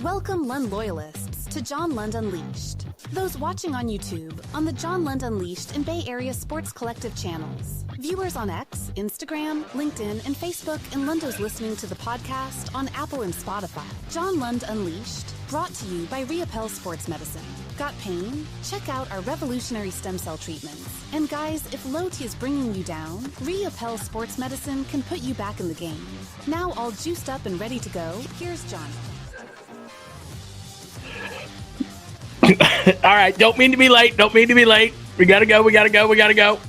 Welcome Lund loyalists to John Lund Unleashed. Those watching on YouTube on the John Lund Unleashed and Bay Area Sports Collective channels. Viewers on X, Instagram, LinkedIn, and Facebook, and Lundos listening to the podcast on Apple and Spotify. John Lund Unleashed, brought to you by 𝐟𝐸𝐵 Sports Medicine. Got pain? Check out our revolutionary stem cell treatments. And guys, if low T is bringing you down, 𝐟𝐸𝐵 Sports Medicine can put you back in the game. Now all juiced up and ready to go, here's Johnny. All right, don't mean to be late. We gotta go.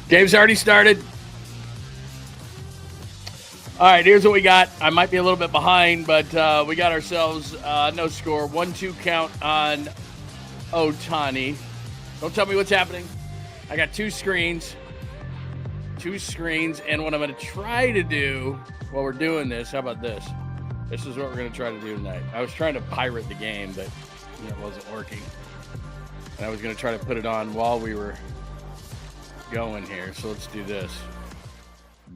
Game's already started. All right, here's what we got. I might be a little bit behind, but we got ourselves no score. 1-2 count on OHTANI. Don't tell me what's happening. I got two screens, and what I'm going to try to do while we're doing this, how about this? This is what we're going to try to do tonight. I was trying to pirate the game, but it wasn't working. And I was going to try to put it on while we were going here. So let's do this.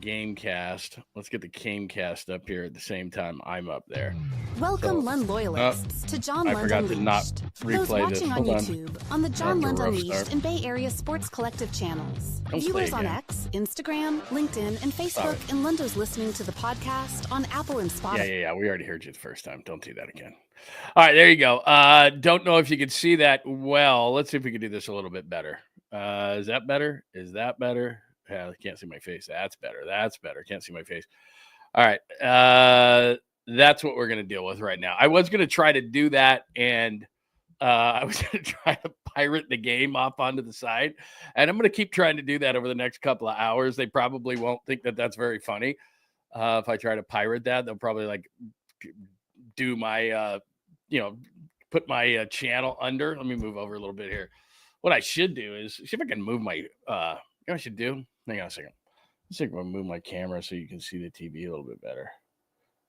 Gamecast. Let's get the Gamecast up here at the same time I'm up there. Welcome Lund loyalists to John Lund Unleashed. To not replay Those watching on Hold YouTube on the John Lund Unleashed and Bay Area Sports Collective channels. Viewers on X, Instagram, LinkedIn, and Facebook, and Lundos listening to the podcast on Apple and Spotify. Yeah. We already heard you the first time. Don't do that again. All right, there you go. Don't know if you could see that well. Let's see if we can do this a little bit better. Is that better? Yeah, I can't see my face. That's better. Can't see my face. All right. That's what we're going to deal with right now. I was going to try to do that, and I was going to try to pirate the game off onto the side, and I'm going to keep trying to do that over the next couple of hours. They probably won't think that that's very funny. If I try to pirate that, they'll probably do my, put my channel under. Let me move over a little bit here. What I should do is see if I can move my, you know what I should do? Hang on a second. Let's see if I can move my camera so you can see the TV a little bit better.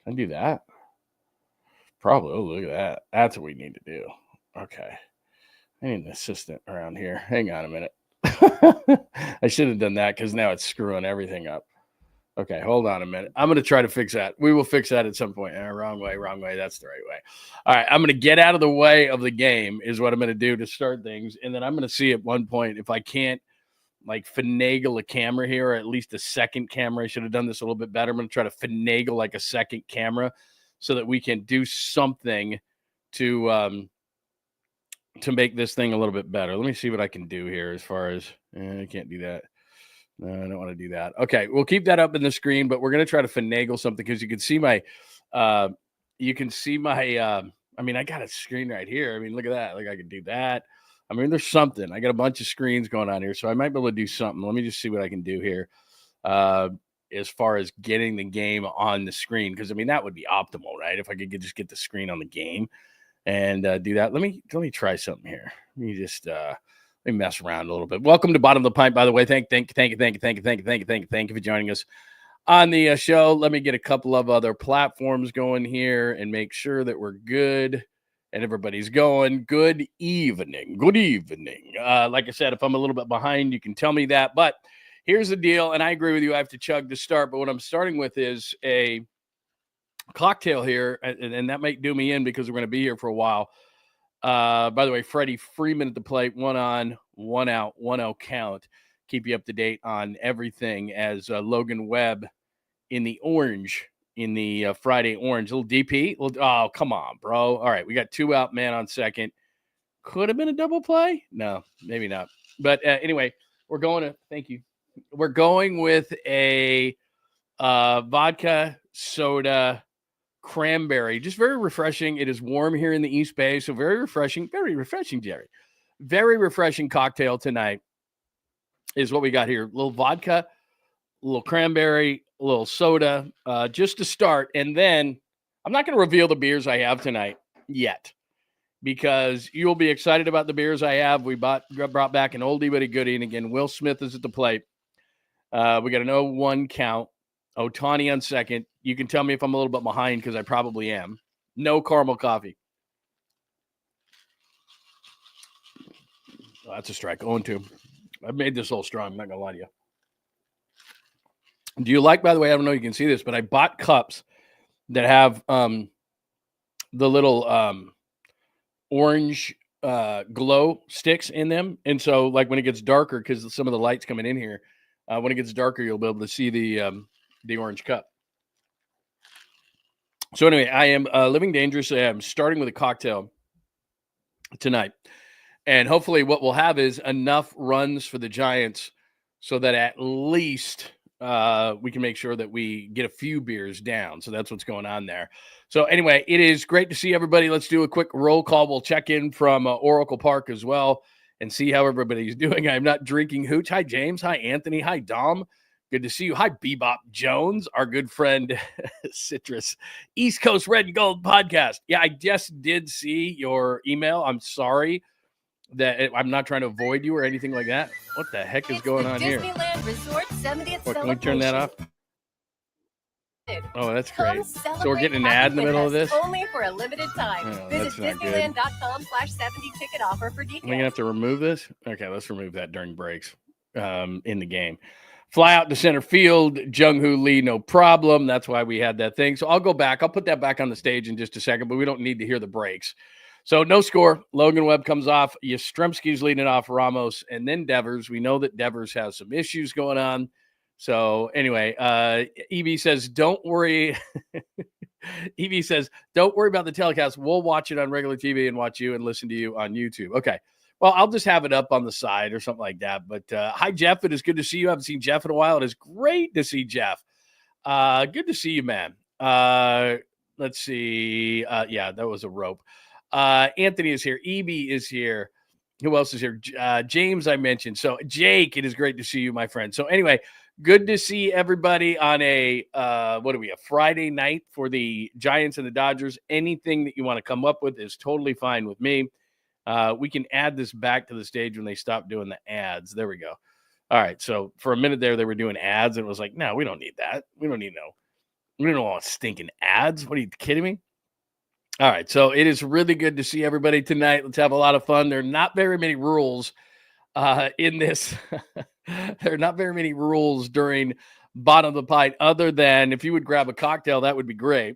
Can I do that? Probably. Oh, look at that. That's what we need to do. Okay. I need an assistant around here. Hang on a minute. I should have done that because now it's screwing everything up. Okay, hold on a minute. I'm going to try to fix that. We will fix that at some point. Wrong way. That's the right way. All right, I'm going to get out of the way of the game is what I'm going to do to start things. And then I'm going to see at one point if I can't finagle a camera here, or at least a second camera. I should have done this a little bit better. I'm going to try to finagle a second camera so that we can do something to make this thing a little bit better. Let me see what I can do here as far as I can't do that. No, I don't want to do that. Okay, we'll keep that up in the screen, but we're going to try to finagle something because you can see my I got a screen right here. Look at that. I can do that. There's something. I got a bunch of screens going on here, so I might be able to do something. Let me just see what I can do here as far as getting the game on the screen, because, that would be optimal, right? If I could just get the screen on the game and do that. Let me try something here. Let me mess around a little bit. Welcome to Bottom of the Pint, by the way. Thank you for joining us on the show. Let me get a couple of other platforms going here and make sure that we're good. And everybody's going. Good evening. Like I said, if I'm a little bit behind, you can tell me that. But here's the deal, and I agree with you. I have to chug to start. But what I'm starting with is a cocktail here, and that might do me in because we're going to be here for a while. By the way, Freddie Freeman at the plate. 1 on, 1 out, 1-0 count. Keep you up to date on everything as Logan Webb in the orange. In the Friday orange, little DP. Oh, come on, bro. All right, we got 2 out, man on second. Could have been a double play. No, maybe not. But anyway, we're going with a vodka soda cranberry. Just very refreshing. It is warm here in the East Bay, so very refreshing, Jerry. Very refreshing cocktail tonight is what we got here. A little vodka, a little cranberry, a little soda, just to start. And then I'm not going to reveal the beers I have tonight yet, because you'll be excited about the beers I have. We brought back an oldie but a goodie. And again, Will Smith is at the plate. We got an 0-1 count. OHTANI on second. You can tell me if I'm a little bit behind, because I probably am. No caramel coffee. Oh, that's a strike. 0-2. I've made this a little strong. I'm not going to lie to you. Do you like, by the way, I don't know if you can see this, but I bought cups that have the little orange glow sticks in them. And so like when it gets darker, because some of the light's coming in here, when it gets darker, you'll be able to see the orange cup. So anyway, I am living dangerously. I'm starting with a cocktail tonight. And hopefully what we'll have is enough runs for the Giants so that at least we can make sure that we get a few beers down. So that's what's going on there. So anyway, it is great to see everybody. Let's do a quick roll call. We'll check in from Oracle Park as well and see how everybody's doing. I'm not drinking hooch. Hi, James. Hi, Anthony. Hi, Dom. Good to see you. Hi, Bebop Jones, our good friend Citrus, East Coast Red and Gold podcast. Yeah, I just did see your email. I'm sorry that I'm not trying to avoid you or anything like that. What the heck is going on here? Disneyland Resort 70th What, can we turn that off? Oh, that's great. So we're getting an ad in the middle of this? Only for a limited time. Oh, Visit that's not good. Disneyland.com/70 ticket offer for details. We're going to have to remove this? Okay, let's remove that during breaks in the game. Fly out to center field. Jung-Hoo Lee, no problem. That's why we had that thing. So I'll go back. I'll put that back on the stage in just a second, but we don't need to hear the breaks. So no score. Logan Webb comes off. Yastrzemski's leading off Ramos and then Devers. We know that Devers has some issues going on. So anyway, EB says, don't worry. EB says, don't worry about the telecast. We'll watch it on regular TV and watch you and listen to you on YouTube. Okay. Well, I'll just have it up on the side or something like that. But hi, Jeff. It is good to see you. I haven't seen Jeff in a while. It is great to see Jeff. Good to see you, man. Let's see. Yeah, that was a rope. Anthony is here. EB is here. Who else is here? James, I mentioned. So, Jake, it is great to see you, my friend. So, anyway, good to see everybody on a Friday night for the Giants and the Dodgers. Anything that you want to come up with is totally fine with me. We can add this back to the stage when they stop doing the ads. There we go. All right. So, for a minute there, they were doing ads, and it was like, no, we don't need that. We don't want stinking ads. What are you kidding me? All right, so it is really good to see everybody tonight. Let's have a lot of fun. There are not very many rules in this. There are not very many rules during Bottom of the Pint other than if you would grab a cocktail, that would be great.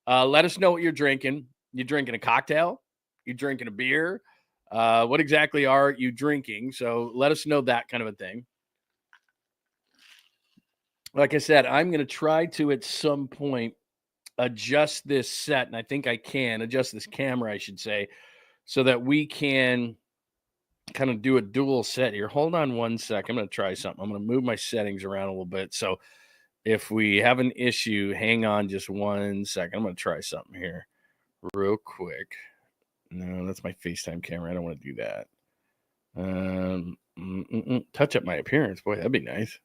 Let us know what you're drinking. You drinking a cocktail? You drinking a beer? What exactly are you drinking? So let us know that kind of a thing. Like I said, I'm going to try to at some point adjust this set, and I think I can adjust this camera, I should say, so that we can kind of do a dual set here. Hold on one sec. I'm going to try something. I'm going to move my settings around a little bit. So if we have an issue, hang on just one second. I'm going to try something here real quick. No, that's my FaceTime camera. I don't want to do that. Touch up my appearance. Boy, that'd be nice.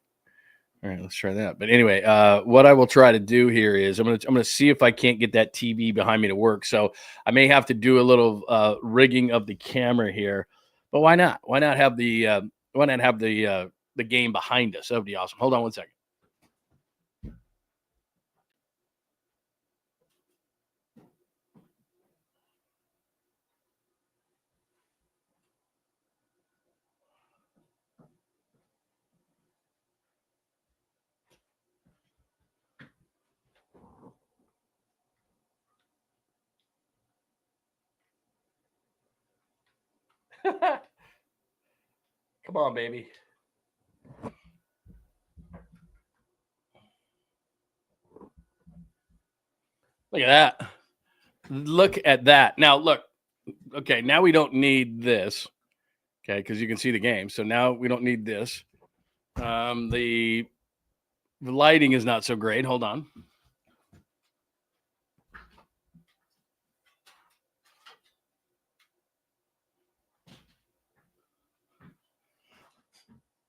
All right, let's try that. But anyway, what I will try to do here is I'm gonna see if I can't get that TV behind me to work. So I may have to do a little rigging of the camera here. But why not? Why not have the game behind us? That would be awesome. Hold on one second. Come on, baby. Look at that. Look at that. Now, look. Okay, now we don't need this. Okay, because you can see the game. So now we don't need this. The lighting is not so great. Hold on.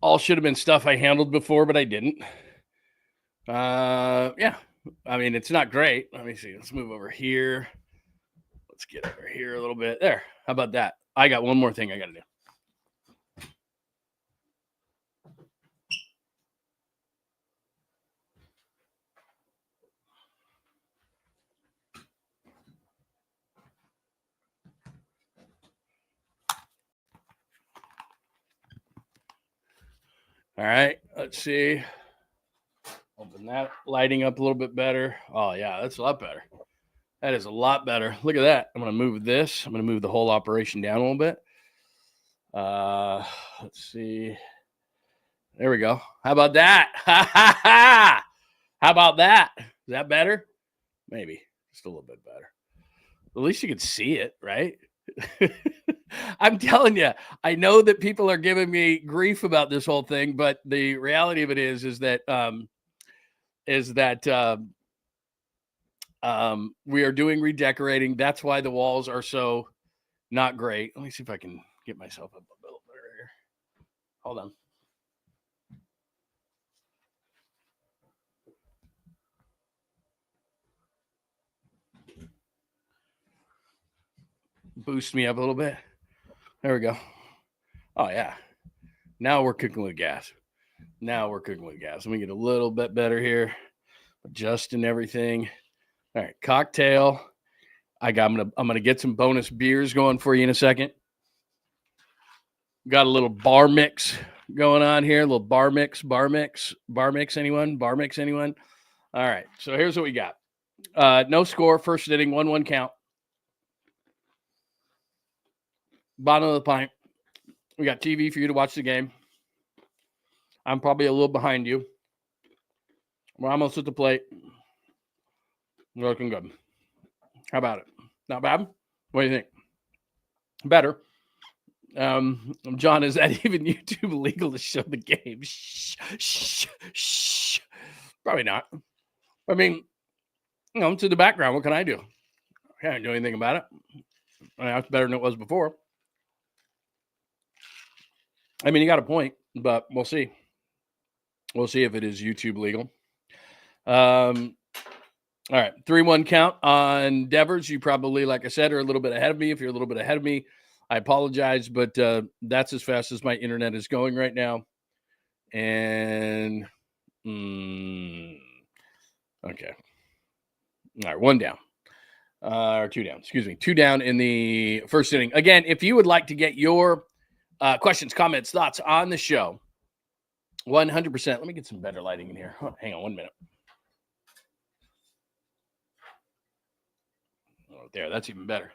All should have been stuff I handled before, but I didn't. Yeah. I mean, it's not great. Let me see. Let's move over here. Let's get over here a little bit. There. How about that? I got one more thing I got to do. All right. Let's see. Open that lighting up a little bit better. Oh, yeah. That's a lot better. That is a lot better. Look at that. I'm going to move this. I'm going to move the whole operation down a little bit. Let's see. There we go. How about that? How about that? Is that better? Maybe. Just a little bit better. At least you can see it, right? I'm telling you, I know that people are giving me grief about this whole thing, but the reality of it is that we are doing redecorating. That's why the walls are so not great. Let me see if I can get myself up a little better here. Hold on. Boost me up a little bit. There we go. Oh, yeah. Now we're cooking with gas. Let me get a little bit better here. Adjusting everything. All right, cocktail. I'm gonna get some bonus beers going for you in a second. Got a little bar mix going on here. A little bar mix. Anyone? All right. So here's what we got. No score. First inning. 1-1 count. Bottom of the pint. We got TV for you to watch the game. I'm probably a little behind you. We're almost at the plate. We're looking good. How about it? Not bad? What do you think? Better. John, is that even YouTube legal to show the game? Shh. Probably not. I mean, it's in the background. What can I do? I can't do anything about it. That's better than it was before. I mean, you got a point, but we'll see. We'll see if it is YouTube legal. All right, 3-1 count on Devers. You probably, like I said, are a little bit ahead of me. If you're a little bit ahead of me, I apologize, but that's as fast as my internet is going right now. And, okay. All right, 1 down. Or 2 down, excuse me. 2 down in the first inning. Again, if you would like to get your questions, comments, thoughts on the show, 100%. Let me get some better lighting in here. Oh, hang on 1 minute. Oh, there, that's even better.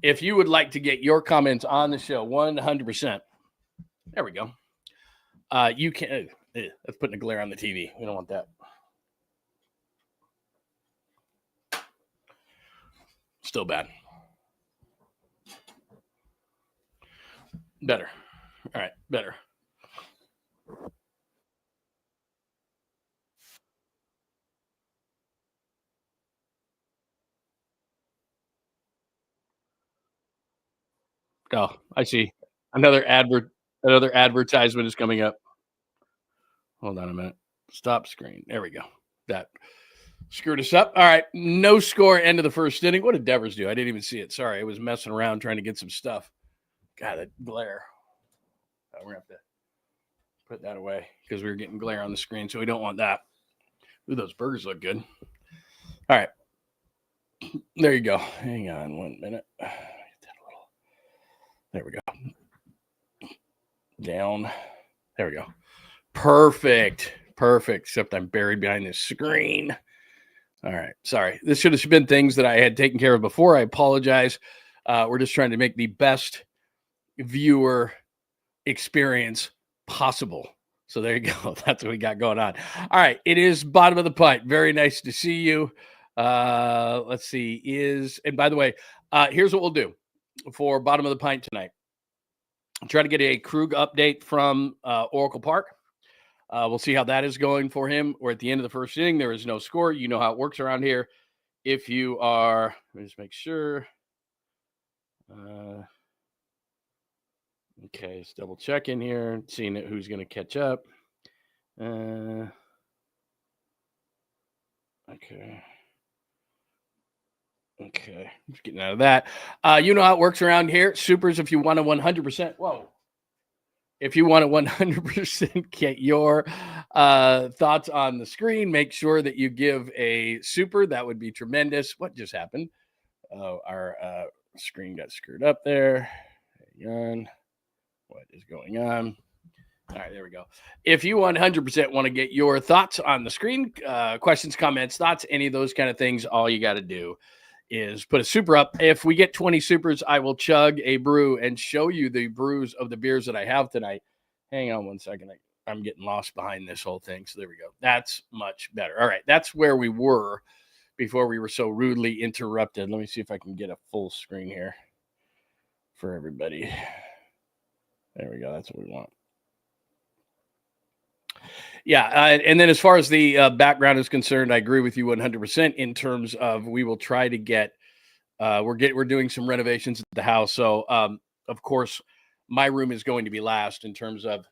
If you would like to get your comments on the show, 100%. There we go. You can. That's putting a glare on the TV. We don't want that. Still bad. Better. All right, better. Oh, I see. Another advertisement is coming up. Hold on a minute. Stop screen. There we go. That screwed us up. All right. No score, end of the first inning. What did Devers do? I didn't even see it. Sorry. I was messing around trying to get some stuff. God, that glare. We're going to have to put that away because we were getting glare on the screen, so we don't want that. Ooh, those burgers look good. All right. There you go. Hang on 1 minute. There we go. Down. There we go. Perfect. Except I'm buried behind this screen. All right. Sorry. This should have been things that I had taken care of before. I apologize. We're just trying to make the best viewer experience possible. So there you go. That's what we got going on. All right. It is bottom of the pint. Very nice to see you. Let's see. And by the way, here's what we'll do for bottom of the pint tonight. I'll try to get a CHUG update from Oracle Park. We'll see how that is going for him. We're at the end of the first inning. There is no score. You know how it works around here. If you are, let me just make sure. Okay, let's double check in here, seeing who's going to catch up. Okay. Just getting out of that. You know how it works around here. Supers, if you want to 100%. Whoa. If you want to 100% get your thoughts on the screen, make sure that you give a super. That would be tremendous. What just happened? Our screen got screwed up there. Hang on. What is going on? All right, there we go. If you 100% want to get your thoughts on the screen, questions, comments, thoughts, any of those kind of things, all you got to do is put a super up. If we get 20 supers, I will chug a brew and show you the brews of the beers that I have tonight. Hang on one second. I'm getting lost behind this whole thing. So there we go. That's much better. All right. That's where we were before we were so rudely interrupted. Let me see if I can get a full screen here for everybody. There we go. That's what we want. Yeah. And then as far as the background is concerned, I agree with you 100% in terms of we will try to get, we're doing some renovations at the house. So, of course, my room is going to be last in terms of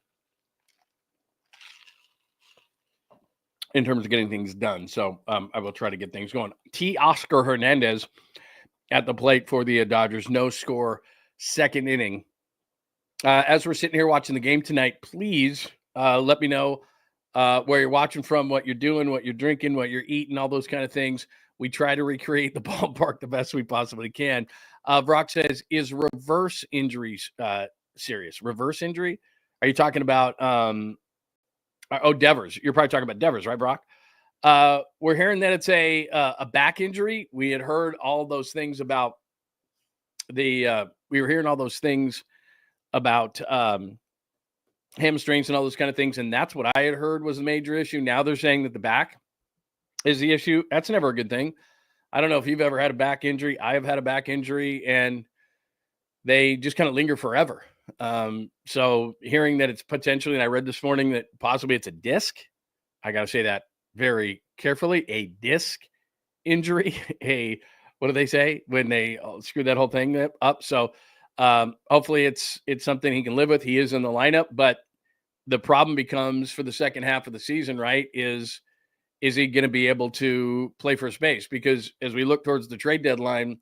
getting things done. So I will try to get things going. Teoscar Hernandez at the plate for the Dodgers. No score, second inning. As we're sitting here watching the game tonight, please let me know where you're watching from, what you're doing, what you're drinking, what you're eating, all those kind of things. We try to recreate the ballpark the best we possibly can. Brock says, is reverse injuries serious? Reverse injury? Are you talking about Devers? You're probably talking about Devers, right, Brock? We're hearing that it's a back injury. We had heard all those things about we were hearing all those things about hamstrings and all those kind of things, and that's what I had heard was a major issue. Now they're saying that the back is the issue. That's never a good thing. I don't know if you've ever had a back injury. I have had a back injury, and they just kind of linger forever. So hearing that it's potentially, and I read this morning that possibly it's a disc. I got to say that very carefully. A disc injury. What do they say when they screw that whole thing up? So hopefully it's something he can live with. He is in the lineup, but the problem becomes for the second half of the season, right? Is he going to be able to play first base? Because as we look towards the trade deadline,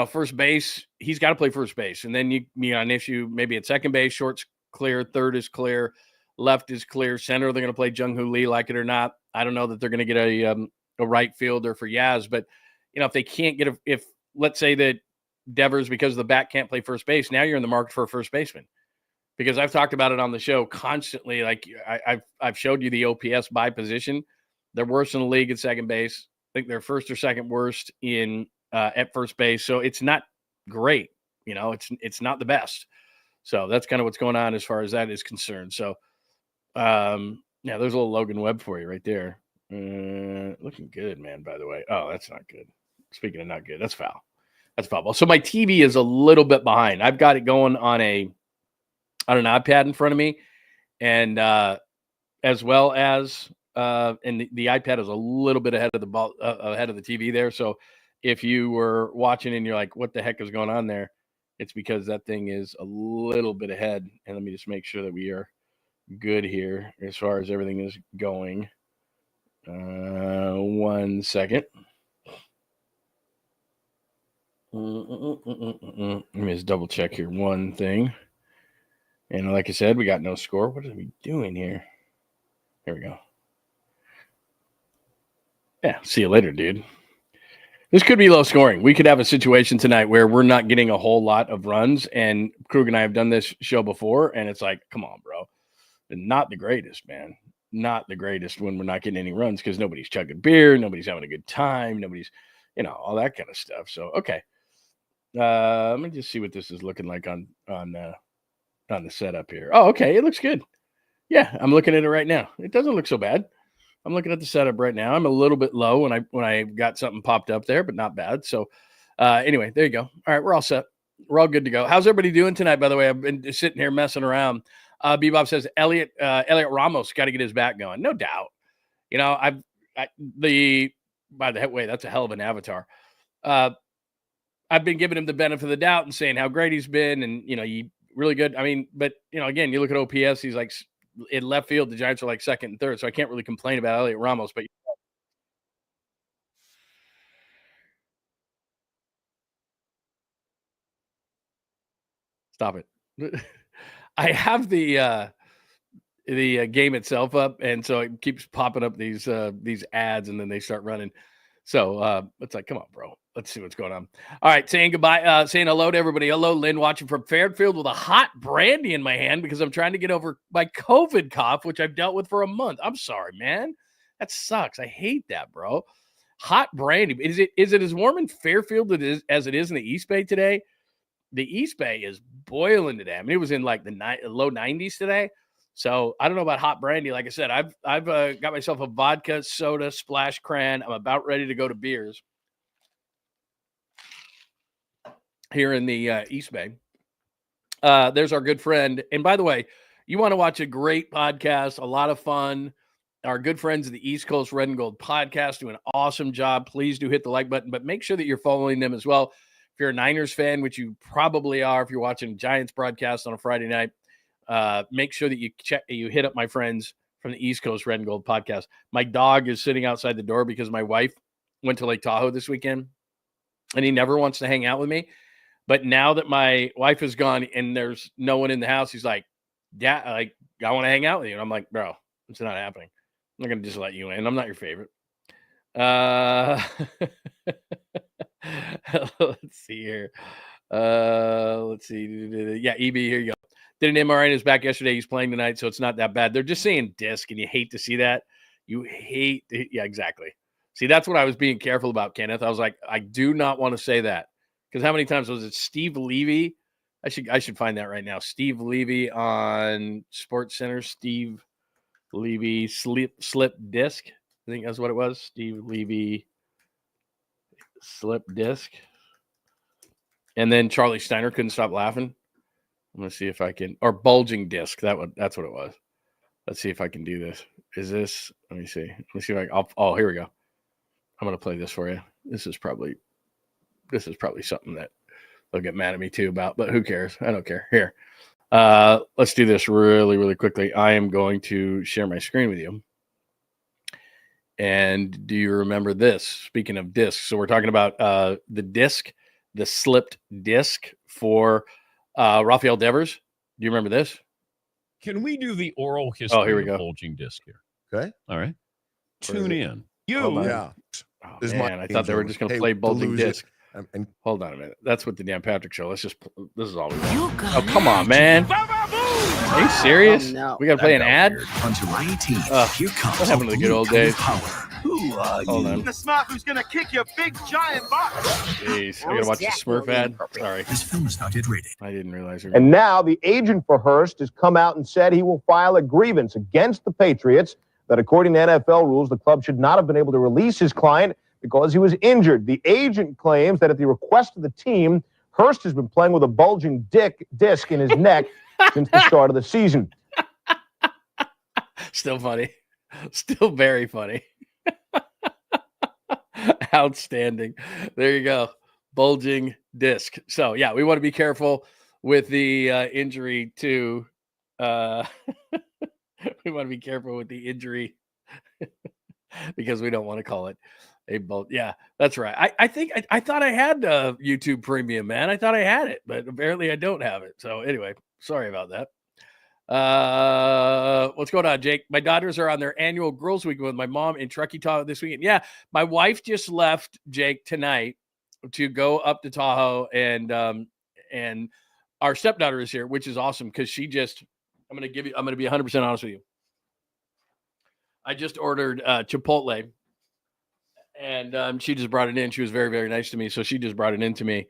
first base, he's got to play first base. And then you got an issue maybe at second base, short's clear, third is clear, left is clear, center, they're going to play 𝐿 Lee, like it or not. I don't know that they're going to get a right fielder for 𝐬𝐮, but if they can't get if let's say that Devers, because of the back, can't play first base, now you're in the market for a first baseman. Because I've talked about it on the show constantly. Like I've showed you the OPS by position. They're worse in the league at second base. I think they're first or second worst in at first base. So it's not great. It's not the best. So that's kind of what's going on as far as that is concerned. So yeah, there's a little Logan Webb for you right there. Looking good, man, by the way. Oh, that's not good. Speaking of not good, that's foul. That's foul ball. So my TV is a little bit behind. I've got it going on an iPad in front of me, and as well as and the iPad is a little bit ahead of the ball, ahead of the TV there. So if you were watching and you're like, "What the heck is going on there?" It's because that thing is a little bit ahead. And let me just make sure that we are good here as far as everything is going. 1 second. Let me just double check here one thing. And like I said, we got no score. What are we doing here? Here we go. Yeah, see you later, dude. This could be low scoring. We could have a situation tonight where we're not getting a whole lot of runs. And Krug and I have done this show before, and it's like, come on, bro. Not the greatest, man. Not the greatest when we're not getting any runs because nobody's chugging beer, nobody's having a good time, nobody's, all that kind of stuff. So, okay. Let me just see what this is looking like on the setup here. Oh, okay. It looks good. Yeah, I'm looking at it right now. It doesn't look so bad. I'm looking at the setup right now. I'm a little bit low when I got something popped up there, but not bad. So anyway, there you go. All right, we're all set. We're all good to go. How's everybody doing tonight, by the way? I've been sitting here messing around. Bebop says Elliot Ramos got to get his back going. No doubt. By the way, that's a hell of an avatar. I've been giving him the benefit of the doubt and saying how great he's been, and he really good. I mean, but again, you look at OPS, he's like in left field. The Giants are like second and third, so I can't really complain about Elliot Ramos. But stop it. I have the game itself up, and so it keeps popping up these ads, and then they start running. So it's like, come on, bro. Let's see what's going on. All right, saying goodbye, saying hello to everybody. Hello, Lynn, watching from Fairfield with a hot brandy in my hand because I'm trying to get over my COVID cough, which I've dealt with for a month. I'm sorry, man. That sucks. I hate that, bro. Hot brandy. Is it as warm in Fairfield as it is in the East Bay today? The East Bay is boiling today. I mean, it was in like the low 90s today. So I don't know about hot brandy. Like I said, I've got myself a vodka soda splash cran. I'm about ready to go to beers here in the East Bay. There's our good friend. And by the way, you want to watch a great podcast, a lot of fun. Our good friends at the East Coast Red and Gold podcast do an awesome job. Please do hit the like button, but make sure that you're following them as well. If you're a Niners fan, which you probably are, if you're watching Giants broadcast on a Friday night, make sure that you hit up my friends from the East Coast Red and Gold podcast. My dog is sitting outside the door because my wife went to Lake Tahoe this weekend, and he never wants to hang out with me. But now that my wife is gone and there's no one in the house, he's like, "Yeah, like I want to hang out with you." And I'm like, "Bro, it's not happening. I'm not gonna just let you in. I'm not your favorite." Let's see here. Let's see. Yeah, EB, here you go. Did an MRI in his back yesterday. He's playing tonight, so it's not that bad. They're just saying disc, and you hate to see that. Yeah, exactly. See, that's what I was being careful about, Kenneth. I was like, I do not want to say that. Because how many times was it Steve Levy? I should find that right now. Steve Levy on Sports Center. Steve Levy slip disc. I think that's what it was. Steve Levy slip disc. And then Charlie Steiner couldn't stop laughing. I'm gonna see if I can, or bulging disc. That's what it was. Let's see if I can do this. Is this? Let me see. Let me see if oh, here we go. I'm gonna play this for you. This is probably something that they'll get mad at me too about, but who cares? I don't care. Here. Let's do this really, really quickly. I am going to share my screen with you. And do you remember this? Speaking of discs, so we're talking about the disc, the slipped disc for Rafael Devers. Do you remember this? Can we do the oral history here we of go. bulging disc here? Okay. All right. Tune in. Yeah. Oh, This is man, my I thought they were just going to play bulging disc. And Hold on a minute. That's what the Dan Patrick Show. This is all we want. Oh, come on, man. Are you serious? No. We got to play an ad? On July 18th, here comes what happened to the good old days? Power. Who are Hold on. The Smurf who's gonna kick your big giant butt. Jeez, I got to watch the Smurf ad. Sorry. This film is not yet rated. I didn't realize. And now the agent for Hurst has come out and said he will file a grievance against the Patriots that, according to NFL rules, the club should not have been able to release his client because he was injured. The agent claims that at the request of the team, Hurst has been playing with a bulging disc in his neck since the start of the season. Still funny. Still very funny. Outstanding. There you go. Bulging disc. So, yeah, we want to be careful with the injury to we want to be careful with the injury because we don't want to call it a bulge. Yeah, that's right. I thought I had YouTube Premium, man. I thought I had it, but apparently I don't have it. So anyway, sorry about that. What's going on, Jake? My daughters are on their annual girls' weekend with my mom in Truckee, Tahoe this weekend. Yeah, my wife just left, Jake, tonight to go up to Tahoe, and our stepdaughter is here, which is awesome because I'm going to be 100% honest with you. I just ordered Chipotle, and she just brought it in. She was very, very nice to me, so she just brought it in to me,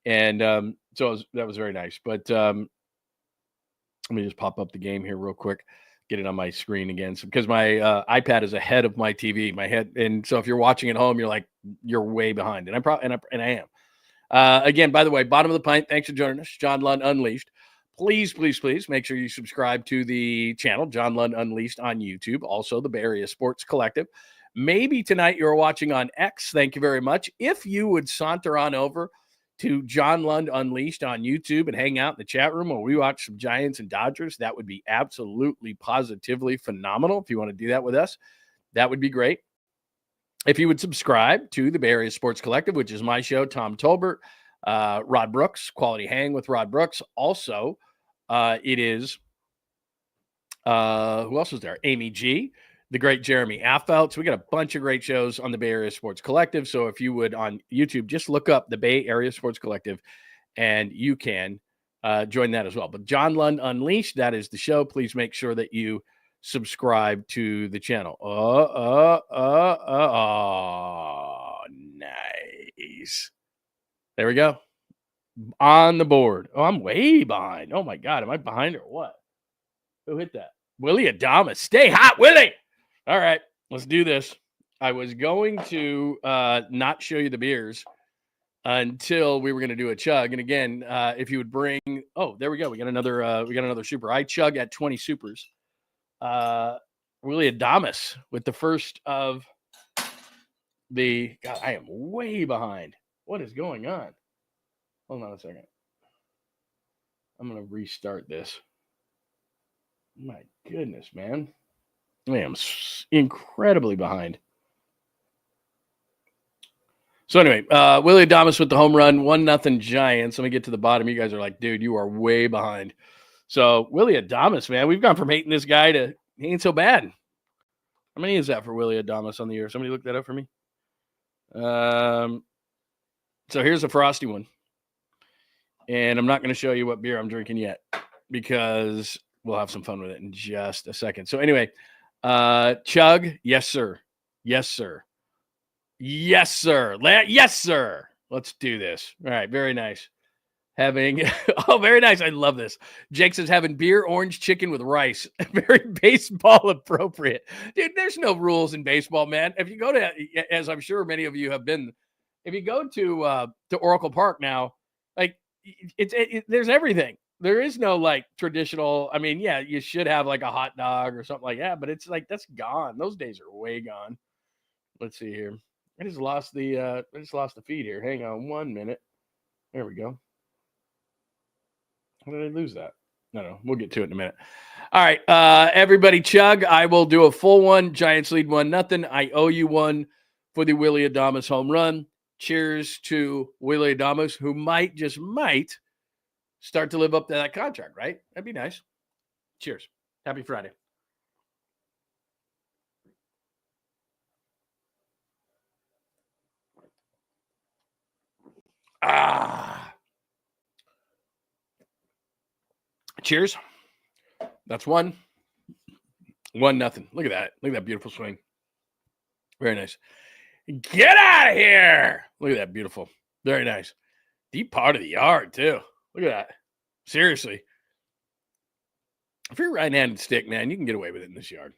and that was very nice. But let me just pop up the game here real quick, get it on my screen again, because my iPad is ahead of my TV, my head, and so if you're watching at home, you're way behind, and I am. Again, by the way, bottom of the pint. Thanks for joining us, John Lund Unleashed. Please, please, please make sure you subscribe to the channel, John Lund Unleashed on YouTube. Also, the Bay Area Sports Collective. Maybe tonight you're watching on X. Thank you very much. If you would saunter on over to John Lund Unleashed on YouTube and hang out in the chat room while we watch some Giants and Dodgers, that would be absolutely, positively phenomenal. If you want to do that with us, that would be great. If you would subscribe to the Bay Area Sports Collective, which is my show, Tom Tolbert, Rod Brooks, Quality Hang with Rod Brooks. Also, it is, who else is there? Amy G, the great Jeremy Affelt. So we got a bunch of great shows on the Bay Area Sports Collective. So if you would on YouTube, just look up the Bay Area Sports Collective and you can join that as well. But John Lund Unleashed, that is the show. Please make sure that you subscribe to the channel. Nice. There we go. On the board. Oh, I'm way behind. Oh, my God. Am I behind or what? Who hit that? Willie Adamas. Stay hot, Willie. All right. Let's do this. I was going to not show you the beers until we were going to do a chug. And again, if you would bring, oh, there we go. We got another super. I chug at 20 supers. Willie Adamas with the first of the, God, I am way behind. What is going on? Hold on a second. I'm going to restart this. My goodness, man. I am incredibly behind. So anyway, Willie Adamas with the home run, 1-0 Giants. Let me get to the bottom. You guys are like, dude, you are way behind. So Willie Adamas, man, we've gone from hating this guy to he ain't so bad. How many is that for Willie Adamas on the year? Somebody look that up for me. So here's a frosty one. And I'm not going to show you what beer I'm drinking yet because we'll have some fun with it in just a second. So anyway, chug, yes, sir. Yes, sir. Yes, sir. Yes, sir. Let's do this. All right. Very nice. Having, oh, very nice. I love this. Jake says having beer, orange chicken with rice. Very baseball appropriate. Dude, there's no rules in baseball, man. If you go to, as I'm sure many of you have been, if you go to Oracle Park now, like there's everything. There is no like traditional. I mean, yeah, you should have like a hot dog or something like that, but it's like that's gone. Those days are way gone. Let's see here. I just lost the feed here. Hang on 1 minute. There we go. How did I lose that? No, we'll get to it in a minute. All right, everybody chug. I will do a full one. Giants lead 1-0. I owe you one for the Willie Adamas home run. Cheers to Willie Adamas, who might start to live up to that contract, right? That'd be nice. Cheers. Happy Friday. Cheers. That's 1-0. Look at that. Look at that beautiful swing. Very nice. Get out of here. Look at that. Beautiful. Very nice. Deep part of the yard, too. Look at that. Seriously. If you're a right-handed stick, man, you can get away with it in this yard.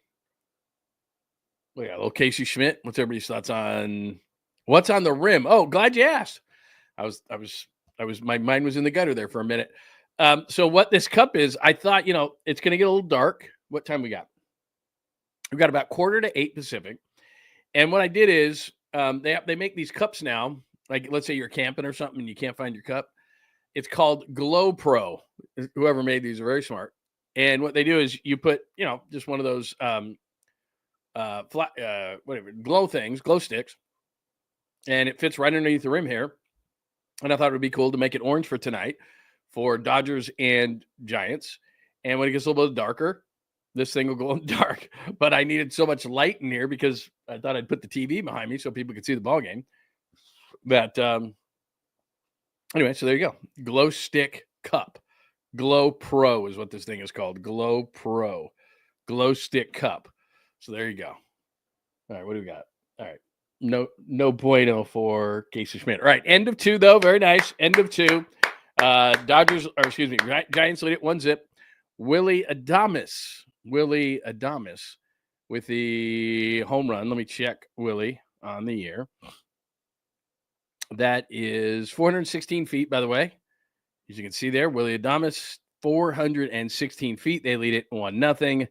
Look at that. Little Casey Schmidt. What's everybody's thoughts on what's on the rim? Oh, glad you asked. My mind was in the gutter there for a minute. So what this cup is, I thought, it's going to get a little dark. What time we got? We've got about 7:45 Pacific. And what I did is they make these cups now. Like, let's say you're camping or something and you can't find your cup. It's called Glow Pro. Whoever made these are very smart. And what they do is you put, just one of those glow sticks, and it fits right underneath the rim here. And I thought it would be cool to make it orange for tonight for Dodgers and Giants. And when it gets a little bit darker, this thing will glow in the dark. But I needed so much light in here because I thought I'd put the TV behind me so people could see the ball game. But anyway, so there you go. Glow stick cup. Glow Pro is what this thing is called. Glow Pro. Glow stick cup. So there you go. All right, what do we got? All right. No bueno for Casey Schmidt. All right, end of 2, though. Very nice. End of 2. Giants lead it 1-0. Willie Adamas with the home run. Let me check Willie on the year. That is 416 feet, by the way. As you can see there, Willie Adamas, 416 feet. They lead it 1-0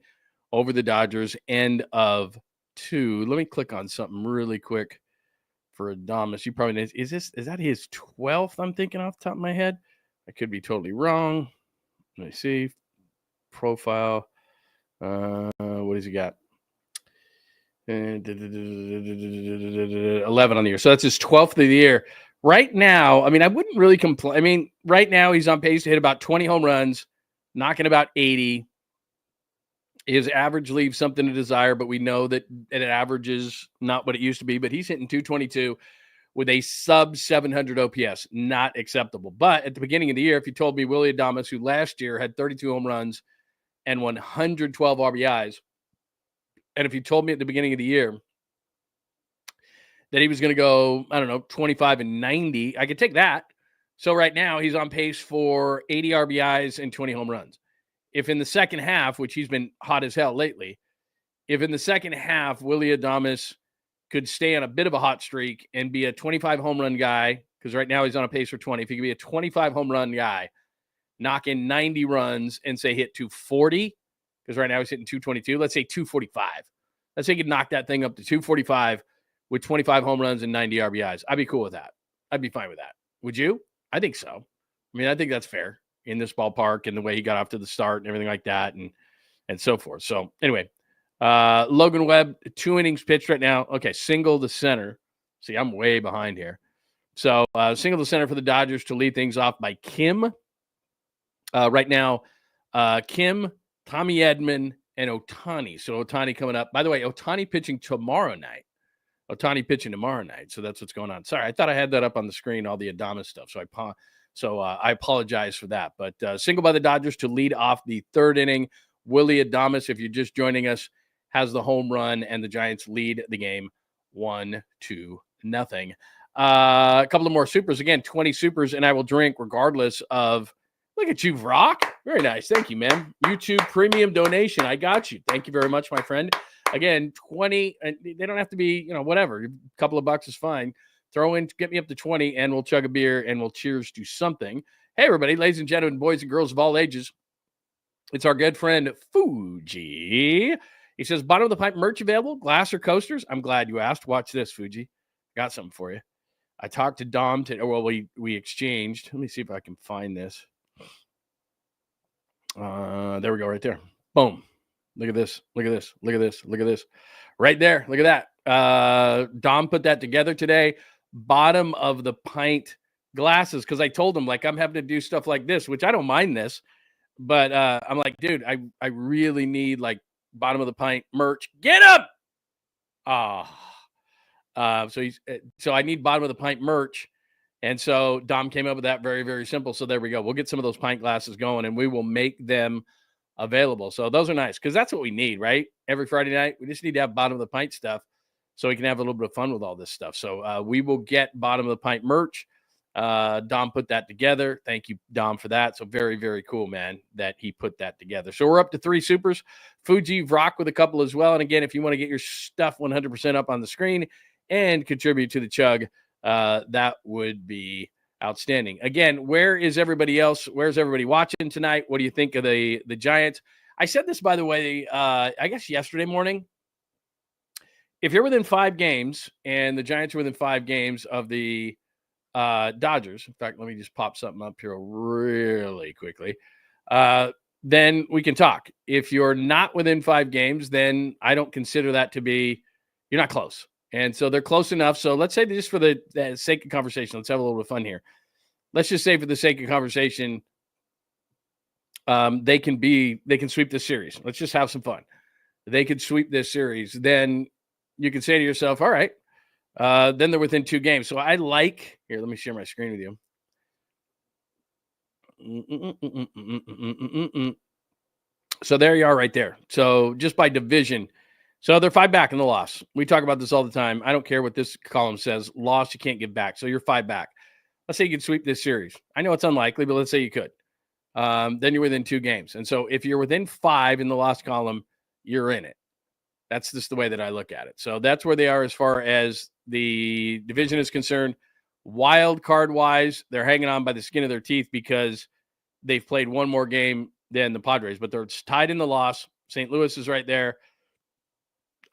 over the Dodgers. End of 2. Let me click on something really quick for Adamas. You probably is that his 12th? I'm thinking off the top of my head. I could be totally wrong. Let me see. Profile. What has he got? 11 on the year. So that's his 12th of the year. Right now, I mean, I wouldn't really complain. I mean, right now he's on pace to hit about 20 home runs, knocking about 80. His average leaves something to desire, but we know that it averages not what it used to be. But he's hitting 222 with a sub 700 OPS. Not acceptable. But at the beginning of the year, if you told me Willie Adamas, who last year had 32 home runs and 112 RBIs, and if you told me at the beginning of the year that he was going to go, I don't know, 25 and 90. I could take that. So right now he's on pace for 80 RBIs and 20 home runs. If in the second half, which he's been hot as hell lately, if in the second half Willy Adames could stay on a bit of a hot streak and be a 25 home run guy, because right now he's on a pace for 20. If he could be a 25 home run guy, knock in 90 runs and say hit 240, because right now he's hitting 222. Let's say 245. Let's say he could knock that thing up to 245 with 25 home runs and 90 RBIs. I'd be cool with that. I'd be fine with that. Would you? I think so. I mean, I think that's fair in this ballpark and the way he got off to the start and everything like that and so forth. So anyway, Logan Webb, 2 innings pitched right now. Okay, single to center. See, I'm way behind here. So single to center for the Dodgers to lead things off by Kim. Right now, Kim, Tommy Edman, and OHTANI. So OHTANI coming up. By the way, OHTANI pitching tomorrow night. So that's what's going on. Sorry, I thought I had that up on the screen, all the Adames stuff. So I apologize for that. But single by the Dodgers to lead off the 3rd inning. Willy Adames, if you're just joining us, has the home run, and the Giants lead the game 1-0. A couple of more supers. Again, 20 supers, and I will drink regardless of. Look at you, Rock. Very nice. Thank you, man. YouTube premium donation. I got you. Thank you very much, my friend. Again, 20, and they don't have to be, whatever. A couple of bucks is fine. Throw in, get me up to 20, and we'll chug a beer, and we'll cheers to something. Hey, everybody, ladies and gentlemen, boys and girls of all ages. It's our good friend, Fuji. He says, bottom of the pipe merch available, glass or coasters? I'm glad you asked. Watch this, Fuji. Got something for you. I talked to Dom we exchanged. Let me see if I can find this. There we go, right there. Boom. Look at this. Look at this. Look at this. Look at this. Right there. Look at that. Dom put that together today. Bottom of the pint glasses, because I told him, I'm having to do stuff like this, which I don't mind this. But I'm like, dude, I really need, bottom of the pint merch. Get him! So I need bottom of the pint merch. And so Dom came up with that. Very, very simple. So there we go. We'll get some of those pint glasses going, and we will make them available. So those are nice, because that's what we need, right? Every Friday night, we just need to have bottom of the pint stuff so we can have a little bit of fun with all this stuff. So we will get bottom of the pint merch. Dom put that together. Thank you, Dom, for that. So very, very cool, man, that he put that together. So we're up to 3 supers. Fuji, Vrock with a couple as well. And again, if you want to get your stuff 100% up on the screen and contribute to the chug, that would be outstanding. Again, where is everybody else? Where's everybody watching tonight? What do you think of the Giants? I said this, by the way, I guess yesterday morning. If you're within 5 games and the Giants are within 5 games of the Dodgers, in fact, let me just pop something up here really quickly, then we can talk. If you're not within 5 games, then I don't consider that to be, you're not close. And so they're close enough. So let's say, just for the sake of conversation, let's have a little bit of fun here. Let's just say, for the sake of conversation, they can sweep this series. Let's just have some fun. They could sweep this series. Then you can say to yourself, all right, then they're within 2 games. So here, let me share my screen with you. So there you are right there. So just by division. So they're 5 back in the loss. We talk about this all the time. I don't care what this column says. Loss, you can't give back. So you're 5 back. Let's say you could sweep this series. I know it's unlikely, but let's say you could. Then you're within 2 games. And so if you're within 5 in the loss column, you're in it. That's just the way that I look at it. So that's where they are as far as the division is concerned. Wild card wise, they're hanging on by the skin of their teeth because they've played 1 more game than the Padres, but they're tied in the loss. St. Louis is right there.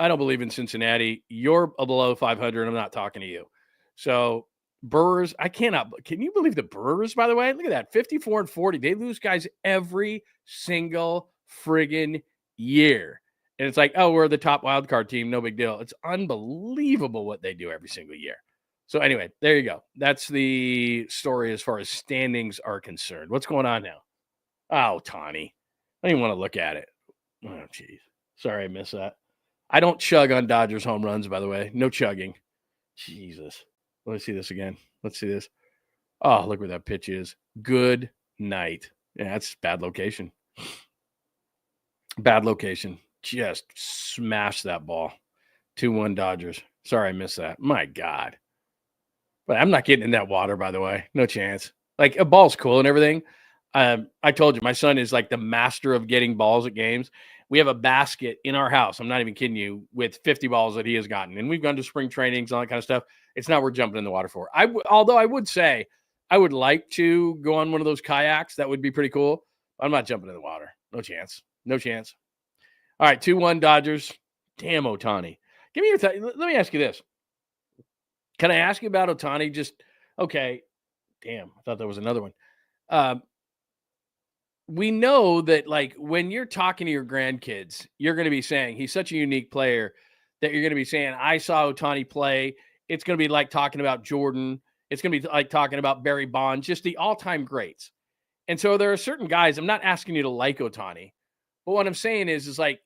I don't believe in Cincinnati. You're below 500. I'm not talking to you. So Brewers, can you believe the Brewers, by the way? Look at that, 54 and 40. They lose guys every single friggin' year. And it's like, oh, we're the top wild card team. No big deal. It's unbelievable what they do every single year. So anyway, there you go. That's the story as far as standings are concerned. What's going on now? Oh, Tawny. I don't even want to look at it. Oh, geez. Sorry, I missed that. I don't chug on Dodgers home runs, by the way. No chugging. Jesus. Let me see this again. Let's see this. Oh, look where that pitch is. Good night. Yeah, that's bad location. Bad location. Just smash that ball. 2-1 Dodgers. Sorry, I missed that. My God. But I'm not getting in that water, by the way. No chance. Like, a ball's cool and everything. I told you, my son is like the master of getting balls at games. We have a basket in our house. I'm not even kidding you, with 50 balls that he has gotten. And we've gone to spring trainings, all that kind of stuff. It's not worth jumping in the water for. Although I would say I would like to go on one of those kayaks. That would be pretty cool. I'm not jumping in the water. No chance. No chance. All right, 2-1 Dodgers. Damn, Ohtani. Give me your let me ask you this. Can I ask you about Ohtani? Just, okay. Damn, I thought that was another one. We know that, like, when you're talking to your grandkids, you're going to be saying he's such a unique player that you're going to be saying, I saw Ohtani play. It's going to be like talking about Jordan. It's going to be like talking about Barry Bonds, just the all-time greats. And so there are certain guys, I'm not asking you to like Ohtani, but what I'm saying is like,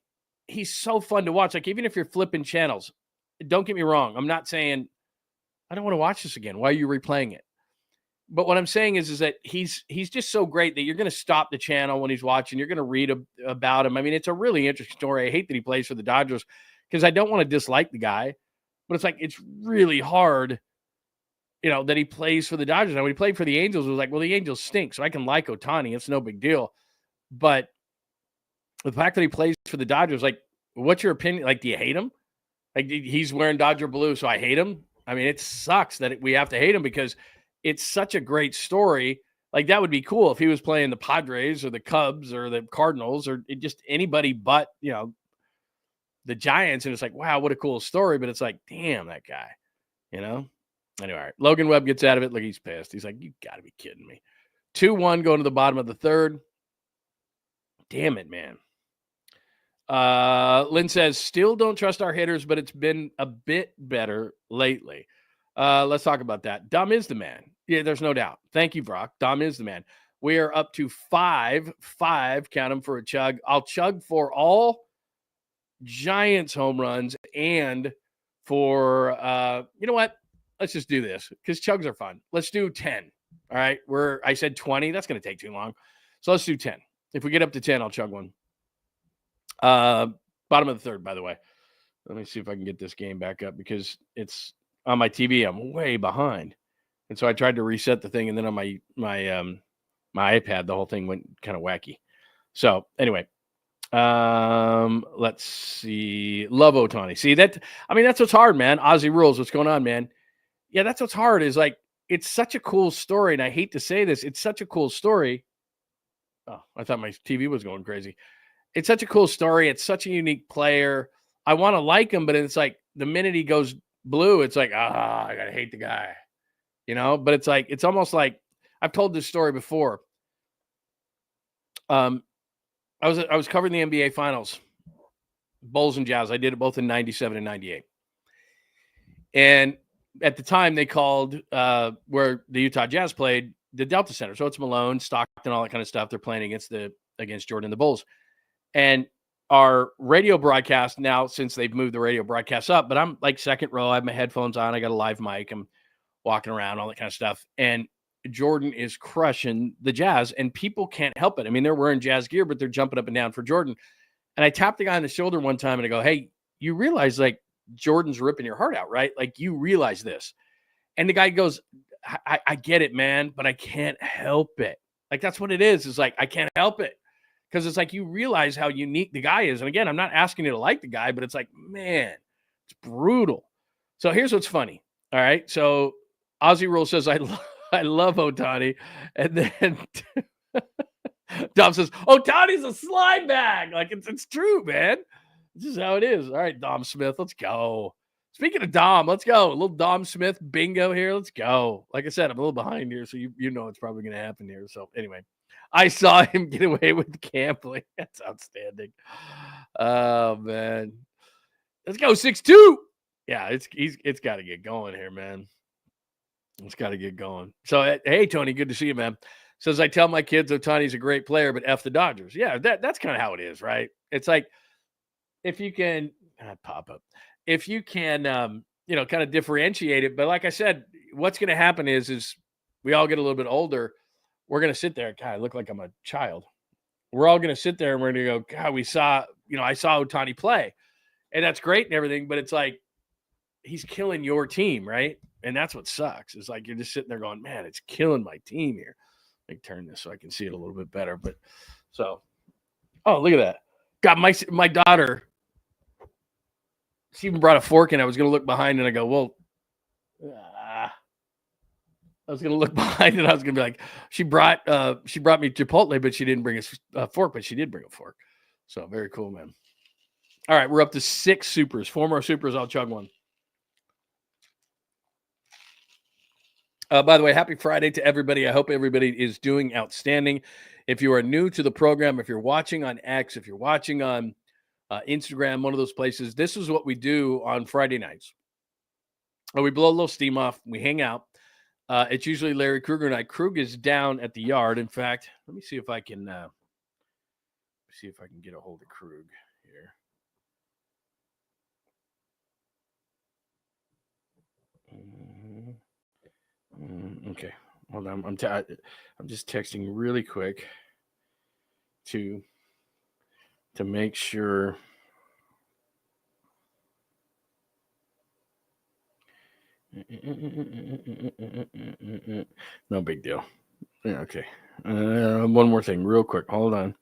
he's so fun to watch. Like, even if you're flipping channels, don't get me wrong. I'm not saying, I don't want to watch this again. Why are you replaying it? But what I'm saying is that he's just so great that you're going to stop the channel when he's watching. You're going to read about him. I mean, it's a really interesting story. I hate that he plays for the Dodgers because I don't want to dislike the guy, but it's like, it's really hard, that he plays for the Dodgers. Now, when he played for the Angels, it was like, well, the Angels stink, so I can like Ohtani. It's no big deal. But the fact that he plays for the Dodgers, like, what's your opinion? Like, do you hate him? Like, he's wearing Dodger blue, so I hate him. I mean, it sucks that we have to hate him because it's such a great story. Like, that would be cool if he was playing the Padres or the Cubs or the Cardinals or just anybody but, the Giants. And it's like, wow, what a cool story. But it's like, damn, that guy, Anyway, all right. Logan Webb gets out of it. Look, he's pissed. He's like, you got to be kidding me. 2-1 going to the bottom of the third. Damn it, man. Lynn says, still don't trust our hitters, but it's been a bit better lately. Let's talk about that. Dom is the man. Yeah, there's no doubt. Thank you, Brock. Dom is the man. We are up to five, count them for a chug. I'll chug for all Giants home runs and for, you know what? Let's just do this because chugs are fun. Let's do 10. All right. I said 20. That's going to take too long. So let's do 10. If we get up to 10, I'll chug one. Bottom of the third, by the way. Let me see if I can get this game back up because it's on my TV. I'm way behind. And so I tried to reset the thing, and then on my iPad, the whole thing went kind of wacky. So anyway, let's see. Love Ohtani. See that? I mean, that's what's hard, man. Ozzy rules. What's going on, man? Yeah, that's what's hard. Is like, it's such a cool story, and I hate to say this, it's such a cool story. Oh, I thought my TV was going crazy. It's such a cool story. It's such a unique player. I want to like him, but it's like the minute he goes blue, it's like, I gotta hate the guy. But it's like, it's almost like, I've told this story before. I was covering the NBA finals, Bulls and Jazz. I did it both in 97 and 98. And at the time they called where the Utah Jazz played the Delta Center. So it's Malone, Stockton, all that kind of stuff. They're playing against Jordan and the Bulls. And our radio broadcast now, since they've moved the radio broadcast up, but I'm like second row. I have my headphones on. I got a live mic. I'm walking around, all that kind of stuff. And Jordan is crushing the Jazz, and people can't help it. I mean, they're wearing Jazz gear, but they're jumping up and down for Jordan. And I tapped the guy on the shoulder one time and I go, hey, you realize like Jordan's ripping your heart out, right? Like you realize this. And the guy goes, I get it, man, but I can't help it. Like, that's what it is. It's like, I can't help it. Because it's like, you realize how unique the guy is. And again, I'm not asking you to like the guy, but it's like, man, it's brutal. So here's what's funny. All right. So Ozzy Rule says, I love Ohtani. And then Dom says, Ohtani's a slime bag. Like, it's true, man. This is how it is. All right, Dom Smith, let's go. Speaking of Dom, let's go. A little Dom Smith bingo here. Let's go. Like I said, I'm a little behind here, so you know it's probably going to happen here. So anyway, I saw him get away with gambling. That's outstanding. Oh, man. Let's go, 6-2. Yeah, it's got to get going here, man. It's got to get going. So, hey, Tony, good to see you, man. Says, I tell my kids Ohtani's a great player, but F the Dodgers. Yeah, that's kind of how it is, right? It's like, if you can pop up, if you can, kind of differentiate it. But like I said, what's going to happen is we all get a little bit older. We're going to sit there. God, I look like I'm a child. We're all going to sit there and we're going to go, God, I saw Ohtani play. And that's great and everything. But it's like, he's killing your team, right? And that's what sucks. It's like you're just sitting there going, man, it's killing my team here. Let me turn this so I can see it a little bit better. But so, oh, look at that. Got my daughter. She even brought a fork in. I was going to look behind and I go, well, I was going to look behind and I was going to be like, she brought me Chipotle, but she didn't bring a fork, but she did bring a fork. So very cool, man. All right, we're up to 6 supers. 4 more supers. I'll chug one. By the way, happy Friday to everybody. I hope everybody is doing outstanding. If you are new to the program, if you're watching on X, if you're watching on Instagram, one of those places, this is what we do on Friday nights. We blow a little steam off. We hang out. It's usually Larry Krueger and I. Krug is down at the yard. In fact, let me see if I can get a hold of Krug here. Okay, hold on. I'm just texting really quick to make sure. No big deal. Yeah, okay. One more thing, real quick. Hold on.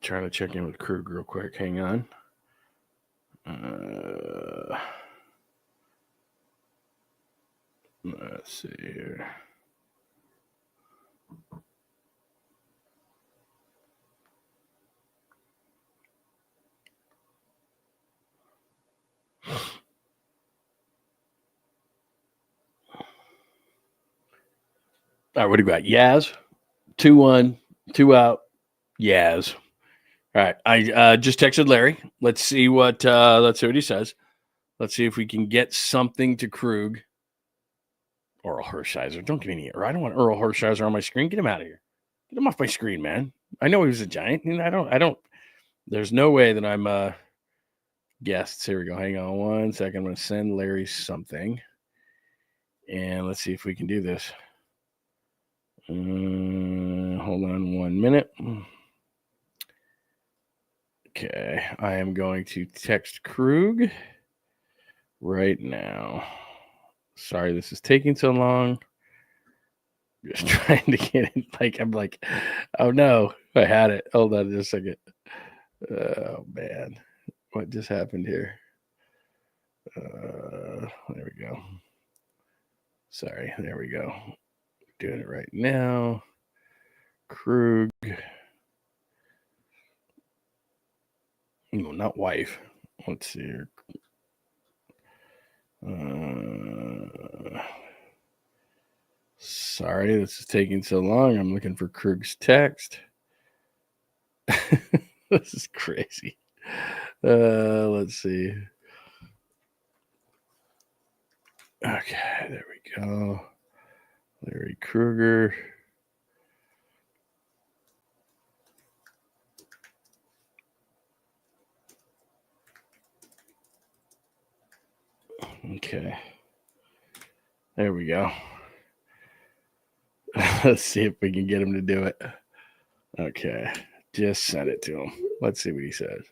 Trying to check in with Krug real quick. Hang on. Let's see here. All right, what do you got? Yaz, 2-1, 2 out. Yaz. All right, I just texted Larry. Let's see what he says. Let's see if we can get something to Krug. Earl Hershiser. Don't give me any. I don't want Earl Hershiser on my screen. Get him out of here. Get him off my screen, man. I know he was a Giant. And I don't. There's no way that I'm guests. Here we go. Hang on one second. I'm going to send Larry something. And let's see if we can do this. Hold on 1 minute. Okay. I am going to text Krug right now. Sorry, this is taking so long. Just trying to get it. I'm like, oh no, I had it. Hold on just a second. Oh man, what just happened here? There we go. Sorry, there we go. Doing it right now. Krug. No, not wife. Let's see here. Sorry, this is taking so long. I'm looking for Krug's text. This is crazy. Let's see. Okay, there we go. Larry Krueger. Okay. There we go. Let's see if we can get him to do it. Okay. Just send it to him. Let's see what he says.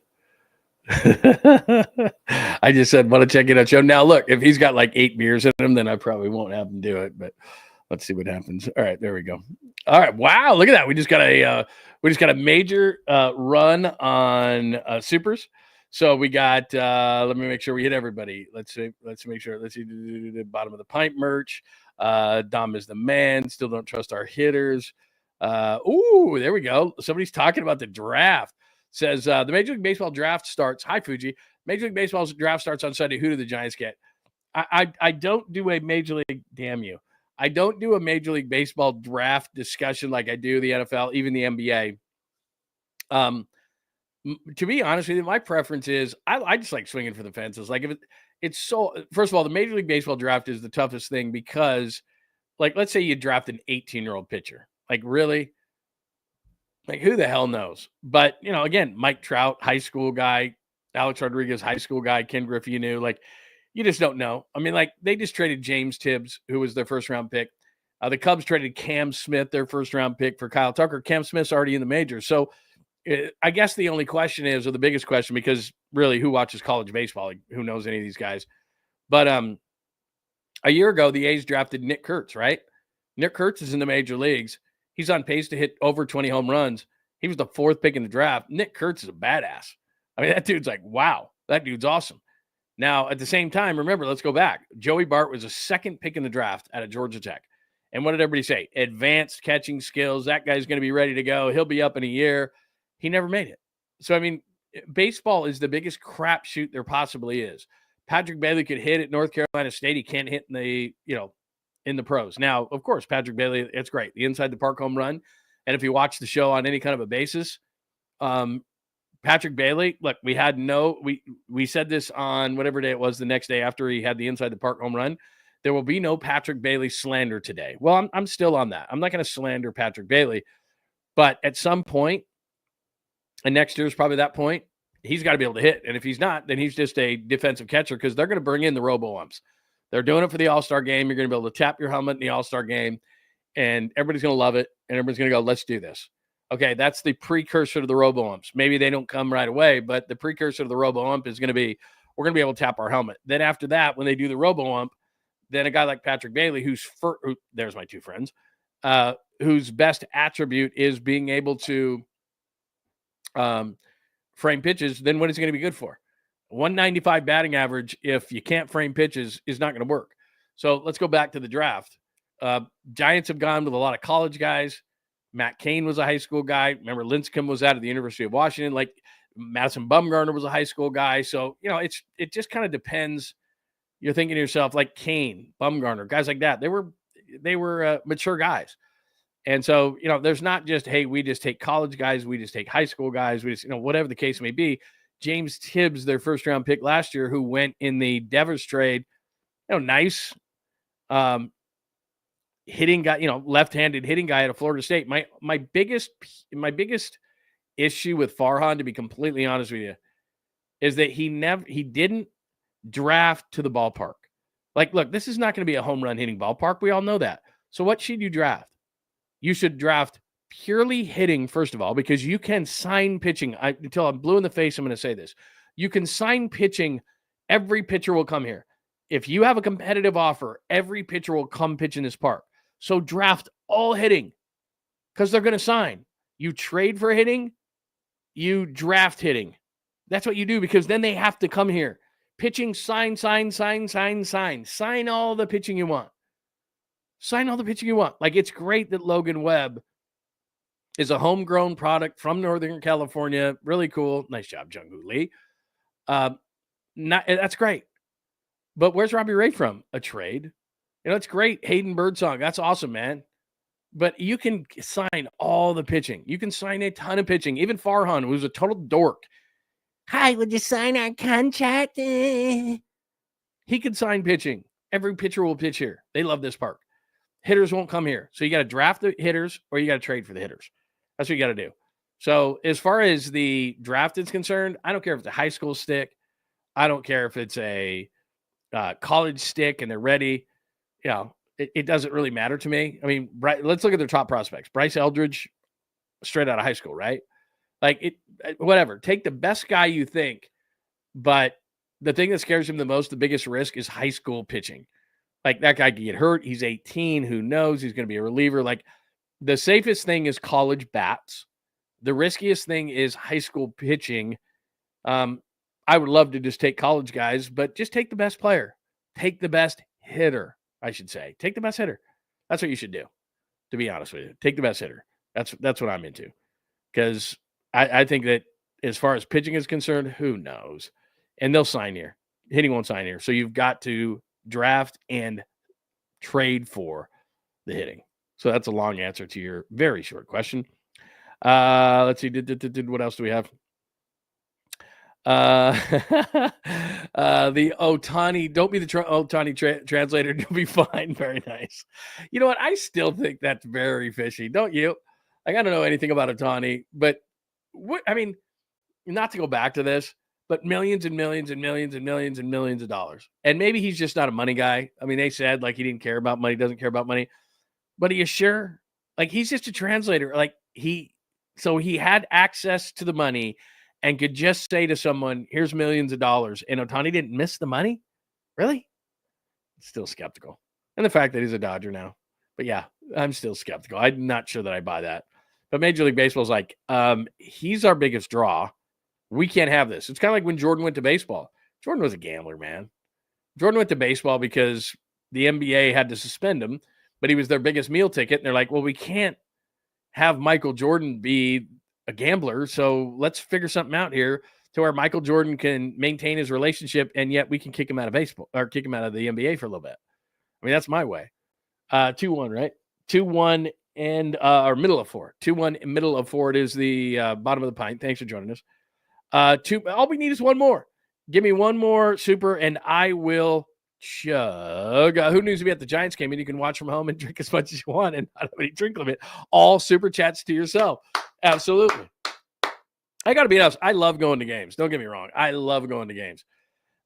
I just said, want to check it out, show. Now, look, if he's got like 8 beers in him, then I probably won't have him do it, but let's see what happens. All right, there we go. All right. Wow. Look at that. We just got a major run on supers. So we got, let me make sure we hit everybody. Let's make sure. Let's see the bottom of the Pint merch. Dom is the man. Still don't trust our hitters. Ooh, there we go. Somebody's talking about the draft. Says the Major League Baseball draft starts. Hi, Fuji. Major League Baseball's draft starts on Sunday. Who do the Giants get? I don't do a Major League, damn you. I don't do a Major League Baseball draft discussion like I do the NFL, even the NBA. To be honest with you, my preference is I just like swinging for the fences. Like if it's so, first of all, the Major League Baseball draft is the toughest thing because, like, let's say you draft an 18-year-old pitcher. Like, really? Like, who the hell knows? But, you know, again, Mike Trout, high school guy, Alex Rodriguez, high school guy, Ken Griffey, you knew, like, you just don't know. I mean, like, they just traded James Tibbs, who was their first-round pick. The Cubs traded Cam Smith, their first-round pick, for Kyle Tucker. Cam Smith's already in the majors. So I guess the only question is, or the biggest question, because really who watches college baseball? Like, who knows any of these guys? But a year ago, the A's drafted Nick Kurtz, right? Nick Kurtz is in the major leagues. He's on pace to hit over 20 home runs. He was the 4th pick in the draft. Nick Kurtz is a badass. I mean, that dude's like, wow, that dude's awesome. Now, at the same time, remember, let's go back. Joey Bart was a 2nd pick in the draft out of Georgia Tech. And what did everybody say? Advanced catching skills. That guy's going to be ready to go. He'll be up in a year. He never made it. So, I mean, baseball is the biggest crapshoot there possibly is. Patrick Bailey could hit at North Carolina State. He can't hit in the, in the pros. Now, of course, Patrick Bailey, it's great. The inside the park home run. And if you watch the show on any kind of a basis, Patrick Bailey, look, we said this on whatever day it was, the next day after he had the inside the park home run. There will be no Patrick Bailey slander today. Well, I'm still on that. I'm not going to slander Patrick Bailey. But at some point, and next year is probably that point, he's got to be able to hit. And if he's not, then he's just a defensive catcher, because they're going to bring in the robo-umps. They're doing it for the All-Star game. You're going to be able to tap your helmet in the All-Star game, and everybody's going to love it, and everybody's going to go, let's do this. Okay, that's the precursor to the robo-umps. Maybe they don't come right away, but the precursor to the robo-ump is going to be, we're going to be able to tap our helmet. Then after that, when they do the robo-ump, then a guy like Patrick Bailey, there's my two friends, whose best attribute is being able to frame pitches, then what is it going to be good for? 195 batting average, if you can't frame pitches, is not going to work. So let's go back to the draft. Giants have gone with a lot of college guys. Matt Cain was a high school guy. Remember, 𝐬𝐮𝐬𝐫𝐷 was out of the University of Washington. Like, Madison Bumgarner was a high school guy. So, it just kind of depends. You're thinking to yourself, like Cain, Bumgarner, guys like that. They were mature guys. And so, there's not just, hey, we just take college guys, we just take high school guys, we just, whatever the case may be. James Tibbs, their first-round pick last year, who went in the Devers trade, nice hitting guy, left-handed hitting guy out of Florida State. My biggest issue with Farhan, to be completely honest with you, is that he didn't draft to the ballpark. Like, look, this is not going to be a home run hitting ballpark. We all know that. So what should you draft? You should draft purely hitting, first of all, because you can sign pitching. Until I'm blue in the face, I'm going to say this. You can sign pitching. Every pitcher will come here. If you have a competitive offer, every pitcher will come pitch in this park. So draft all hitting, because they're going to sign. You trade for hitting, you draft hitting. That's what you do, because then they have to come here. Pitching, sign. Sign all the pitching you want. Sign all the pitching you want. Like, it's great that Logan Webb is a homegrown product from Northern California. Really cool. Nice job, Jung-Hoo Lee. That's great. But where's Robbie Ray from? A trade. It's great. Hayden Birdsong. That's awesome, man. But you can sign all the pitching. You can sign a ton of pitching. Even Farhan, who's a total dork. Hi, would you sign our contract? He could sign pitching. Every pitcher will pitch here. They love this park. Hitters won't come here. So you got to draft the hitters, or you got to trade for the hitters. That's what you got to do. So as far as the draft is concerned, I don't care if it's a high school stick. I don't care if it's a college stick and they're ready. It doesn't really matter to me. I mean, let's look at their top prospects. Bryce Eldridge, straight out of high school, right? Like, whatever. Take the best guy you think, but the thing that scares him the most, the biggest risk, is high school pitching. Like, that guy could get hurt. He's 18. Who knows? He's going to be a reliever. Like, the safest thing is college bats. The riskiest thing is high school pitching. I would love to just take college guys, but just take the best player. Take the best hitter, I should say. Take the best hitter. That's what you should do, to be honest with you. Take the best hitter. That's what I'm into. Because I think that as far as pitching is concerned, who knows? And they'll sign here. Hitting won't sign here. So you've got to draft and trade for the hitting. So that's a long answer to your very short question. Let's see. What else do we have? The OHTANI, don't be the OHTANI translator. You'll be fine. Very nice. You know what? I still think that's very fishy. Don't you? I don't know anything about OHTANI, but not to go back to this, but millions and millions and millions and millions and millions of dollars. And maybe he's just not a money guy. I mean, they said like he didn't care about money, doesn't care about money. But are you sure? Like, he's just a translator. Like, so he had access to the money and could just say to someone, here's millions of dollars. And Ohtani didn't miss the money? Really? Still skeptical. And the fact that he's a Dodger now. But yeah, I'm still skeptical. I'm not sure that I buy that. But Major League Baseball's like, he's our biggest draw. We can't have this. It's kind of like when Jordan went to baseball. Jordan was a gambler, man. Jordan went to baseball because the NBA had to suspend him, but he was their biggest meal ticket. And they're like, well, we can't have Michael Jordan be a gambler. So let's figure something out here to where Michael Jordan can maintain his relationship, and yet we can kick him out of baseball or kick him out of the NBA for a little bit. I mean, that's my way. 2-1, right? 2-1 and or middle of 4. 2-1 middle of 4. It is the bottom of the pint. Thanks for joining us. All we need is one more. Give me one more super, and I will chug. Who needs to be at the Giants game? And you can watch from home and drink as much as you want and not have any drink limit. All super chats to yourself. Absolutely. I got to be honest. I love going to games. Don't get me wrong. I love going to games.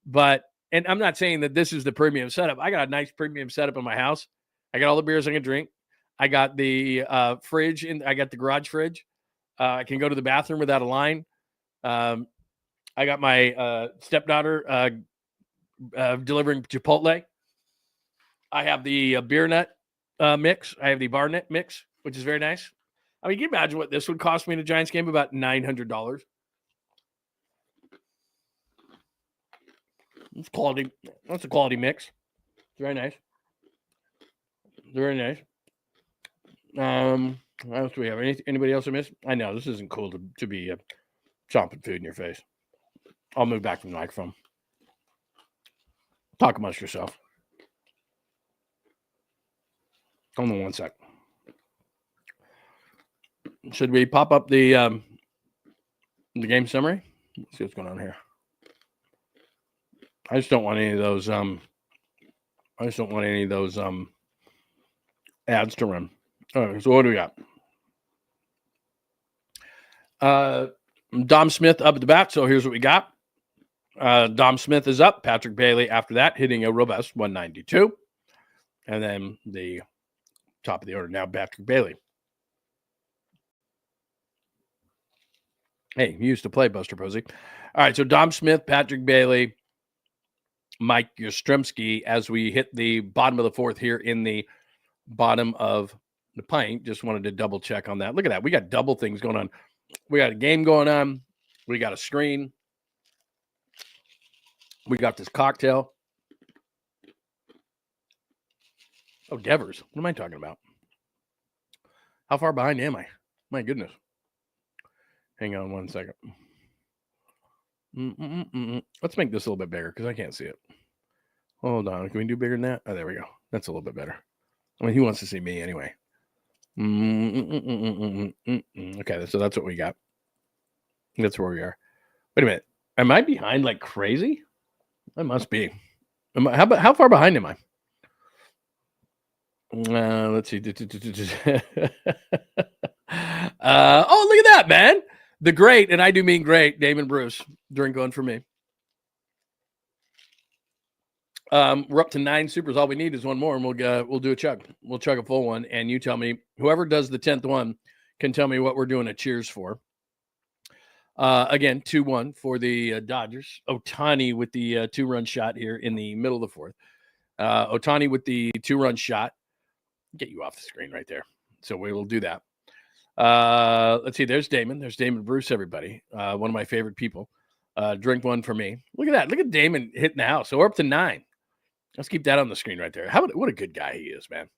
But, and I'm not saying that this is the premium setup. I got a nice premium setup in my house. I got all the beers I can drink. I got the fridge, and I got the garage fridge. I can go to the bathroom without a line. I got my stepdaughter delivering Chipotle. I have the beer nut mix. I have the bar nut mix, which is very nice. I mean, can you imagine what this would cost me in a Giants game? About $900. It's quality. That's a quality mix. It's very nice. Very nice. What else do we have? Anybody else I missed? I know this isn't cool to be chomping food in your face. I'll move back from the microphone. Talk amongst yourself. Hold on one sec. Should we pop up the game summary? Let's see what's going on here. I just don't want any of those. Ads to run. All right, so what do we got? Dom Smith up at the bat. So here's what we got. Dom Smith is up. Patrick Bailey after that, hitting a robust 192. And then the top of the order now, Patrick Bailey. Hey, you used to play, Buster Posey. All right, so Dom Smith, Patrick Bailey, Mike Yastrzemski as we hit the bottom of the 4th here in the bottom of the pint. Just wanted to double check on that. Look at that. We got double things going on. We got a game going on. We got a screen. We got this cocktail. Oh, Devers. What am I talking about? How far behind am I? My goodness. Hang on one second. Let's make this a little bit bigger because I can't see it. Hold on. Can we do bigger than that? Oh, there we go. That's a little bit better. I mean, he wants to see me anyway. Okay, so that's what we got. That's where we are. Wait a minute. Am I behind like crazy? I must be. How far behind am I? Let's see. Oh, look at that, man. The great, and I do mean great, Damon Bruce. Drink one for me. We're up to 9 supers. All we need is one more, and we'll do a chug. We'll chug a full one, and you tell me, whoever does the 10th one can tell me what we're doing a cheers for. Again, 2-1 for the Dodgers. Ohtani with the 2-run shot here in the middle of the 4th. Ohtani with the 2-run shot. Get you off the screen right there. So we will do that. Let's see. There's Damon. There's Damon Bruce, everybody. One of my favorite people. Drink one for me. Look at that. Look at Damon hitting the house. So we're up to 9. Let's keep that on the screen right there. What a good guy he is, man.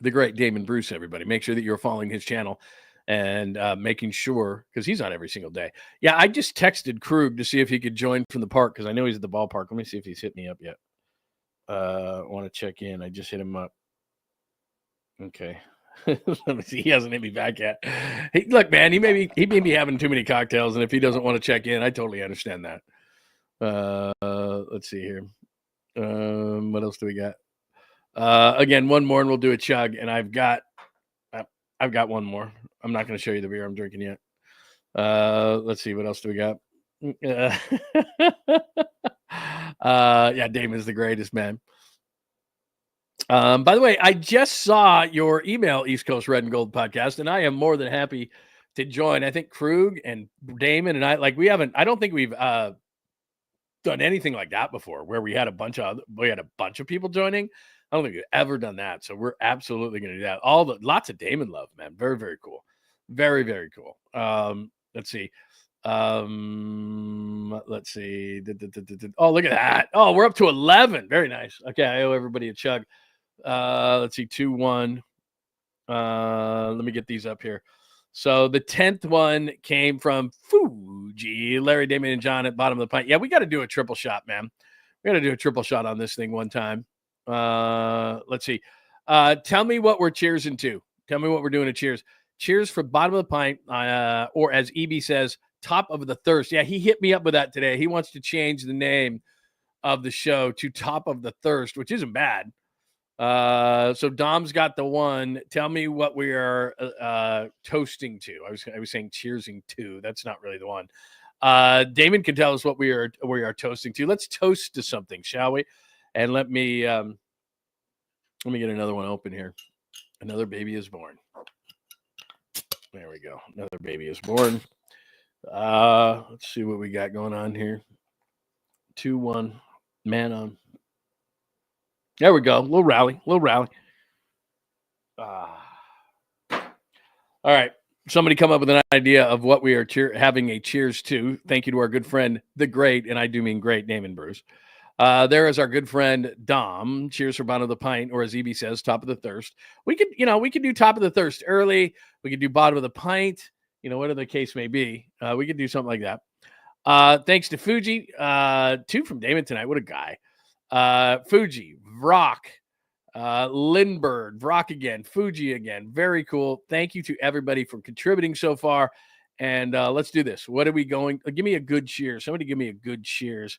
The great Damon Bruce, everybody. Make sure that you're following his channel and making sure, because he's on every single day. Yeah, I just texted Krug to see if he could join from the park because I know he's at the ballpark. Let me see if he's hit me up yet. I want to check in. I just hit him up. Okay. Let me see. He hasn't hit me back yet. Hey, look, man, he may be having too many cocktails, and if he doesn't want to check in, I totally understand that. Let's see here. What else do we got? Again, one more, and we'll do a chug. And I've got one more. I'm not going to show you the beer I'm drinking yet. Let's see. What else do we got? Yeah, Damon's the greatest, man. By the way, I just saw your email, East Coast Red and Gold podcast, and I am more than happy to join. I think Krug and Damon and I I don't think we've done anything like that before, where we had a bunch of people joining. I don't think we've ever done that, so we're absolutely going to do that. Lots of Damon love, man. Very, very cool. Very, very cool. Let's see. Let's see. Oh, look at that. Oh, we're up to 11. Very nice. Okay, I owe everybody a chug. Let's see, 2-1. Let me get these up here. So the 10th one came from Fuji, Larry, Damon, and John at bottom of the pint. Yeah, we got to do a triple shot, man. We got to do a triple shot on this thing one time. Let's see. Tell me what we're cheersing to. Tell me what we're doing to cheers. Cheers for bottom of the pint, or as EB says, top of the thirst. Yeah, he hit me up with that today. He wants to change the name of the show to Top of the Thirst, which isn't bad. So Dom's got the one. Tell me what we are toasting to. I was saying cheersing to. That's not really the one. Damon can tell us what we are toasting to. Let's toast to something, shall we? And let me get another one open here. Another baby is born. There we go. Another baby is born. Let's see what we got going on here. 2-1. Man on. There we go. Little rally. All right. Somebody come up with an idea of what we are having a cheers to. Thank you to our good friend, the great, and I do mean great, Damon Bruce. There is our good friend, Dom. Cheers for bottom of the pint, or as EB says, top of the thirst. We could do top of the thirst early. We could do bottom of the pint, whatever the case may be. We could do something like that. Thanks to Fuji. 2 from Damon tonight. What a guy. Fuji, Vrock, Lindbergh, Vrock again, Fuji again. Very cool. Thank you to everybody for contributing so far. And let's do this. What are we going? Give me a good cheers. Somebody give me a good cheers.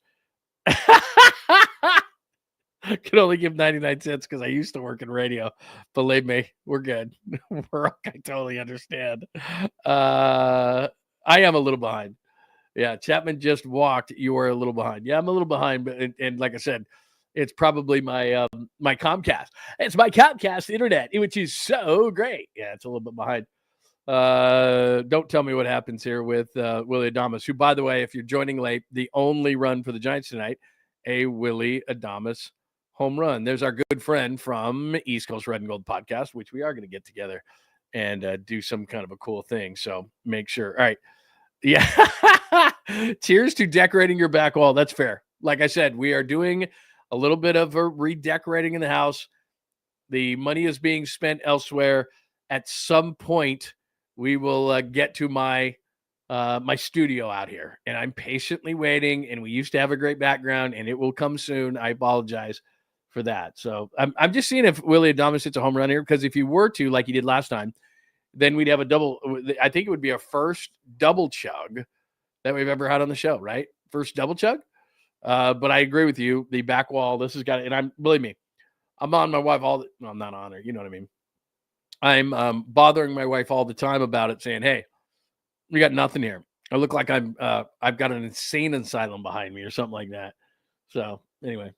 Could only give 99 cents because I used to work in radio. Believe me, we're good. I totally understand. I am a little behind. Yeah, Chapman just walked. You are a little behind. Yeah, I'm a little behind, but and like I said, it's probably my my Comcast. It's my Comcast internet, which is so great. Yeah, it's a little bit behind. Don't tell me what happens here with Willie Adames, who, by the way, if you're joining late, the only run for the Giants tonight, a Willie Adames home run. There's our good friend from East Coast Red and Gold podcast, which we are going to get together and do some kind of a cool thing. So make sure. All right. Yeah. Cheers to decorating your back wall. That's fair. Like I said, we are doing a little bit of a redecorating in the house. The money is being spent elsewhere. At some point, we will get to my my studio out here, and I'm patiently waiting. And we used to have a great background, and it will come soon. I apologize for that. So I'm just seeing if Willie Adames hits a home run here, because if he were to, like he did last time, then we'd have a double. I think it would be our first double chug that we've ever had on the show, right? First double chug. But I agree with you. The back wall, this has got it. And believe me, I'm on my wife all the, well, I'm not on her. You know what I mean? I'm bothering my wife all the time about it, saying, hey, we got nothing here. I look like I've got an insane asylum behind me or something like that. So anyway,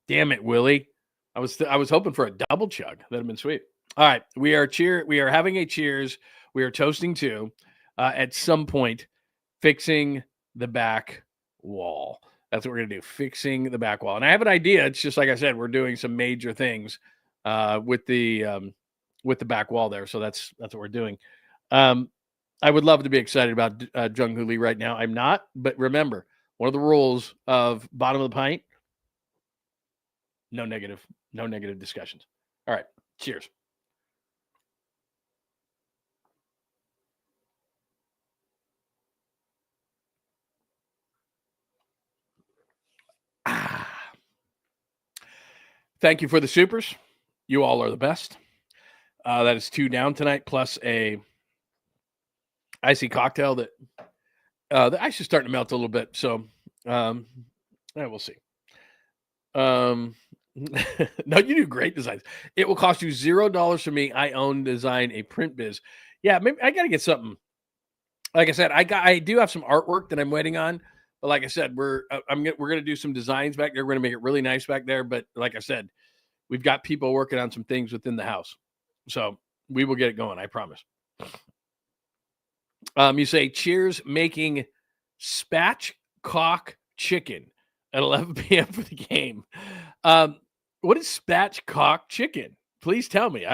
damn it, Willie. I was hoping for a double chug. That'd have been sweet. All right. We are having a cheers. We are toasting to at some point fixing the back wall. That's what we're going to do. Fixing the back wall. And I have an idea. It's just, like I said, we're doing some major things with the back wall there. So that's what we're doing. I would love to be excited about 𝐿 Lee right now. I'm not, but remember, one of the rules of bottom of the pint, no negative discussions. All right. Cheers. Thank you for the supers. You all are the best. That is 2 down tonight, plus a icy cocktail that the ice is starting to melt a little bit. So we'll see. No, you do great designs. It will cost you $0 for me. I own design a print biz. Yeah, maybe I got to get something. Like I said, I do have some artwork that I'm waiting on. But like I said, we're going to do some designs back there. We're going to make it really nice back there. But like I said, we've got people working on some things within the house. So we will get it going, I promise. You say, cheers, making spatchcock chicken at 11 p.m. for the game. What is spatchcock chicken? Please tell me.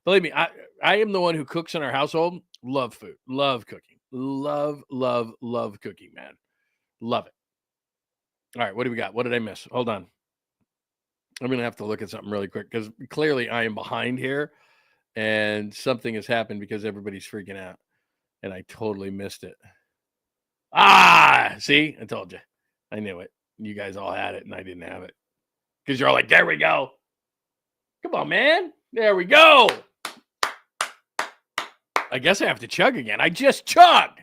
Believe me, I am the one who cooks in our household. Love food, love cooking, love cooking, man. Love it. All right, what do we got? What did I miss? Hold on. I'm going to have to look at something really quick because clearly I am behind here and something has happened because everybody's freaking out and I totally missed it. See, I told you. I knew it. You guys all had it and I didn't have it because you're all like, there we go. Come on, man. There we go. I guess I have to chug again. I just chugged,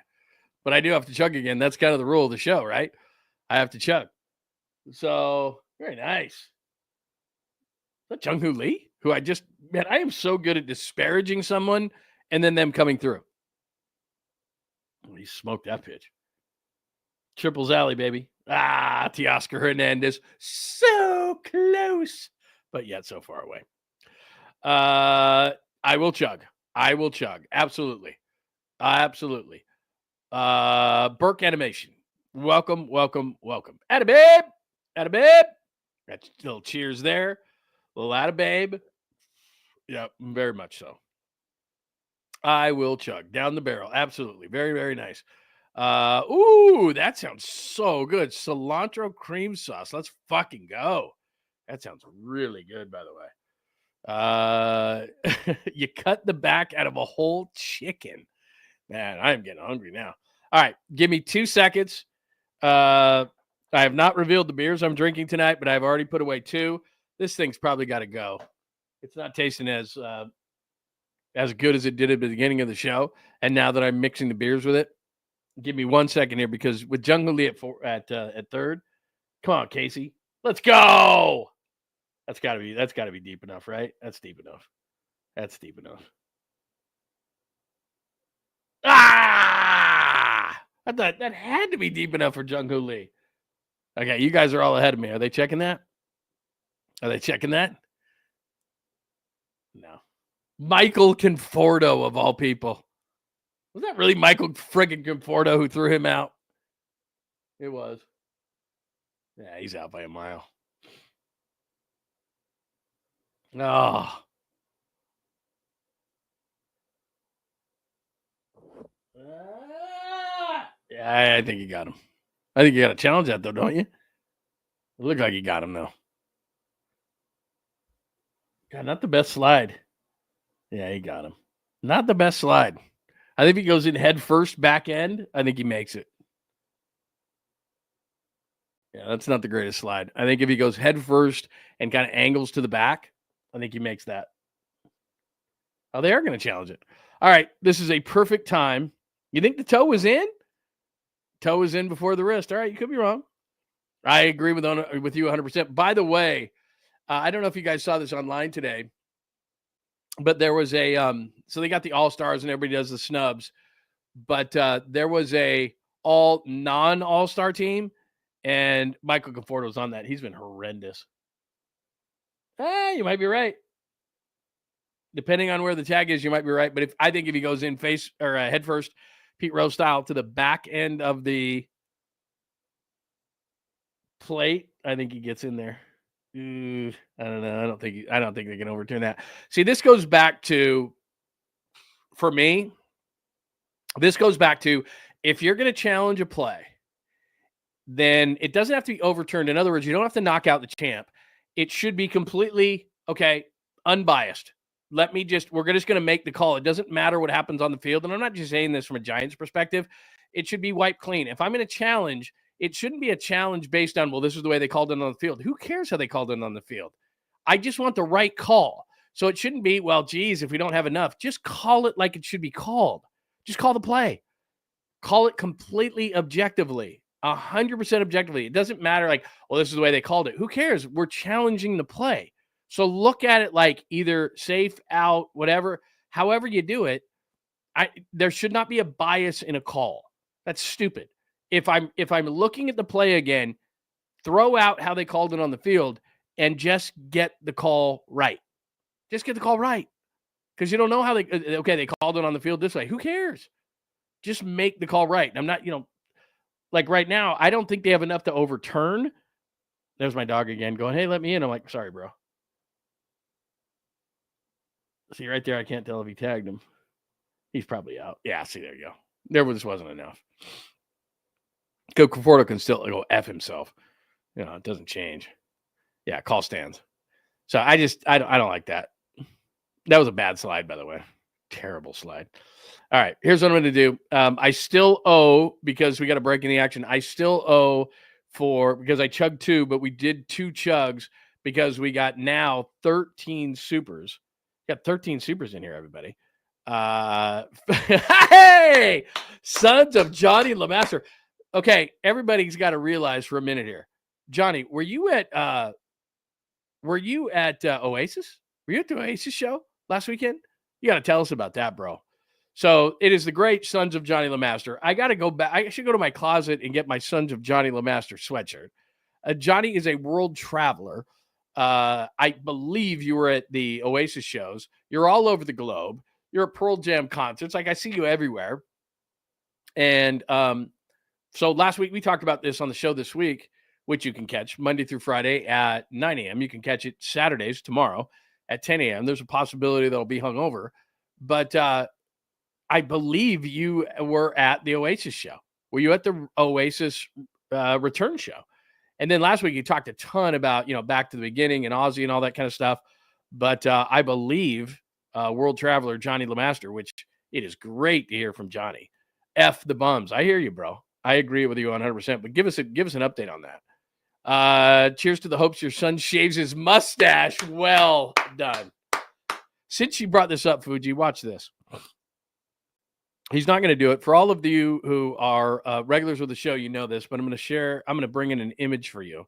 but I do have to chug again. That's kind of the rule of the show, right? I have to chug. So, very nice. Is that 𝐮𝐬 Lee? Who I am so good at disparaging someone and then them coming through. Oh, he smoked that pitch. Triples alley, baby. Teoscar Hernandez. So close, but yet so far away. I will chug. Absolutely. Burke Animation. Welcome. Atta babe. That's a little cheers there. A little atta babe. Yeah, very much so. I will chug down the barrel. Absolutely. Very, very nice. Ooh, that sounds so good. Cilantro cream sauce. Let's fucking go. That sounds really good, by the way. You cut the back out of a whole chicken. Man, I'm getting hungry now. All right, give me 2 seconds. I have not revealed the beers I'm drinking tonight, but I've already put away 2. This thing's probably got to go. It's not tasting as good as it did at the beginning of the show. And now that I'm mixing the beers with it, give me 1 second here because with 𝐮𝐬 Lee at third, come on, Casey, let's go. That's got to be deep enough, right? That's deep enough. I thought that had to be deep enough for 𝐮𝐬 Lee. Okay, you guys are all ahead of me. Are they checking that? No. Michael Conforto, of all people. Was that really Michael friggin' Conforto who threw him out? It was. Yeah, he's out by a mile. Oh. Yeah, I think you got him. I think you got to challenge that, though, don't you? It looked like you got him, though. God, not the best slide. Yeah, he got him. Not the best slide. I think if he goes in head first, back end, I think he makes it. Yeah, that's not the greatest slide. I think if he goes head first and kind of angles to the back, I think he makes that. Oh, they are going to challenge it. All right, this is a perfect time. You think the toe was in? Toe was in before the wrist. All right, you could be wrong. I agree with you 100%. By the way, I don't know if you guys saw this online today, but there was a so they got the All-Stars and everybody does the snubs, but there was a all non-All-Star team, and Michael Conforto was on that. He's been horrendous. You might be right. Depending on where the tag is, you might be right. But I think if he goes in face or head first, Pete Rose style to the back end of the plate, I think he gets in there. I don't know. I don't think they can overturn that. See, this goes back to, for me, this goes back to if you're going to challenge a play, then it doesn't have to be overturned. In other words, you don't have to knock out the champ. It should be completely, unbiased. We're just going to make the call. It doesn't matter what happens on the field. And I'm not just saying this from a Giants perspective. It should be wiped clean. If I'm going to challenge, it shouldn't be a challenge based on, well, this is the way they called it on the field. Who cares how they called it on the field? I just want the right call. So it shouldn't be, well, geez, if we don't have enough, just call it like it should be called. Just call the play. Call it completely objectively, 100% objectively. It doesn't matter like, well, this is the way they called it. Who cares? We're challenging the play. So look at it like either safe, out, whatever. However you do it, there should not be a bias in a call. That's stupid. If I'm looking at the play again, throw out how they called it on the field and just get the call right. Just get the call right. Because you don't know how they called it on the field this way. Who cares? Just make the call right. I'm not, like right now, I don't think they have enough to overturn. There's my dog again going, hey, let me in. I'm like, sorry, bro. See right there, I can't tell if he tagged him. He's probably out. Yeah, see, there you go. There just wasn't enough. Conforto can still go F himself. It doesn't change. Yeah, call stands. So I don't like that. That was a bad slide, by the way. Terrible slide. All right, here's what I'm going to do. I still owe, because we got a break in the action, I still owe because I chugged 2, but we did 2 chugs because we got now 13 supers. Got 13 supers in here, everybody. Hey! Sons of Johnny LeMaster. Okay, everybody's got to realize for a minute here. Johnny, were you at Oasis? Were you at the Oasis show last weekend? You got to tell us about that, bro. So it is the great Sons of Johnny LeMaster. I got to go back. I should go to my closet and get my Sons of Johnny LeMaster sweatshirt. Johnny is a world traveler. I believe you were at the Oasis shows. You're all over the globe. You're at Pearl Jam concerts. Like, I see you everywhere. And so last week we talked about this on the show this week, which you can catch Monday through Friday at 9 a.m. You can catch it Saturdays tomorrow at 10 a.m. There's a possibility that'll be hungover. But I believe you were at the Oasis show. Were you at the Oasis return show? And then last week you talked a ton about, back to the beginning and Ozzy and all that kind of stuff. But I believe world traveler Johnny LeMaster, which it is great to hear from Johnny. F the bums. I hear you, bro. I agree with you 100%. But give us an update on that. Cheers to the hopes your son shaves his mustache. Well done. Since you brought this up, Fuji, watch this. He's not going to do it. For all of you who are regulars with the show, you know this, but I'm going to bring in an image for you.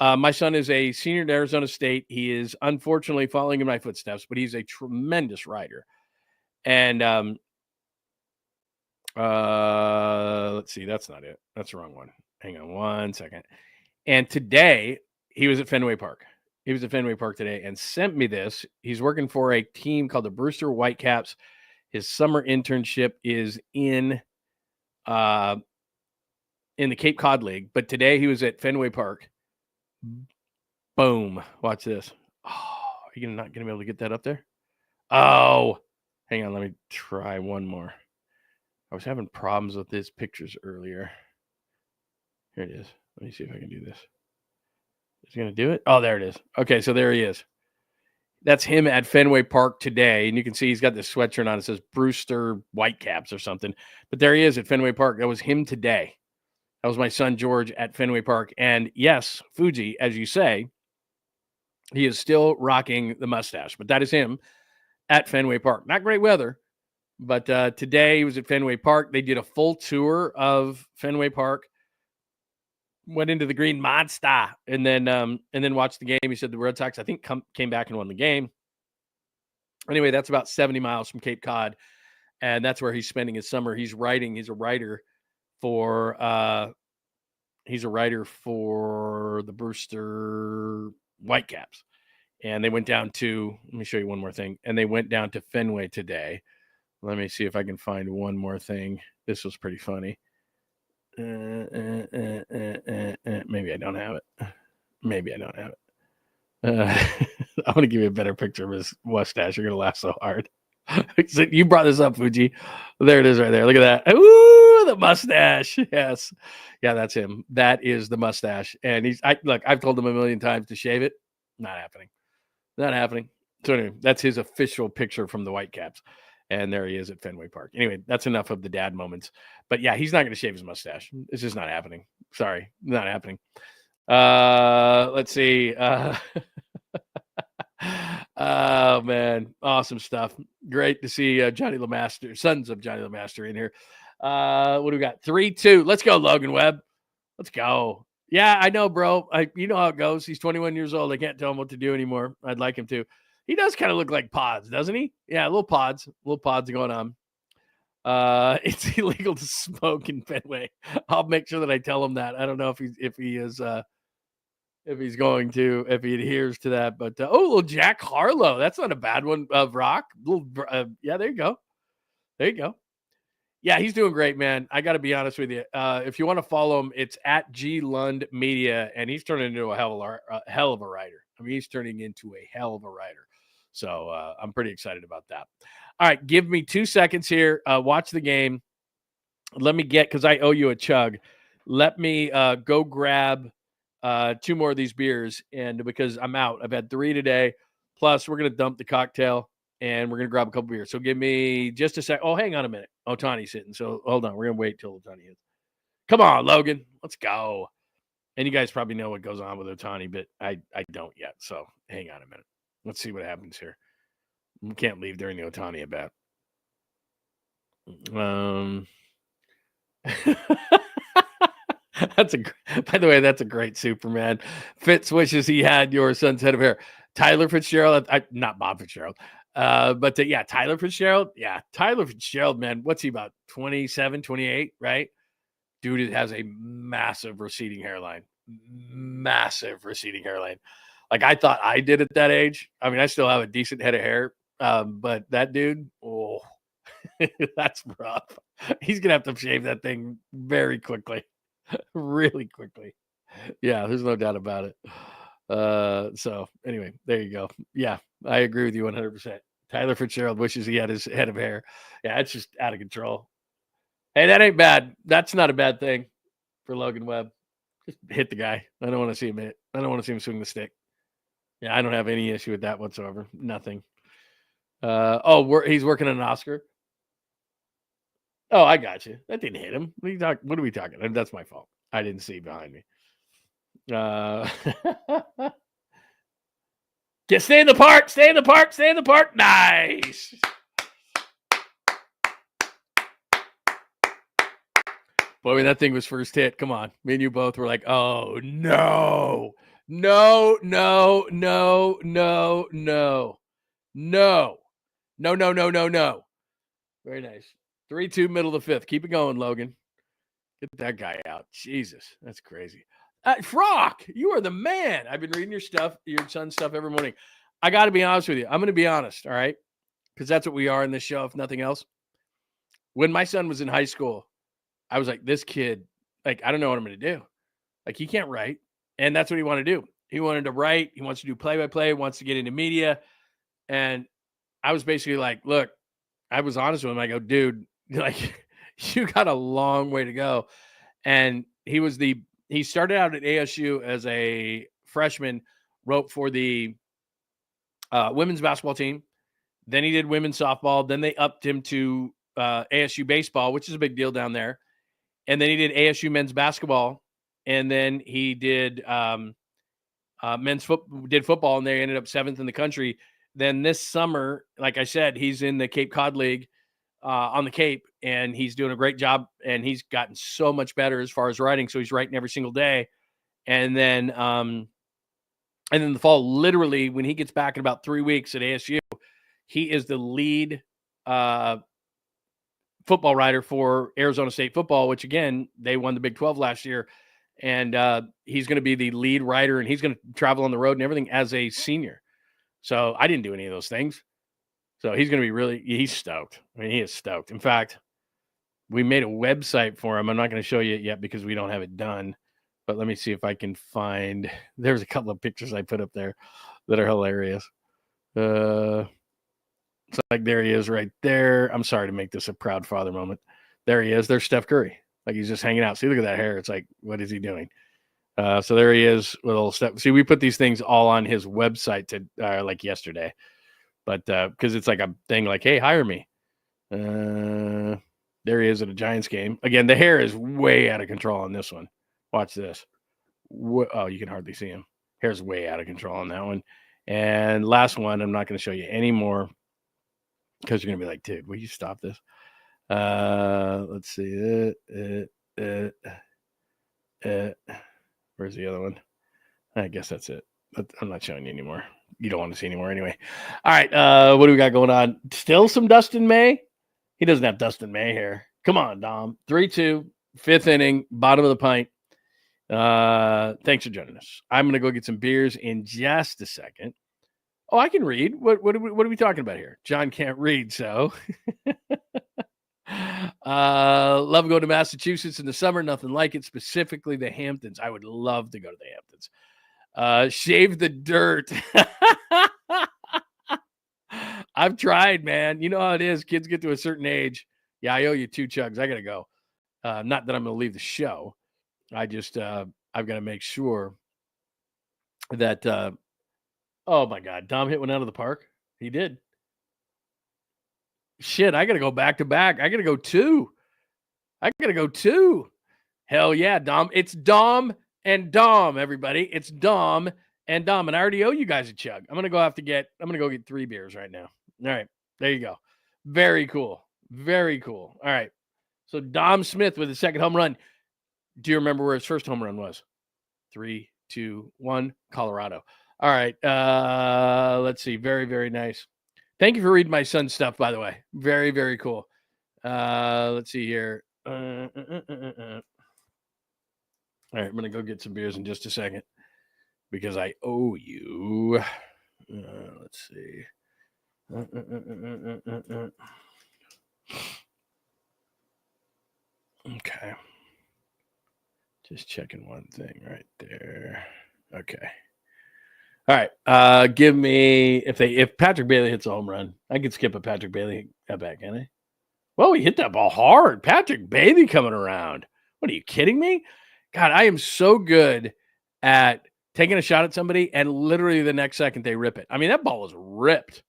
My son is a senior at Arizona State. He is unfortunately following in my footsteps, but he's a tremendous rider. And let's see, that's not it. That's the wrong one. Hang on one second. And today he was at Fenway Park. He was at Fenway Park today and sent me this. He's working for a team called the Brewster Whitecaps. His summer internship is in the Cape Cod League, but today he was at Fenway Park. Boom. Watch this. Oh, are you not going to be able to get that up there? Oh, hang on. Let me try one more. I was having problems with these pictures earlier. Here it is. Let me see if I can do this. Is he going to do it? Oh, there it is. Okay, so there he is. That's him at Fenway Park today. And you can see he's got this sweatshirt on. It says Brewster Whitecaps or something. But there he is at Fenway Park. That was him today. That was my son, George, at Fenway Park. And yes, Fuji, as you say, he is still rocking the mustache. But that is him at Fenway Park. Not great weather. But today he was at Fenway Park. They did a full tour of Fenway Park. Went into the Green Monster and then watched the game. He said the Red Sox, I think, came back and won the game. Anyway, that's about 70 miles from Cape Cod, and that's where he's spending his summer. He's writing. He's a writer for the Brewster Whitecaps, and they went down to. Let me show you one more thing. And they went down to Fenway today. Let me see if I can find one more thing. This was pretty funny. Maybe I don't have it. I'm going to give you a better picture of his mustache. You're going to laugh so hard. So you brought this up, Fuji. There it is right there. Look at that. Ooh, the mustache. Yes. Yeah, that's him. That is the mustache. And I've told him a million times to shave it. Not happening. So anyway, that's his official picture from the Whitecaps. And there he is at Fenway Park. Anyway, that's enough of the dad moments. But yeah, he's not going to shave his mustache. It's just not happening. Sorry, not happening. Let's see. Oh, man. Awesome stuff. Great to see Johnny LeMaster, Sons of Johnny LeMaster in here. What do we got? 3-2. Let's go, Logan Webb. Let's go. Yeah, I know, bro. You know how it goes. He's 21 years old. I can't tell him what to do anymore. I'd like him to. He does kind of look like pods, doesn't he? Yeah, little pods going on. It's illegal to smoke in Fenway. I'll make sure that I tell him that. I don't know if he is if he adheres to that. But little Jack Harlow, that's not a bad one. Rock, yeah, there you go. Yeah, he's doing great, man. I got to be honest with you. If you want to follow him, it's at G Lund Media, and he's turning into a hell of a writer. I mean, he's turning into a hell of a writer. So I'm pretty excited about that. All right, give me 2 seconds here. Watch the game. Let me because I owe you a chug. Let me go grab 2 more of these beers, and because I'm out. I've had 3 today. Plus, we're going to dump the cocktail, and we're going to grab a couple beers. So give me just a sec. Oh, hang on a minute. OHTANI's hitting. So hold on. We're going to wait till OHTANI hits. Come on, Logan. Let's go. And you guys probably know what goes on with OHTANI, but I don't yet. So hang on a minute. Let's see what happens here. We can't leave during the OHTANI at bat. By the way, that's a great Superman. Fitz wishes he had your son's head of hair. Tyler Fitzgerald, not Bob Fitzgerald. But Tyler Fitzgerald. Yeah, Tyler Fitzgerald, man. What's he about? 27, 28, right? Dude, it has a massive receding hairline. Like I thought I did at that age. I mean, I still have a decent head of hair. But that dude, that's rough. He's going to have to shave that thing very quickly. Really quickly. Yeah, there's no doubt about it. So anyway, there you go. Yeah, I agree with you 100%. Tyler Fitzgerald wishes he had his head of hair. Yeah, it's just out of control. Hey, that ain't bad. That's not a bad thing for Logan Webb. Just hit the guy. I don't want to see him hit. I don't want to see him swing the stick. Yeah, I don't have any issue with that whatsoever. Nothing. He's working on an Oscar. Oh, I got you. That didn't hit him. What are we talking? That's my fault. I didn't see behind me. Stay in the park. Nice. Boy, when that thing was first hit, come on. Me and you both were like, oh, no. No. Very nice. 3-2, middle of the 5th. Keep it going, Logan. Get that guy out. Jesus, that's crazy. Frock, you are the man. I've been reading your son's stuff every morning. I got to be honest with you. I'm going to be honest, all right? Because that's what we are in this show, if nothing else. When my son was in high school, I was like, this kid, like, I don't know what I'm going to do. Like, he can't write. And that's what he wanted to do. He wanted to write. He wants to do play-by-play, wants to get into media. And I was basically like, look, I was honest with him. I go, dude, like, you got a long way to go. And he started out at ASU as a freshman, wrote for the women's basketball team. Then he did women's softball. Then they upped him to ASU baseball, which is a big deal down there. And then he did ASU men's basketball. And then he did football, and they ended up 7th in the country. Then this summer, like I said, he's in the Cape Cod League on the Cape, and he's doing a great job, and he's gotten so much better as far as writing. So he's writing every single day. And then the fall, literally, when he gets back in about 3 weeks at ASU, he is the lead football writer for Arizona State football, which, again, they won the Big 12 last year. And he's going to be the lead writer, and he's going to travel on the road and everything as a senior. So I didn't do any of those things. So he's going to be he's stoked. I mean, he is stoked. In fact, we made a website for him. I'm not going to show you it yet because we don't have it done. But let me see if I can find. There's a couple of pictures I put up there that are hilarious. So like there he is right there. I'm sorry to make this a proud father moment. There he is. There's Steph Curry. Like he's just hanging out. See, look at that hair. It's like, what is he doing? So there he is with little Steph. See, we put these things all on his website like yesterday. But because it's like a thing like, hey, hire me. There he is at a Giants game. Again, the hair is way out of control on this one. Watch this. Oh, you can hardly see him. Hair's way out of control on that one. And last one, I'm not going to show you anymore because you're going to be like, dude, will you stop this? Let's see. Where's the other one? I guess that's it. I'm not showing you anymore. You don't want to see anymore anyway. All right. What do we got going on? Still some Dustin May? He doesn't have Dustin May here. Come on, Dom. 3-2, 5th inning, bottom of the pint. Thanks for joining us. I'm going to go get some beers in just a second. Oh, I can read. What are we talking about here? John can't read, so. Love going to Massachusetts in the summer. Nothing like it, specifically the Hamptons. I would love to go to the Hamptons. Shave the dirt. I've tried, man. You know how it is. Kids get to a certain age. Yeah, I owe you 2 chugs. I got to go. Not that I'm going to leave the show. I just, I've got to make sure that, oh my God, Dom hit one out of the park. He did. Shit, I got to go back to back. I got to go 2. Hell yeah, Dom. It's Dom and Dom, everybody. It's Dom and Dom. And I already owe you guys a chug. I'm going to go get 3 beers right now. All right, there you go. Very cool. Very cool. All right. So Dom Smith with his second home run. Do you remember where his first home run was? 3, 2, 1, Colorado. All right. Let's see. Very, very nice. Thank you for reading my son's stuff, by the way. Very, very cool. Let's see here. All right. I'm going to go get some beers in just a second because I owe you. Let's see. Okay. Just checking one thing right there. Okay. All right. Give me if Patrick Bailey hits a home run, I could skip a Patrick Bailey at bat, can I? Well, he hit that ball hard. Patrick Bailey coming around. What are you kidding me? God, I am so good at taking a shot at somebody and literally the next second they rip it. I mean, that ball was ripped.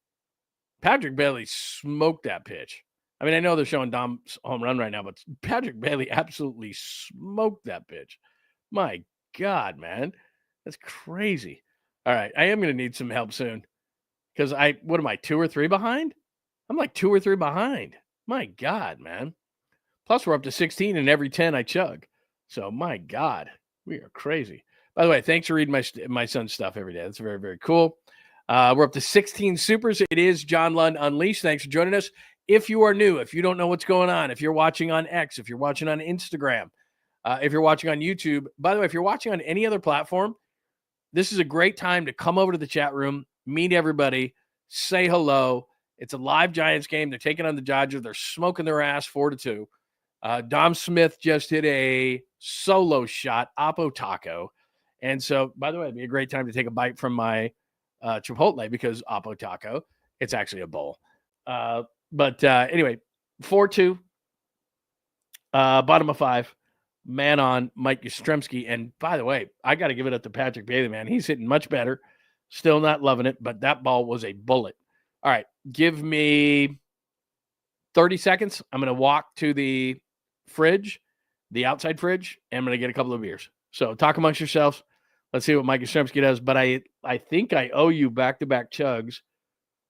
Patrick Bailey smoked that pitch. I mean, I know they're showing Dom's home run right now, but Patrick Bailey absolutely smoked that pitch. My God, man. That's crazy. All right. I am going to need some help soon because what am I, 2 or 3 behind? I'm like 2 or 3 behind. My God, man. Plus, we're up to 16 in every 10 I chug. So, my God, we are crazy. By the way, thanks for reading my son's stuff every day. That's very, very cool. We're up to 16 supers. It is John Lund Unleashed. Thanks for joining us. If you are new, if you don't know what's going on, if you're watching on X, if you're watching on Instagram, if you're watching on YouTube, by the way, if you're watching on any other platform, this is a great time to come over to the chat room, meet everybody, say hello. It's a live Giants game. They're taking on the Dodgers. They're smoking their ass 4-2. Dom Smith just hit a solo shot, 𝐿𝐴. And so, by the way, it'd be a great time to take a bite from my Chipotle because 𝐿𝐴, it's actually a bowl. But anyway, 4-2, bottom of 5, man on Mike Yastrzemski. And by the way, I got to give it up to Patrick Bailey, man. He's hitting much better. Still not loving it, but that ball was a bullet. All right, give me 30 seconds. I'm going to walk to the fridge, the outside fridge, and I'm going to get a couple of beers. So talk amongst yourselves. Let's see what Mike Yastrzemski does. But I think I owe you back-to-back chugs.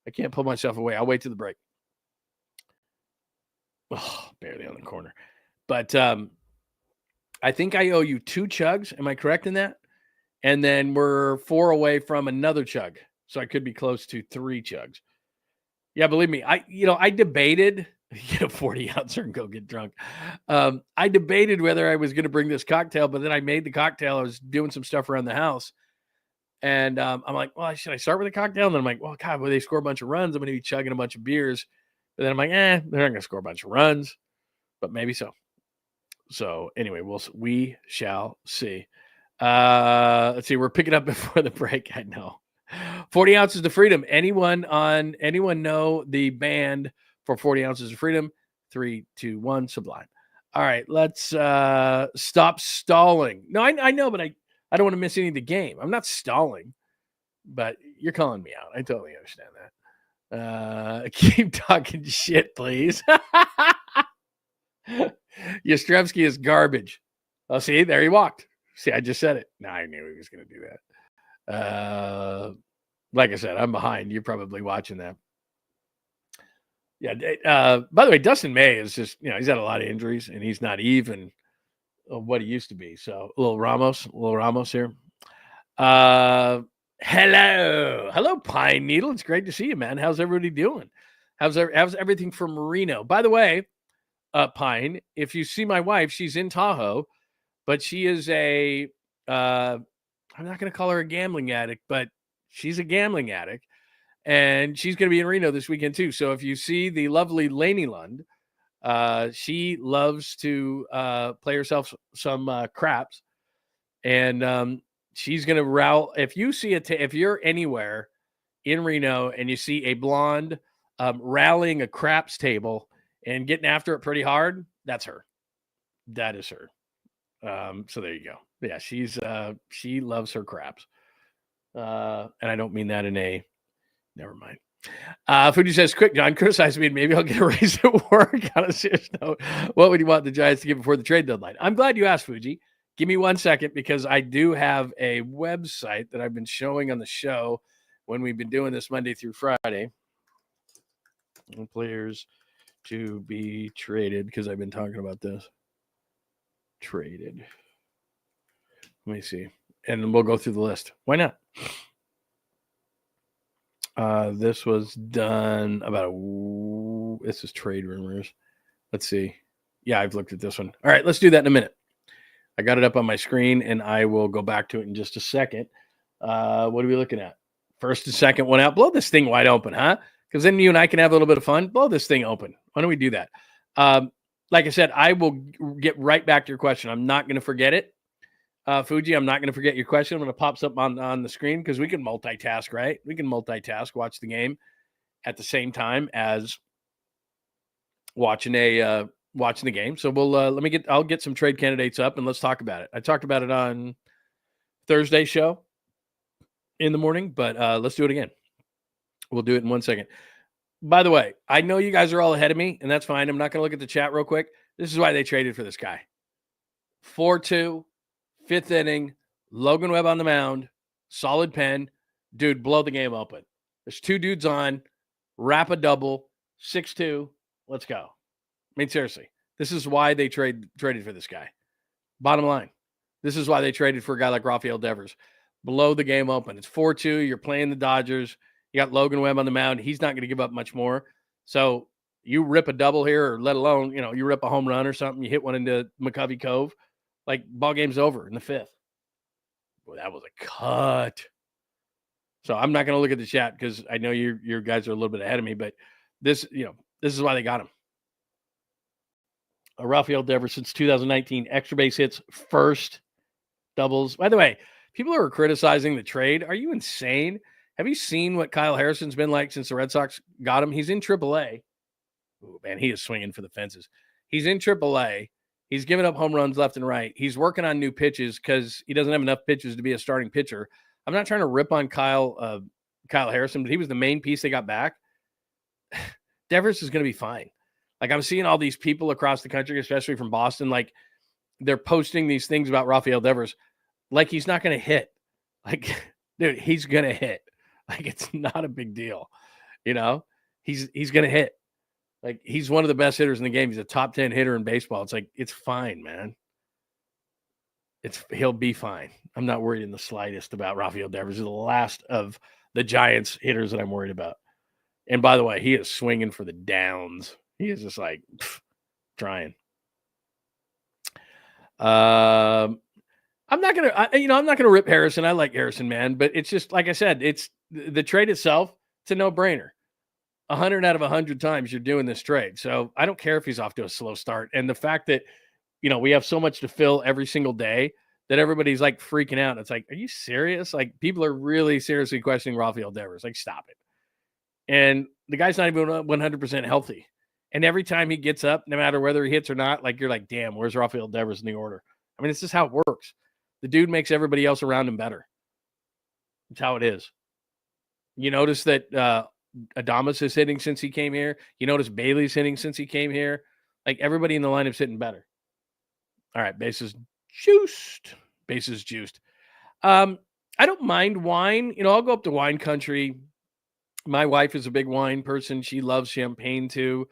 I can't pull myself away. I'll wait till the break. Oh, barely on the corner. But I think I owe you 2 chugs. Am I correct in that? And then we're 4 away from another chug. So I could be close to 3 chugs. Yeah, believe me. I debated, get a 40-ouncer and go get drunk. I debated whether I was going to bring this cocktail, but then I made the cocktail. I was doing some stuff around the house. And I'm like, well, should I start with a cocktail? And then I'm like, well, God, when they score a bunch of runs, I'm going to be chugging a bunch of beers. But then I'm like, they're not going to score a bunch of runs, but maybe so. So anyway, we shall see. Let's see. We're picking up before the break. I know. 40 ounces to freedom. Anyone know the band for 40 ounces of freedom? 3, 2, 1, Sublime. All right, let's stop stalling. No, I know, but I don't want to miss any of the game. I'm not stalling, but you're calling me out. I totally understand that. Keep talking shit, please. Yastrzemski is garbage. Oh, see, there he walked. See, I just said it. No, I knew he was going to do that. Like I said, I'm behind. You're probably watching that. Yeah. By the way, Dustin May is just, he's had a lot of injuries and he's not even what he used to be. So a little Ramos here. Hello, Pine Needle. It's great to see you, man. How's everybody doing? How's everything from Reno? By the way, Pine, if you see my wife, she's in Tahoe, but she is a I'm not going to call her a gambling addict, but she's a gambling addict. And she's going to be in Reno this weekend too. So if you see the lovely Lainey Lund, she loves to play herself some craps. And she's going to route. If you see if you're anywhere in Reno and you see a blonde rallying a craps table and getting after it pretty hard, that's her. That is her. So there you go. Yeah, she loves her craps. And I don't mean that in a never mind. Fuji says, quick, John, criticize me and maybe I'll get a raise at work. On a serious note, what would you want the Giants to give before the trade deadline? I'm glad you asked, Fuji. Give me 1 second because I do have a website that I've been showing on the show when we've been doing this Monday through Friday. Players to be traded because I've been talking about this. Traded. Let me see. And we'll go through the list. Why not? This was done this is trade rumors. Let's see. Yeah, I've looked at this one. All right, let's do that in a minute. I got it up on my screen, and I will go back to it in just a second. What are we looking at? First and second one out. Blow this thing wide open, huh? Because then you and I can have a little bit of fun. Blow this thing open. Why don't we do that? Like I said, I will get right back to your question. I'm not going to forget it. Fuji, I'm not going to forget your question when it pops up on the screen because we can multitask, right? We can multitask, watch the game at the same time as watching the game. So we'll I'll get some trade candidates up and let's talk about it. I talked about it on Thursday's show in the morning, but let's do it again. We'll do it in 1 second. By the way, I know you guys are all ahead of me, and that's fine. I'm not going to look at the chat real quick. This is why they traded for this guy. 4-2, fifth inning, Logan Webb on the mound, solid pen. Dude, blow the game open. There's two dudes on, wrap a double, 6-2. Let's go. I mean, seriously, this is why they traded for this guy. Bottom line, this is why they traded for a guy like Rafael Devers. Blow the game open. It's 4-2. You're playing the Dodgers. You got Logan Webb on the mound. He's not going to give up much more. So you rip a double here, or let alone, you rip a home run or something. You hit one into McCovey Cove. Like, ball game's over in the fifth. Boy, that was a cut. So I'm not going to look at the chat because I know your guys are a little bit ahead of me. But this is why they got him. Rafael Devers since 2019, extra base hits, first doubles. By the way, people are criticizing the trade. Are you insane? Have you seen what Kyle Harrison's been like since the Red Sox got him? He's in AAA. Oh, man, he is swinging for the fences. He's in AAA. He's giving up home runs left and right. He's working on new pitches because he doesn't have enough pitches to be a starting pitcher. I'm not trying to rip on Kyle Harrison, but he was the main piece they got back. Devers is going to be fine. Like, I'm seeing all these people across the country, especially from Boston, like, they're posting these things about Rafael Devers like he's not going to hit. Like, dude, he's going to hit. Like, it's not a big deal. He's going to hit. Like, he's one of the best hitters in the game. He's a top 10 hitter in baseball. It's like, it's fine, man. He'll be fine. I'm not worried in the slightest about Rafael Devers. He's the last of the Giants hitters that I'm worried about. And by the way, he is swinging for the downs. He is just like trying. I'm not gonna rip Harrison. I like Harrison, man, but it's just like I said. It's the trade itself. It's a no-brainer. 100 out of 100 times you're doing this trade. So I don't care if he's off to a slow start. And the fact that we have so much to fill every single day that everybody's like freaking out. It's like, are you serious? Like, people are really seriously questioning Rafael Devers. Like, stop it. And the guy's not even 100% healthy. And every time he gets up, no matter whether he hits or not, like, you're like, damn, where's Rafael Devers in the order? I mean, it's just how it works. The dude makes everybody else around him better. It's how it is. You notice that Adames is hitting since he came here. You notice Bailey's hitting since he came here. Like, everybody in the lineup's hitting better. All right, bases juiced. Bases juiced. I don't mind wine. I'll go up to wine country. My wife is a big wine person. She loves champagne too.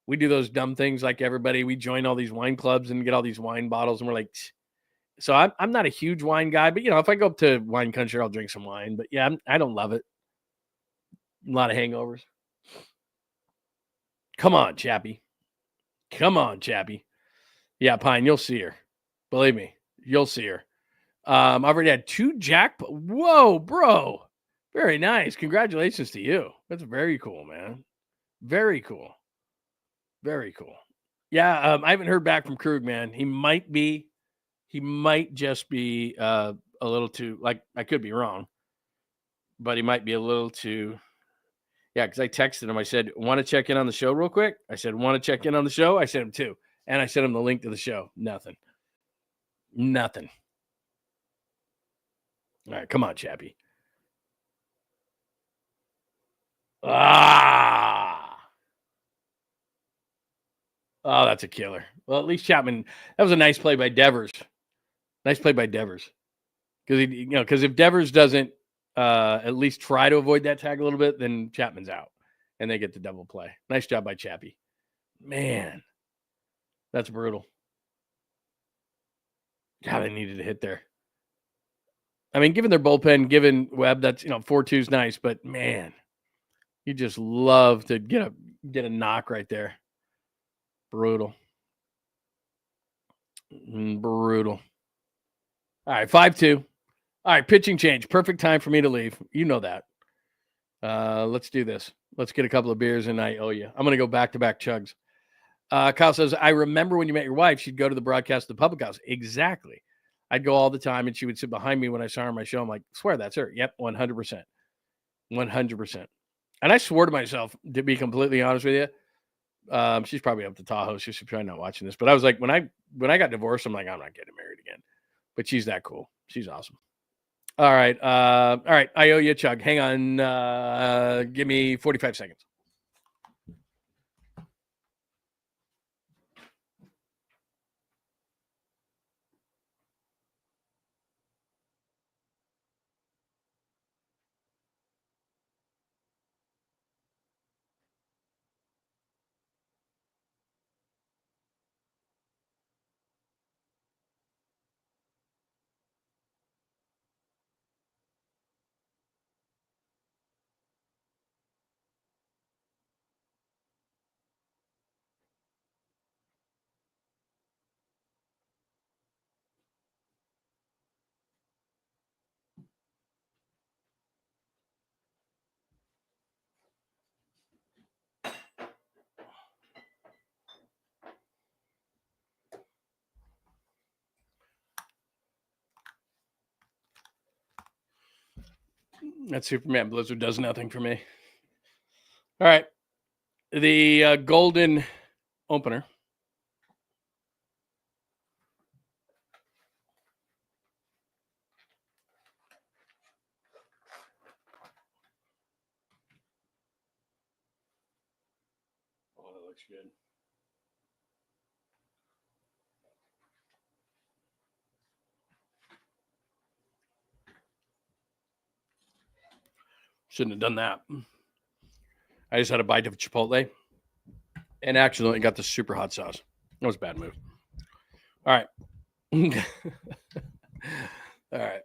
We do those dumb things like everybody. We join all these wine clubs and get all these wine bottles, and we're like, so I'm not a huge wine guy, but if I go up to wine country, I'll drink some wine. But yeah, I don't love it. A lot of hangovers. Come on, Chappie. Come on, Chappie. Yeah, Pine, you'll see her. Believe me, you'll see her. I've already had 2 jackpot. Whoa, bro. Very nice. Congratulations to you. That's very cool, man. Very cool. Very cool. Yeah, I haven't heard back from Krug, man. He might just be a little too, like, I could be wrong, but he might be a little too, yeah, because I texted him. I said, want to check in on the show real quick? I said, want to check in on the show? I sent him 2. And I sent him the link to the show. Nothing. All right, come on, Chappie. Oh, that's a killer. Well, at least Chapman, that was a nice play by Devers. Nice play by Devers. Because if Devers doesn't at least try to avoid that tag a little bit, then Chapman's out. And they get the double play. Nice job by Chappie. Man, that's brutal. God, they needed a hit there. I mean, given their bullpen, given Webb, that's 4-2 is nice, but man, you just love to get a knock right there. Brutal. Brutal. All right, 5-2. All right, pitching change. Perfect time for me to leave. You know that. Let's do this. Let's get a couple of beers and I owe you. I'm going to go back-to-back chugs. Kyle says, I remember when you met your wife, she'd go to the broadcast of the public house. Exactly. I'd go all the time, and she would sit behind me when I saw her on my show. I'm like, swear, that's her. Yep, 100%. 100%. And I swore to myself, to be completely honest with you, she's probably up to Tahoe. She's probably not watching this. But I was like, when I got divorced, I'm like, I'm not getting married again. But she's that cool. She's awesome. All right. I owe you a chug. Hang on. Give me 45 seconds. That Superman Blizzard does nothing for me. All right. The golden opener. Oh, that looks good. Shouldn't have done that. I just had a bite of Chipotle and accidentally got the super hot sauce. That was a bad move. All right. All right.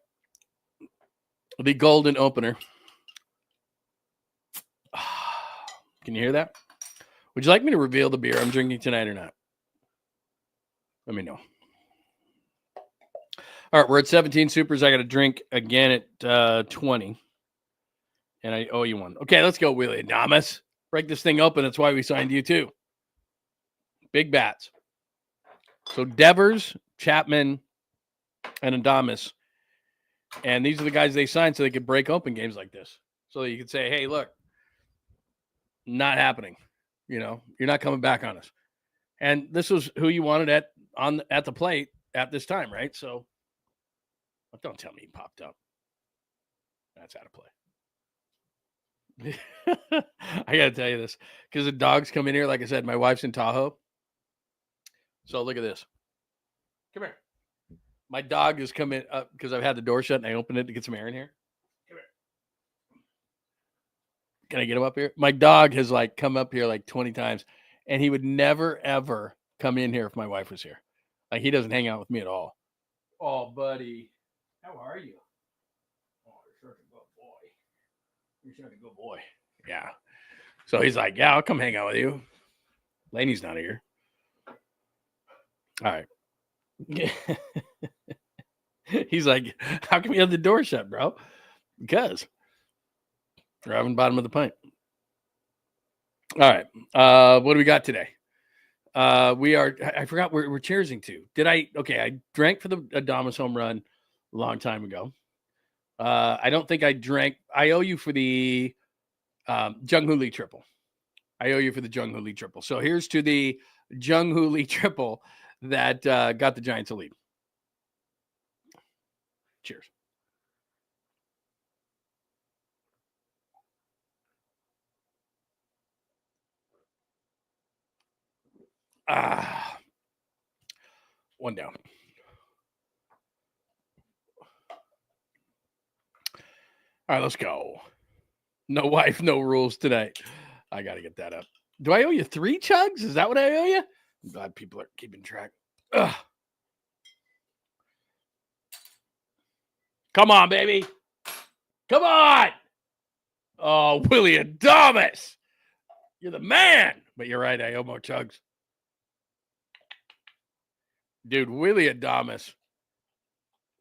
The golden opener. Can you hear that? Would you like me to reveal the beer I'm drinking tonight or not? Let me know. All right. We're at 17 supers. I got to drink again at 20. And I owe you one. Okay, let's go, Willie Adamas. Break this thing open. That's why we signed you, too. Big bats. So Devers, Chapman, and Adamas. And these are the guys they signed so they could break open games like this. So you could say, hey, look, not happening. You're not coming back on us. And this was who you wanted at the plate at this time, right? So don't tell me he popped up. That's out of play. I gotta tell you this because the dogs come in here. Like I said, my wife's in Tahoe, so look at this. Come here. My dog has come in because I've had the door shut and I opened it to get some air in here. Come here. Can I get him up here? My dog has come up here 20 times, and he would never ever come in here if my wife was here. He doesn't hang out with me at all. Oh, buddy, how are you? You're such a good boy. Yeah. So he's like, yeah, I'll come hang out with you. Laney's not here. All right. He's like, how come you have the door shut, bro? Because we're having bottom of the pint. All right. What do we got today? I forgot we're cheersing to. I drank for the Adames home run a long time ago. I don't think I drank. I owe you for the 𝐿 Lee triple. I owe you for the 𝐿 Lee triple. So here's to the 𝐿 Lee triple that got the Giants a lead. Cheers. One down. All right, let's go. No wife, no rules tonight. I got to get that up. Do I owe you 3 chugs? Is that what I owe you? I'm glad people are keeping track. Ugh. Come on, baby. Come on. Oh, Willie Adames. You're the man. But you're right. I owe more chugs. Dude, Willie Adames.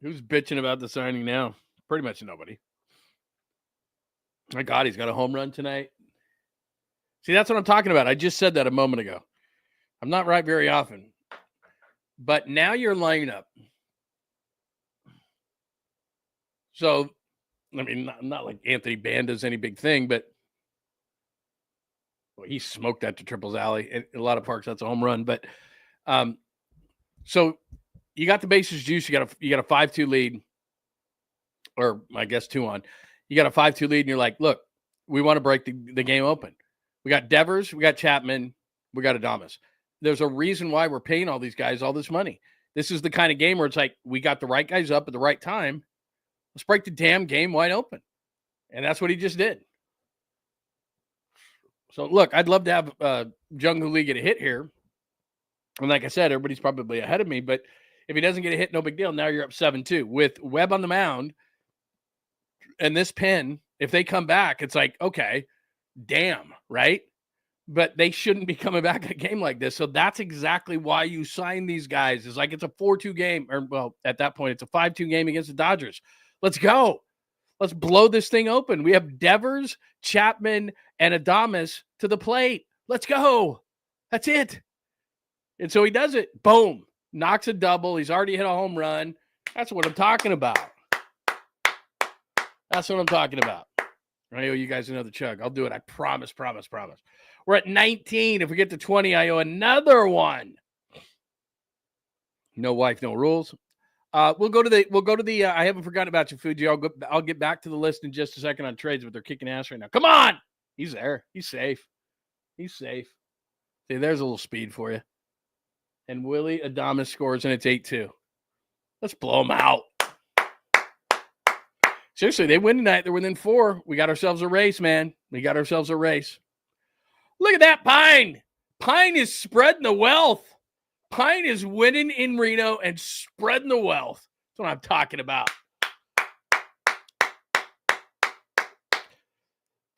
Who's bitching about the signing now? Pretty much nobody. My God, he's got a home run tonight. See, that's what I'm talking about. I just said that a moment ago. I'm not right very often. But now your lineup. So, I mean, not like Anthony Banda's any big thing, but he smoked that to Triples Alley. In a lot of parks, that's a home run. But so you got the bases juice. You got a 5-2 lead, or I guess 2-on. You got a 5-2 lead, and you're like, look, we want to break the game open. We got Devers, we got Chapman, we got Adames. There's a reason why we're paying all these guys all this money. This is the kind of game where it's like, we got the right guys up at the right time. Let's break the damn game wide open. And that's what he just did. So, look, I'd love to have 𝐿 Lee get a hit here. And like I said, everybody's probably ahead of me. But if he doesn't get a hit, no big deal. Now you're up 7-2. With WEBB on the mound and this pen, if they come back, it's like, okay, damn, right? But they shouldn't be coming back in a game like this. So that's exactly why you sign these guys. It's like it's a 4-2 game. Or, well, at that point, it's a 5-2 game against the Dodgers. Let's go. Let's blow this thing open. We have Devers, Chapman, and Adames to the plate. Let's go. That's it. And so he does it. Boom. Knocks a double. He's already hit a home run. That's what I'm talking about. That's what I'm talking about. I owe you guys another chug. I'll do it. I promise. We're at 19. If we get to 20, I owe another one. No wife, no rules. We'll go to the I haven't forgotten about you, Fuji. I'll get back to the list in just a second on trades, but they're kicking ass right now. Come on. He's there. He's safe. See, there's a little speed for you. And Willie Adames scores, and it's 8-2. Let's blow them out. Seriously, they win tonight. They're within 4. We got ourselves a race, man. Look at that Pint. Pint is spreading the wealth. Pint is winning in Reno and spreading the wealth. That's what I'm talking about.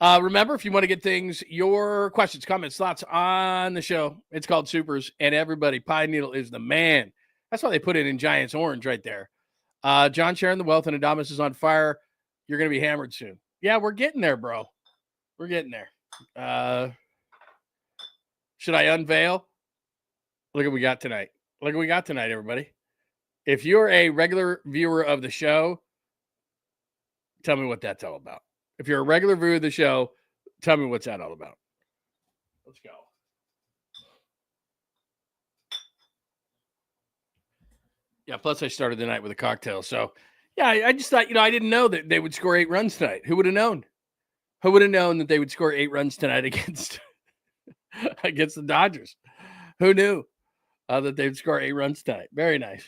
Remember, if you want to get your questions, comments, thoughts on the show, it's called Supers. And everybody, Pine Needle is the man. That's why they put it in Giants orange right there. John sharing the wealth, and Adames is on fire. You're going to be hammered soon. Yeah, we're getting there, bro. We're getting there. Should I unveil? Look what we got tonight. Everybody. If you're a regular viewer of the show, tell me what that's all about. If you're a regular viewer of the show, tell me what's that all about. Let's go. Yeah, plus I started the night with a cocktail. So, yeah, I just thought, I didn't know that they would score 8 runs tonight. Who would have known? Who would have known that they would score 8 runs tonight against the Dodgers? Who knew that they'd score 8 runs tonight? Very nice.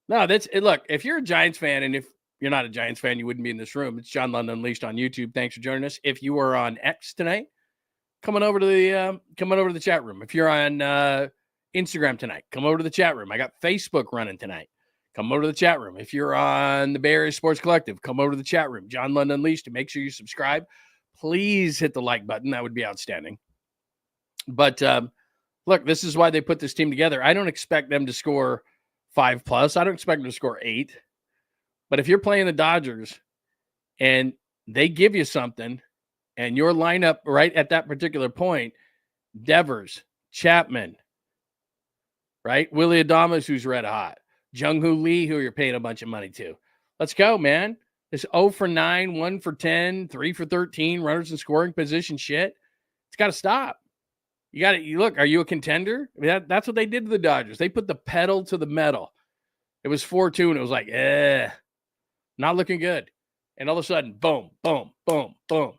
No, that's it. Look, if you're a Giants fan, and if you're not a Giants fan, you wouldn't be in this room. It's John Lund Unleashed on YouTube. Thanks for joining us. If you are on X tonight, come on over to the chat room. If you're on Instagram tonight, come over to the chat room. I got Facebook running tonight. Come over to the chat room. If you're on the Bay Area Sports Collective, come over to the chat room. John Lund Unleashed. And make sure you subscribe. Please hit the like button. That would be outstanding. But look, this is why they put this team together. I don't expect them to score 5+. I don't expect them to score 8. But if you're playing the Dodgers and they give you something and your lineup right at that particular point, Devers, Chapman, right? Willie Adames, who's red hot. Jung-Hoo Lee, who you're paying a bunch of money to. Let's go, man. This 0 for 9, 1 for 10, 3 for 13, runners in scoring position shit. It's got to stop. You got to look. Are you a contender? I mean, that's what they did to the Dodgers. They put the pedal to the metal. It was 4-2, and it was like, not looking good. And all of a sudden, boom, boom, boom, boom.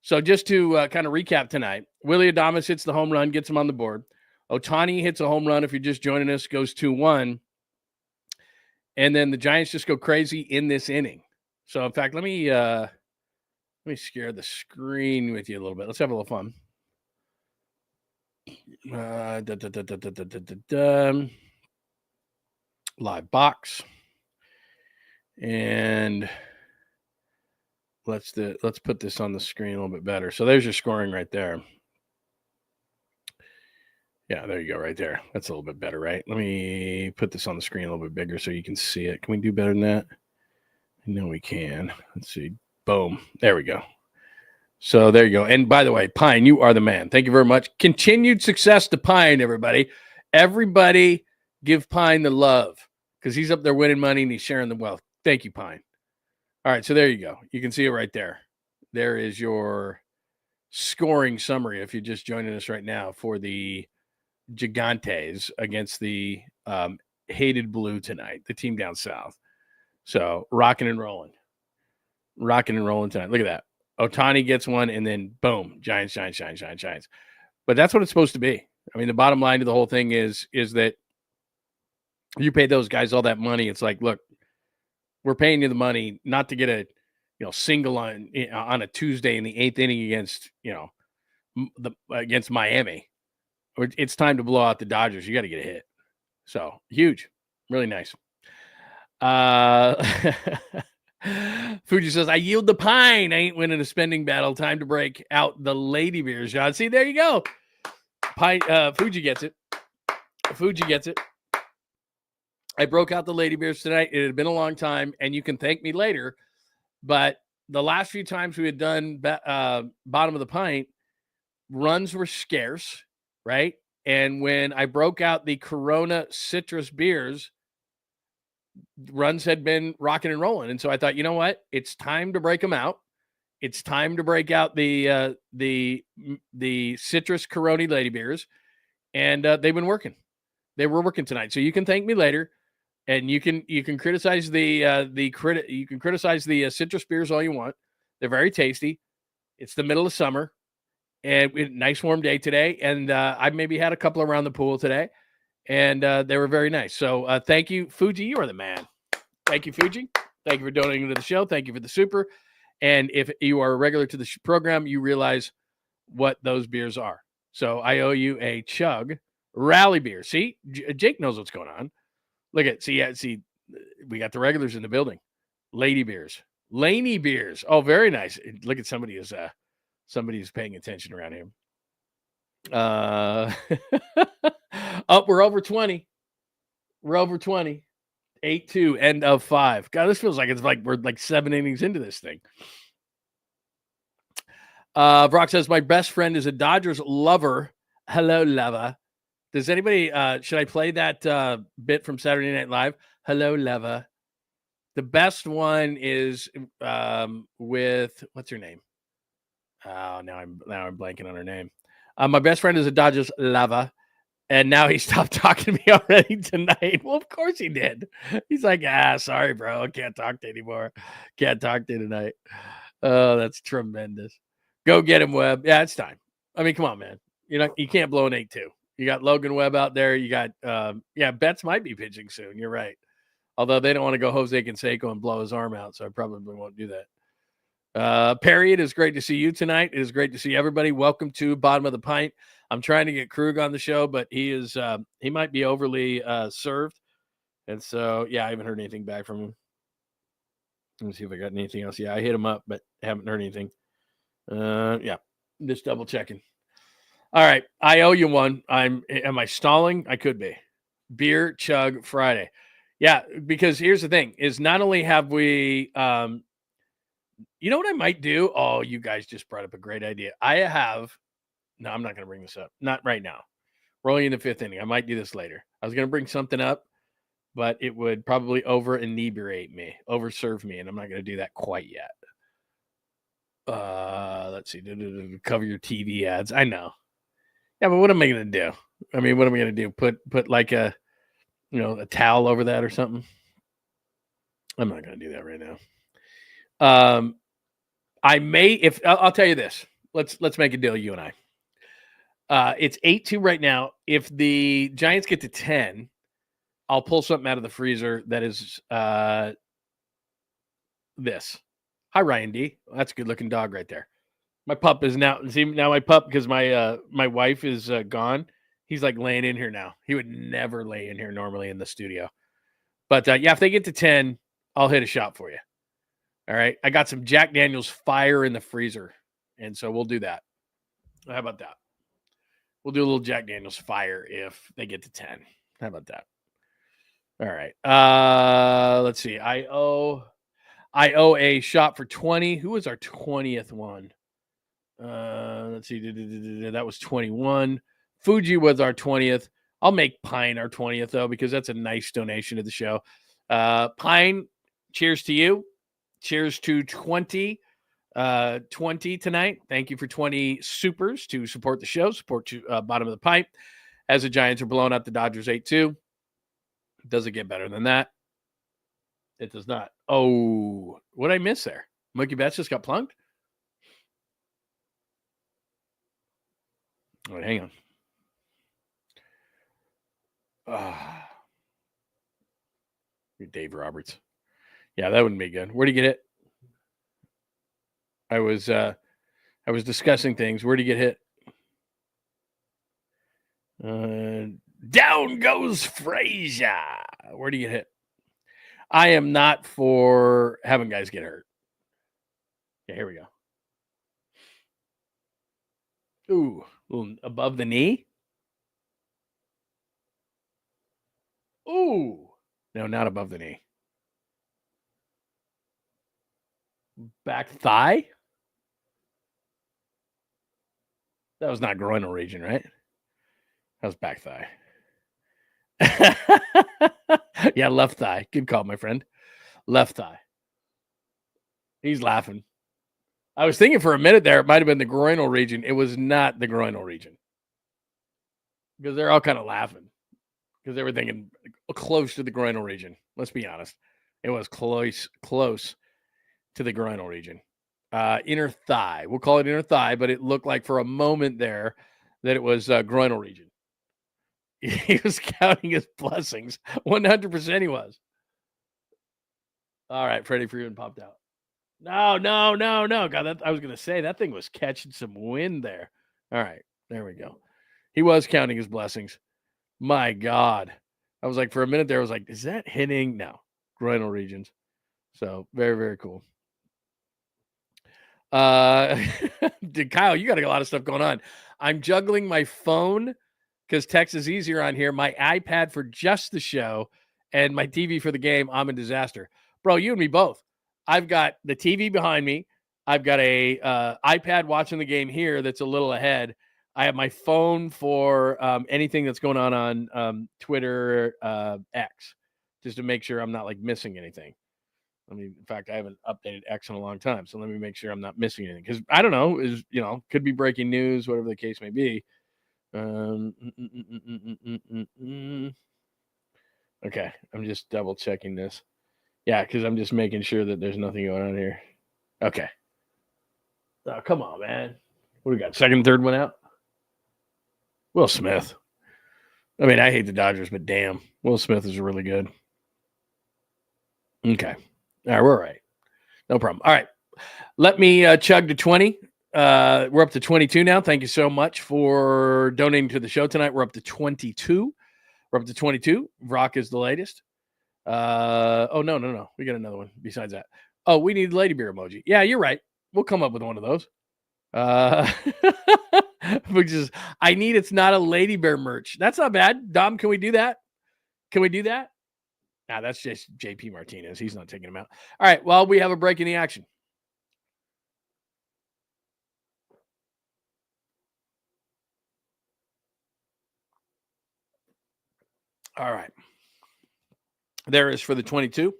So just to kind of recap tonight, Willie Adames hits the home run, gets him on the board. Ohtani hits a home run. If you're just joining us, goes 2-1. And then the Giants just go crazy in this inning. So, in fact, let me scare the screen with you a little bit. Let's have a little fun. Live box. And let's put this on the screen a little bit better. So there's your scoring right there. Yeah, there you go, right there. That's a little bit better, right? Let me put this on the screen a little bit bigger so you can see it. Can we do better than that? I know we can. Let's see. Boom. There we go. So there you go. And by the way, Pine, you are the man. Thank you very much. Continued success to Pine, everybody. Everybody give Pine the love because he's up there winning money and he's sharing the wealth. Thank you, Pine. All right, so there you go. You can see it right there. There is your scoring summary if you're just joining us right now for the Gigantes against the Hated Blue tonight, the team down south. So rocking and rolling tonight. Look at that. Ohtani gets one, and then boom, Giants. But that's what it's supposed to be. I mean, the bottom line to the whole thing is that you pay those guys all that money. It's like, look, we're paying you the money not to get a single on a Tuesday in the 8th inning against against Miami. It's time to blow out the Dodgers. You got to get a hit. So huge, really nice. Fuji says, I yield the Pine. I ain't winning a spending battle. Time to break out the lady beers, John. See, there you go. Pine, Fuji gets it. I broke out the lady beers tonight. It had been a long time, and you can thank me later. But the last few times we had done bottom of the pint, runs were scarce, right? And when I broke out the Corona citrus beers, runs had been rocking and rolling. And so I thought, you know what? It's time to break them out. It's time to break out the citrus Corona lady beers. And they've been working. They were working tonight. So you can thank me later. And you can criticize you can criticize the citrus beers all you want. They're very tasty. It's the middle of summer. And nice warm day today. And I maybe had a couple around the pool today. And they were very nice. So thank you, Fuji. You are the man. Thank you, Fuji. Thank you for donating to the show. Thank you for the super. And if you are a regular to the program, you realize what those beers are. So I owe you a Chug Rally beer. See, Jake knows what's going on. Look at, see, we got the regulars in the building. Lady beers. Laney beers. Oh, very nice. Look at somebody who's paying attention around here. We're over 20. We're over 20. 8-2, end of 5. God, this feels like we're like 7 innings into this thing. Brock says, my best friend is a Dodgers lover. Hello, lover. Does anybody, should I play that bit from Saturday Night Live? Hello, lover. The best one is with, what's her name? Oh, now I'm blanking on her name. My best friend is a Dodgers lover, and now he stopped talking to me already tonight. Well, of course he did. He's like, sorry, bro. I can't talk to you anymore. Can't talk to you tonight. Oh, that's tremendous. Go get him, Webb. Yeah, it's time. I mean, come on, man. You can't blow an 8-2. You got Logan Webb out there. You got, Betts might be pitching soon. You're right. Although they don't want to go 𝐦𝐨𝐫𝐿 and blow his arm out, so I probably won't do that. Perry, it is great to see you tonight. It is great to see everybody. Welcome to Bottom of the Pint. I'm trying to get Krug on the show, but he might be overly served. And so, I haven't heard anything back from him. Let me see if I got anything else. Yeah, I hit him up, but haven't heard anything. Just double checking. All right, I owe you one. Am I stalling? I could be. Beer Chug Friday. Yeah, because here's the thing: is not only have we, you know what I might do? Oh, you guys just brought up a great idea. I have. No, I'm not going to bring this up. Not right now. We're only in the 5th inning. I might do this later. I was going to bring something up, but it would probably overserve me, and I'm not going to do that quite yet. Let's see. Cover your TV ads. I know. Yeah, but what am I going to do? I mean, what am I going to do? Put like a towel over that or something? I'm not going to do that right now. I may, if I'll tell you this. Let's make a deal, you and I. It's 8-2 right now. If the Giants get to 10, I'll pull something out of the freezer that is this. Hi, Ryan D. That's a good-looking dog right there. My pup is now my pup, because my wife is gone. He's like laying in here now. He would never lay in here normally in the studio. But yeah, if they get to 10, I'll hit a shot for you. All right. I got some Jack Daniel's Fire in the freezer, and so we'll do that. How about that? We'll do a little Jack Daniel's Fire if they get to 10. How about that? All right. Let's see. I owe a shot for 20. Who was our 20th one? Let's see. That was 21. Fuji was our 20th. I'll make Pine our 20th, though, because that's a nice donation to the show. Pine, cheers to you. Cheers to 20 tonight. Thank you for 20 supers to support the show, support bottom of the pipe. As the Giants are blowing out the Dodgers 8-2. Does it get better than that? It does not. Oh, what did I miss there? Mookie Betts just got plunked? All right, hang on. Dave Roberts. Yeah, that wouldn't be good. Where'd he get hit? I was discussing things. Where'd he get hit? Down goes Frazier. Where'd he get hit? I am not for having guys get hurt. Yeah, here we go. Ooh, a little above the knee. Ooh. No, not above the knee. Back thigh? That was not groinal region, right? That was back thigh. Yeah, left thigh. Good call, my friend. Left thigh. He's laughing. I was thinking for a minute there it might have been the groinal region. It was not the groinal region. Because they're all kind of laughing. Because they were thinking close to the groinal region. Let's be honest. It was close to the groinal region. Inner thigh. We'll call it inner thigh, but it looked like for a moment there that it was groinal region. He was counting his blessings. 100% he was. All right, Freddie Freeman popped out. No. God, I was going to say that thing was catching some wind there. All right, there we go. He was counting his blessings. My God. I was like, for a minute there, I was like, is that hitting? No, groinal regions. So very, very cool. Kyle, you got a lot of stuff going on. I'm juggling my phone because text is easier on here, my iPad for just the show, and my TV for the game. I'm a disaster. Bro, you and me both. I've got the TV behind me. I've got a iPad watching the game here that's a little ahead. I have my phone for anything that's going on Twitter, X, just to make sure I'm not like missing anything. I mean, in fact, I haven't updated X in a long time, so let me make sure I'm not missing anything. Because I don't know, could be breaking news, whatever the case may be. Okay, I'm just double checking this. Yeah, because I'm just making sure that there's nothing going on here. Okay. Oh, come on, man. What do we got? Second, third one out? Will Smith. I mean, I hate the Dodgers, but damn, Will Smith is really good. Okay. All right, we're all right. No problem. All right. Let me chug to 20. We're up to 22 now. Thank you so much for donating to the show tonight. We're up to 22. We're up to 22. Rock is the latest. No. We got another one besides that. Oh, we need Lady Beer emoji. Yeah, you're right. We'll come up with one of those. Which is, I need It's Not a Lady Bear merch. That's not bad. Dom, can we do that? Can we do that? Nah, that's just JP Martinez. He's not taking him out. All right. Well, we have a break in the action. All right. There is for the 22.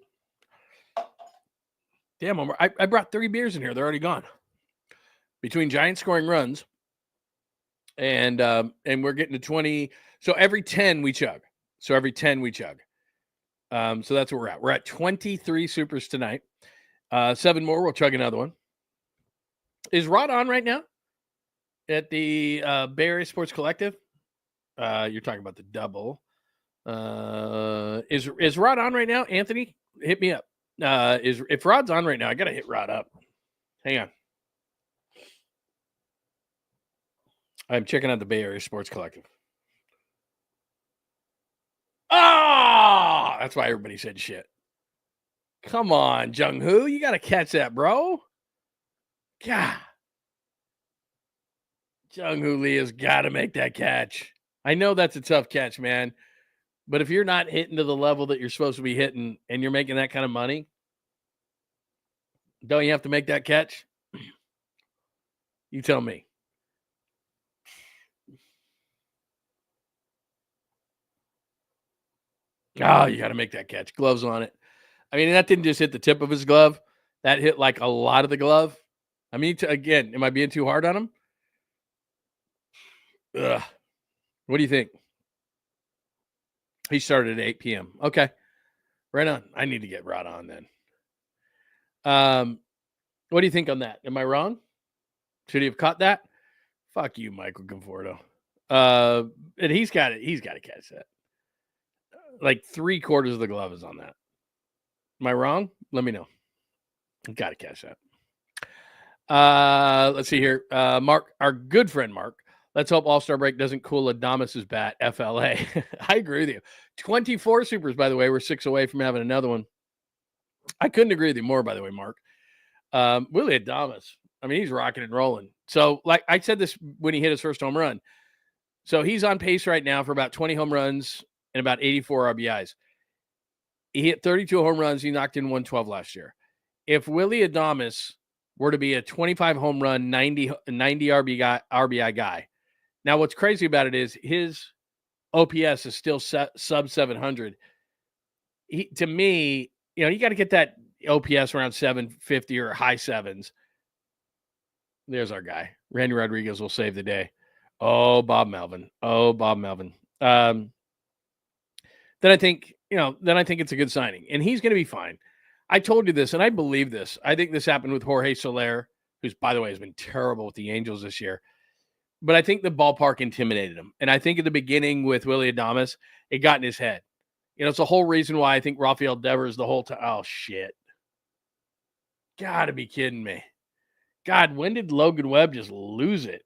Damn, I brought 3 beers in here. They're already gone. Between Giants scoring runs and we're getting to 20. So every 10 we chug. So that's where we're at. We're at 23 supers tonight. 7 more. We'll chug another one. Is Rod on right now at the Bay Area Sports Collective? You're talking about the double. Is Rod on right now? Anthony, hit me up. If Rod's on right now, I gotta hit Rod up. Hang on. I'm checking out the Bay Area Sports Collective. Ah, that's why everybody said shit. Come on, 𝐮𝐬, you gotta catch that, bro. God, 𝐮𝐬 Lee has got to make that catch. I know that's a tough catch, man. But if you're not hitting to the level that you're supposed to be hitting and you're making that kind of money, don't you have to make that catch? You tell me. Oh, you got to make that catch. Gloves on it. I mean, that didn't just hit the tip of his glove. That hit like a lot of the glove. I mean, again, am I being too hard on him? Ugh. What do you think? He started at 8 p.m. Okay. Right on. I need to get Rod on then. What do you think on that? Am I wrong? Should he have caught that? Fuck you, Michael Conforto. And he's got it. He's got to catch that. Like 3/4 of the glove is on that. Am I wrong? Let me know. Got to catch that. Let's see here. Mark, our good friend Mark. Let's hope All-Star break doesn't cool Adamas's bat. FLA. I agree with you. 24 supers, by the way. We're 6 away from having another one. I couldn't agree with you more, by the way, Mark. Willie Adames. I mean, he's rocking and rolling. So, like I said this when he hit his first home run. So he's on pace right now for about 20 home runs and about 84 RBIs. He hit 32 home runs. He knocked in 112 last year. If Willie Adames were to be a 25 home run, 90 RBI guy. Now, what's crazy about it is his OPS is still sub 700. To me, you got to get that OPS around 750 or high sevens. There's our guy. Randy Rodriguez will save the day. Oh, Bob Melvin. Then I think it's a good signing, and he's going to be fine. I told you this, and I believe this. I think this happened with Jorge Soler, who's, by the way, has been terrible with the Angels this year. But I think the ballpark intimidated him. And I think at the beginning with Willie Adames, it got in his head. It's the whole reason why I think Rafael Devers the whole time. Oh, shit. Gotta be kidding me. God, when did Logan Webb just lose it?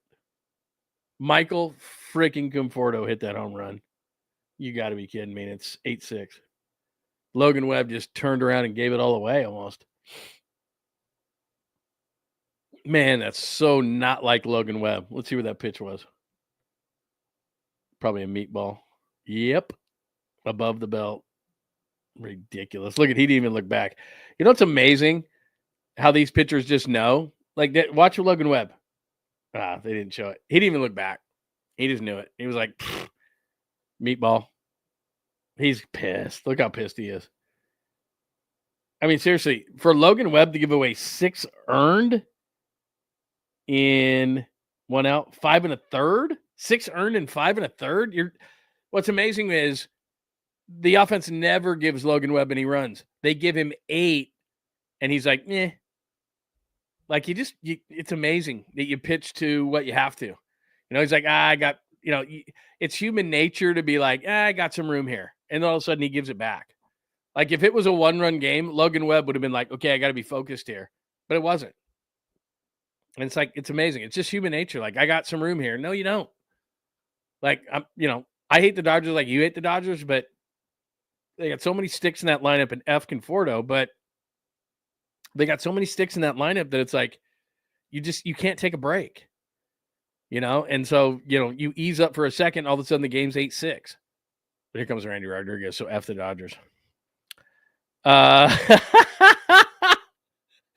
Michael freaking Conforto hit that home run. You got to be kidding me. And it's 8-6. Logan Webb just turned around and gave it all away almost. Man, that's so not like Logan Webb. Let's see what that pitch was. Probably a meatball. Yep. Above the belt. Ridiculous. Look at, he didn't even look back. It's amazing how these pitchers just know. Like, watch Logan Webb. They didn't show it. He didn't even look back. He just knew it. He was like, meatball. He's pissed. Look how pissed he is. I mean, seriously, for Logan Webb to give away 6 earned in 1 out, 5 1/3, 6 earned in 5 1/3. What's amazing is the offense never gives Logan Webb any runs. They give him 8, and he's like, eh. Like, it's amazing that you pitch to what you have to. He's like, I got, it's human nature to be like, I got some room here. And all of a sudden he gives it back. Like, if it was a 1-run game, Logan Webb would have been like, okay, I got to be focused here. But it wasn't. And it's like, it's amazing. It's just human nature. Like, I got some room here. No, you don't. Like, I hate the Dodgers like you hate the Dodgers, but they got so many sticks in that lineup, and F Conforto, but they got so many sticks in that lineup that it's like, you can't take a break, and so, you ease up for a second, all of a sudden the game's 8-6. But here comes Randy Rodriguez. So F the Dodgers.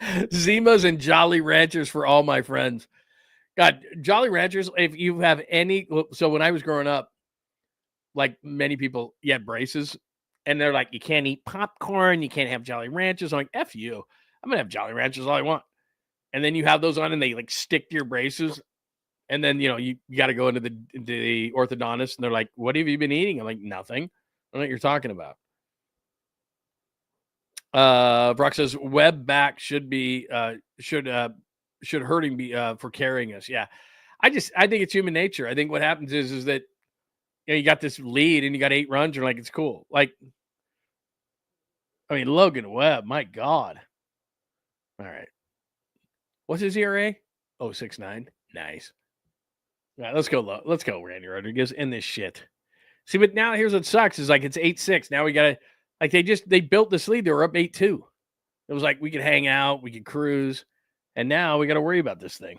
Zimas and Jolly Ranchers for all my friends. God, Jolly Ranchers, if you have any. So when I was growing up, like many people, you had braces. And they're like, you can't eat popcorn. You can't have Jolly Ranchers. I'm like, F you. I'm going to have Jolly Ranchers all I want. And then you have those on and they like stick to your braces. And then, you got to go into the orthodontist and they're like, what have you been eating? I'm like, nothing. I don't know what you're talking about. Brock says web back should hurting be for carrying us. Yeah. I think it's human nature. I think what happens is that you got this lead and you got 8 runs. You're like, it's cool. Like, I mean, Logan Webb, my God. All right. What's his ERA? 0.69. Nice. All right, let's go. Let's go, Randy Rodriguez, in this shit. See, but now here's what sucks is like it's 8-6. Now we got to, like, they built this lead. They were up 8-2. It was like we could hang out, we could cruise, and now we got to worry about this thing.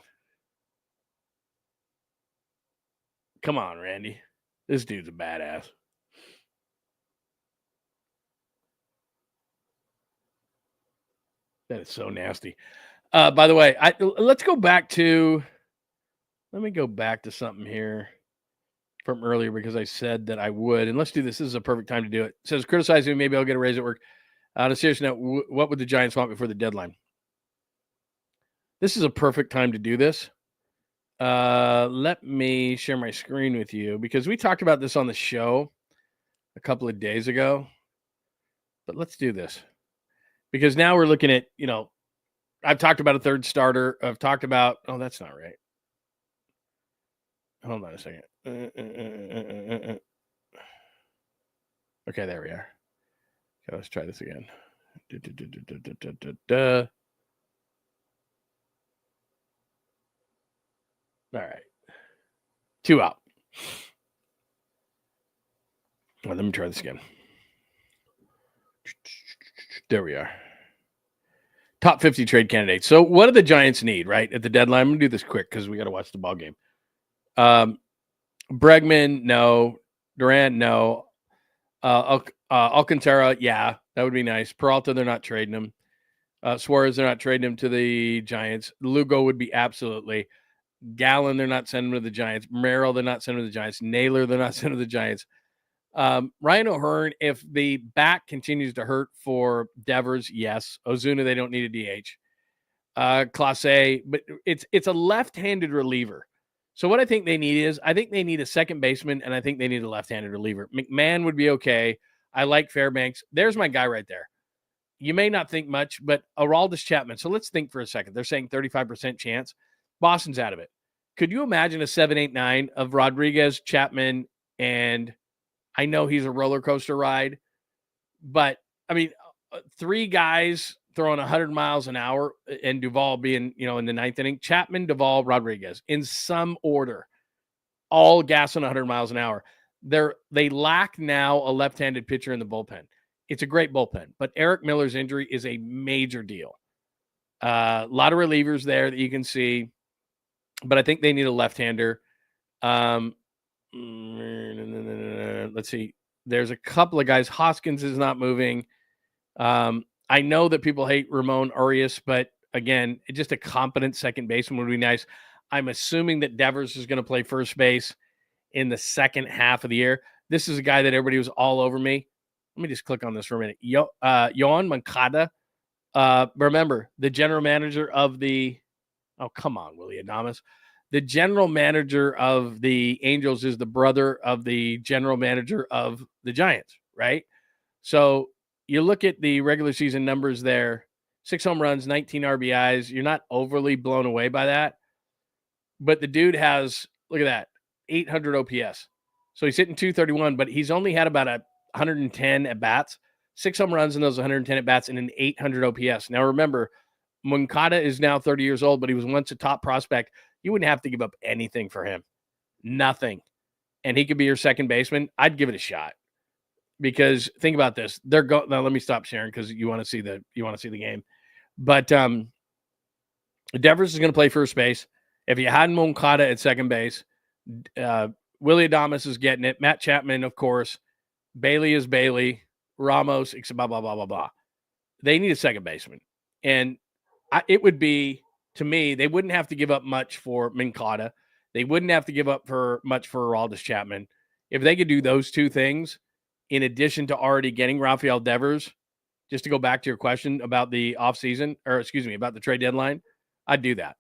Come on, Randy. This dude's a badass. That is so nasty. By the way, let me go back to something here from earlier because I said that I would. And let's do this. This is a perfect time to do it. It says, criticize me. Maybe I'll get a raise at work. On a serious note, what would the Giants want before the deadline? This is a perfect time to do this. Let me share my screen with you because we talked about this on the show a couple of days ago. But let's do this. Because now we're looking at, I've talked about a third starter. I've talked about, oh, that's not right. Hold on a second. Okay, there we are. Okay, let's try this again. All right. 2 out. Well, let me try this again. There we are. Top 50 trade candidates. So what do the Giants need, right, at the deadline? I'm going to do this quick because we got to watch the ball game. Bregman, no. Durant, no. Alcantara, yeah, that would be nice. Peralta, they're not trading him. Suarez, they're not trading him to the Giants. Lugo would be absolutely. Gallen, they're not sending him to the Giants. Merrill, they're not sending him to the Giants. Naylor, they're not sending him to the Giants. Ryan O'Hearn, if the back continues to hurt for Devers, yes. Ozuna, they don't need a DH. Clase, but it's a left-handed reliever. So what I think they need is, I think they need a second baseman, and I think they need a left-handed reliever. McMahon would be okay. I like Fairbanks. There's my guy right there. You may not think much, but Aroldis Chapman. So let's think for a second. They're saying 35% chance. Boston's out of it. Could you imagine a 7-8-9 of Rodriguez, Chapman, and I know he's a roller coaster ride, but I mean, 3 guys throwing 100 miles an hour and Duvall being, in the 9th inning, Chapman, Duvall, Rodriguez in some order, all gassing 100 miles an hour. They lack now a left-handed pitcher in the bullpen. It's a great bullpen, but Eric Miller's injury is a major deal. A lot of relievers there that you can see, but I think they need a left-hander. Let's see. There's a couple of guys. Hoskins is not moving. I know that people hate Ramon Urias, but again, just a competent second baseman would be nice. I'm assuming that Devers is going to play first base in the second half of the year. This is a guy that everybody was all over me. Let me just click on this for a minute. 𝐬𝐮 Moncada. Remember, the general manager of the – oh, come on, Willie Adames. The general manager of the Angels is the brother of the general manager of the Giants, right? So you look at the regular season numbers there, 6 home runs, 19 RBIs. You're not overly blown away by that. But the dude has, look at that, 800 OPS. So he's hitting 231, but he's only had about 110 at-bats, 6 home runs in those 110 at-bats, and an 800 OPS. Now remember, Moncada is now 30 years old, but he was once a top prospect. You wouldn't have to give up anything for him. Nothing. And he could be your second baseman. I'd give it a shot. Because think about this. They're going now. Let me stop sharing because you want to see the game. But Devers is going to play first base. If you had Moncada at second base, Willie Adames is getting it. Matt Chapman, of course. Bailey is Bailey. Ramos, blah, blah, blah, blah, blah. They need a second baseman. And it would be, to me, they wouldn't have to give up much for Moncada. They wouldn't have to give up much for 𝐼𝐸𝐵𝐻APMAN. If they could do those two things, in addition to already getting Rafael Devers, just to go back to your question about the offseason, or excuse me, about the trade deadline, I'd do that.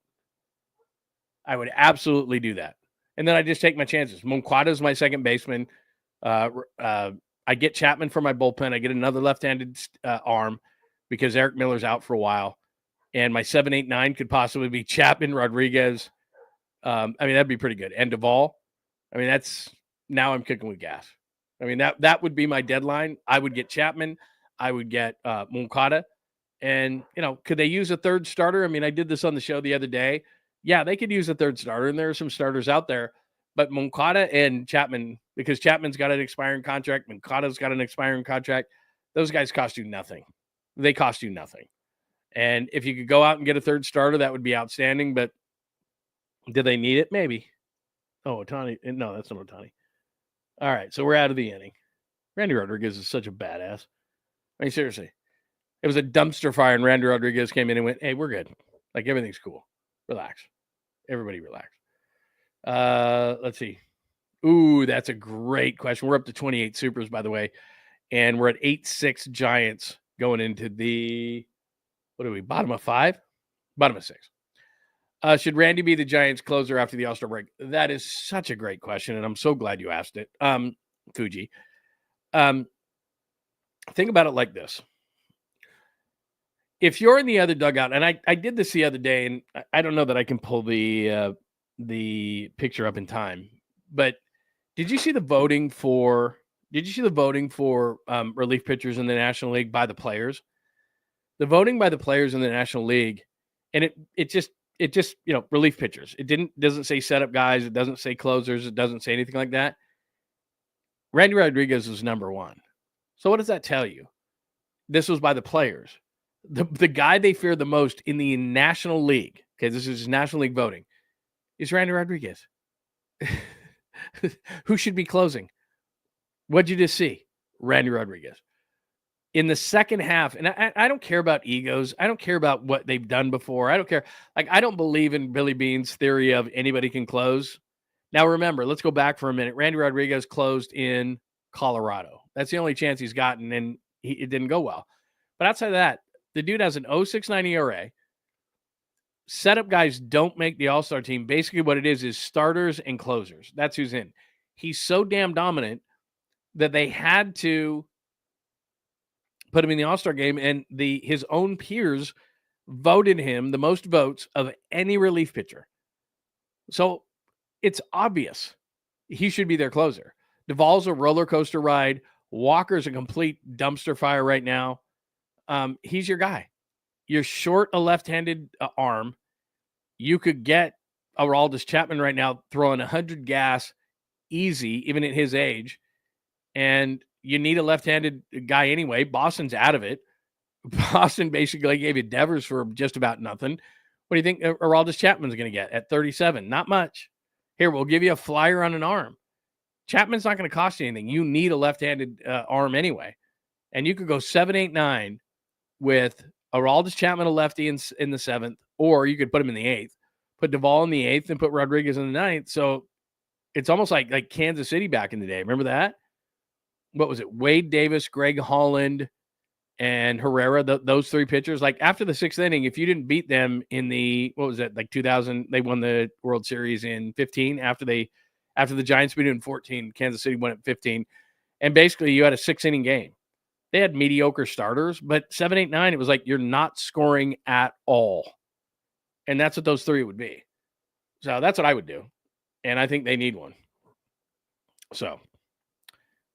I would absolutely do that. And then I just take my chances. Moncada is my second baseman. I get Chapman for my bullpen. I get another left-handed arm because Eric Miller's out for a while. And my 7, 8, 9 could possibly be Chapman, Rodriguez. I mean, that'd be pretty good. And Duvall. I mean, now I'm kicking with gas. I mean, that would be my deadline. I would get Chapman. I would get Moncada. And, could they use a third starter? I mean, I did this on the show the other day. Yeah, they could use a third starter, and there are some starters out there. But Moncada and Chapman, because Chapman's got an expiring contract, Moncada's got an expiring contract, those guys cost you nothing. They cost you nothing. And if you could go out and get a third starter, that would be outstanding. But do they need it? Maybe. Oh, OHTANI. No, that's not OHTANI. All right, so we're out of the inning. Randy Rodriguez is such a badass. I mean, seriously. It was a dumpster fire, and Randy Rodriguez came in and went, hey, we're good. Like, everything's cool. Relax. Everybody relax. Let's see. Ooh, that's a great question. We're up to 28 supers, by the way. And we're at 8-6 Giants going into the, what are we, bottom of 5? Bottom of 6. Should Randy be the Giants closer after the All-Star break? That is such a great question, and I'm so glad you asked it. Fuji. Think about it like this. If you're in the other dugout, and I did this the other day, and I don't know that I can pull the picture up in time, but did you see the voting for relief pitchers in the National League by the players? The voting by the players in the National League, and it just relief pitchers. It doesn't say setup guys, it doesn't say closers, it doesn't say anything like that. Randy Rodriguez was number 1. So what does that tell you? This was by the players. The guy they fear the most in the National League, okay, this is National League voting, is Randy Rodriguez. Who should be closing? What'd you just see? Randy Rodriguez. In the second half, and I don't care about egos. I don't care about what they've done before. I don't care. Like, I don't believe in Billy Bean's theory of anybody can close. Now, remember, let's go back for a minute. Randy Rodriguez closed in Colorado. That's the only chance he's gotten, and it didn't go well. But outside of that, the dude has an 0.69 ERA. Setup guys don't make the All-Star team. Basically what it is starters and closers. That's who's in. He's so damn dominant that they had to put him in the All-Star game, and his own peers voted him the most votes of any relief pitcher. So it's obvious he should be their closer. Duvall's a roller coaster ride. Walker's a complete dumpster fire right now. He's your guy. You're short a left-handed arm. You could get 𝐼𝐸𝐵𝐻APMAN right now throwing 100 gas easy, even at his age. And you need a left-handed guy anyway. Boston's out of it. Boston basically gave you Devers for just about nothing. What do you think 𝐼𝐸𝐵𝐻APMAN's going to get at 37? Not much. Here, we'll give you a flyer on an arm. Chapman's not going to cost you anything. You need a left-handed arm anyway. And you could go 7, 8, 9 with 𝐼𝐸𝐵𝐻APMAN a lefty in the 7th, or you could put him in the 8th, put Duvall in the 8th, and put Rodriguez in the 9th. So it's almost like Kansas City back in the day. Remember that? What was it? Wade Davis, Greg Holland, and Herrera, those 3 pitchers. Like, after the 6th inning, if you didn't beat them in the, 2000, they won the World Series in 15. After the Giants beat it in 14, Kansas City won it 15. And basically you had a 6-inning game. They had mediocre starters, but 7, 8, 9, it was like you're not scoring at all. And that's what those 3 would be. So that's what I would do. And I think they need one. So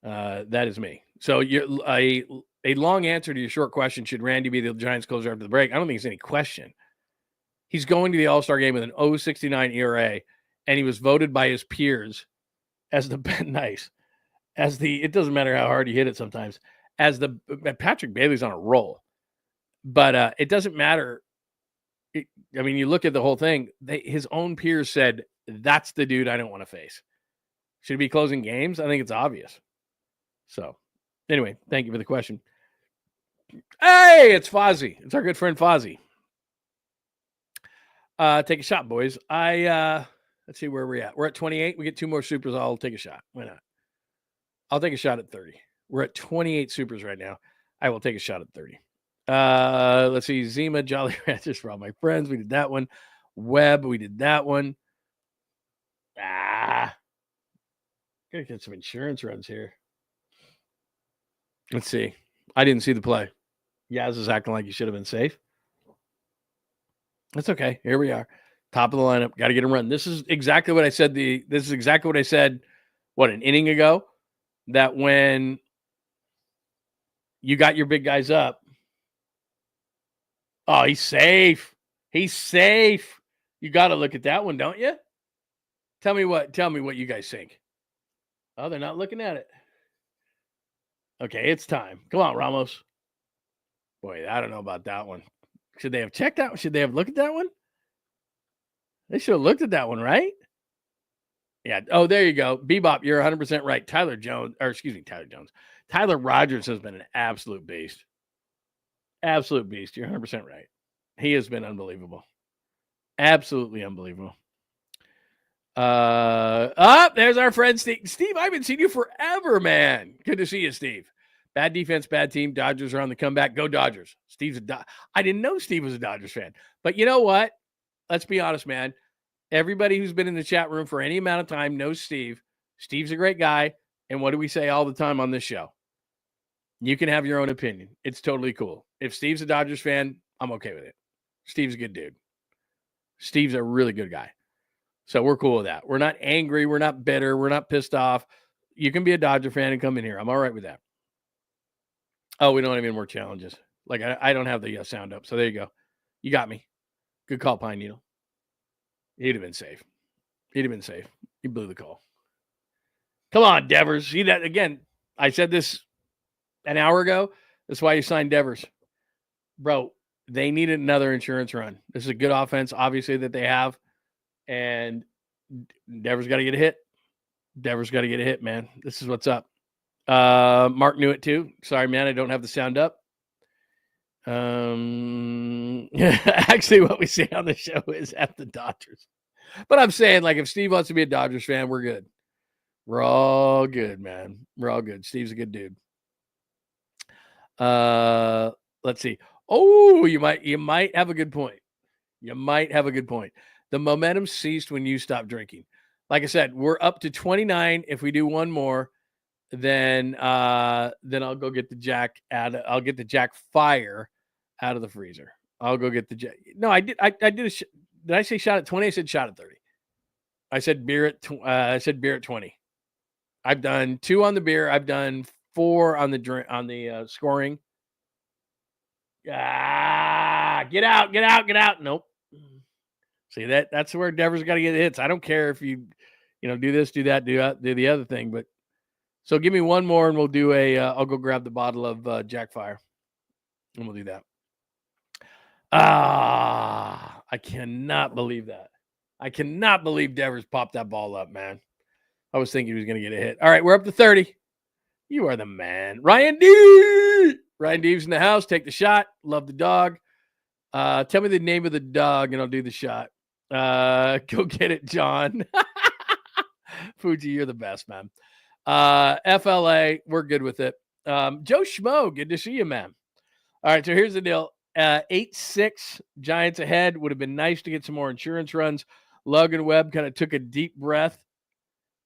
that is me. So a long answer to your short question, should Randy be the Giants closer after the break? I don't think it's any question. He's going to the All-Star game with an 0.69 ERA, and he was voted by his peers as the it doesn't matter how hard you hit it sometimes, Patrick Bailey's on a roll. But it doesn't matter. You look at the whole thing. His own peers said, that's the dude I don't want to face. Should he be closing games? I think it's obvious. So Anyway, thank you for the question. Hey, it's Fozzie. It's our good friend Fozzie. Take a shot, boys. Let's see where we're at. We're at 28. We get 2 more supers. I'll take a shot. Why not? I'll take a shot at 30. We're at 28 supers right now. I will take a shot at 30. Let's see. Zima, Jolly Ranchers for all my friends. We did that one. WEBB, we did that one. Gotta get some insurance runs here. Let's see. I didn't see the play. Yaz is acting like you should have been safe. That's okay. Here we are. Top of the lineup. Got to get him run. This is exactly what I said. This is exactly what I said, an inning ago? That when you got your big guys up. Oh, he's safe. He's safe. You got to look at that one, don't you? Tell me what you guys think. Oh, they're not looking at it. Okay, it's time. Come on, Ramos. Boy, I don't know about that one. Should they have checked that? Should they have looked at that one? They should have looked at that one, right? Yeah. Oh, there you go. Bebop, you're 100% right. Tyler Rogers has been an absolute beast. Absolute beast. You're 100% right. He has been unbelievable. Absolutely unbelievable. There's our friend Steve. Steve, I haven't seen you forever, man. Good to see you, Steve. Bad defense, bad team. Dodgers are on the comeback. Go Dodgers. Steve's I didn't know Steve was a Dodgers fan. But you know what? Let's be honest, man. Everybody who's been in the chat room for any amount of time knows Steve. Steve's a great guy. And what do we say all the time on this show? You can have your own opinion. It's totally cool. If Steve's a Dodgers fan, I'm okay with it. Steve's a good dude. Steve's a really good guy. So we're cool with that. We're not angry. We're not bitter. We're not pissed off. You can be a Dodger fan and come in here. I'm all right with that. Oh, we don't have any more challenges. Like, I don't have the sound up. So there you go. You got me. Good call, Pine Needle. He'd have been safe. He blew the call. Come on, Devers. See that again? I said this an hour ago. That's why you signed Devers. Bro, they needed another insurance run. This is a good offense, obviously, that they have. And Devers got to get a hit. Man. This is what's up. Mark knew it too. Sorry, man. I don't have the sound up. Actually, what we say on the show is at the Dodgers. But I'm saying, like, if Steve wants to be a Dodgers fan, we're good. We're all good, man. We're all good. Steve's a good dude. Let's see. Oh, you might have a good point. The momentum ceased when you stopped drinking. Like I said, we're up to 29. If we do one more, then I'll go get the Jack I'll get the Jack Fire out of the freezer. I'll go get the Jack. No, I did. I did a. Did I say shot at 20? I said shot at 30. I said beer at 20. I've done 2 on the beer. I've done 4 on the drink on scoring. Get out. Nope. See that's where Devers got to get hits. I don't care if you do this, do that, do the other thing. But so give me one more and we'll do I'll go grab the bottle of Jack Fire and we'll do that. I cannot believe that. I cannot believe Devers popped that ball up, man. I was thinking he was going to get a hit. All right, we're up to 30. You are the man. Ryan Deeves in the house. Take the shot. Love the dog. Tell me the name of the dog and I'll do the shot. Go get it, John. Fuji, you're the best, man. FLA, we're good with it. Joe Schmo, good to see you, man. All right, so here's the deal. 8-6 Giants ahead. Would have been nice to get some more insurance runs. Logan Webb kind of took a deep breath.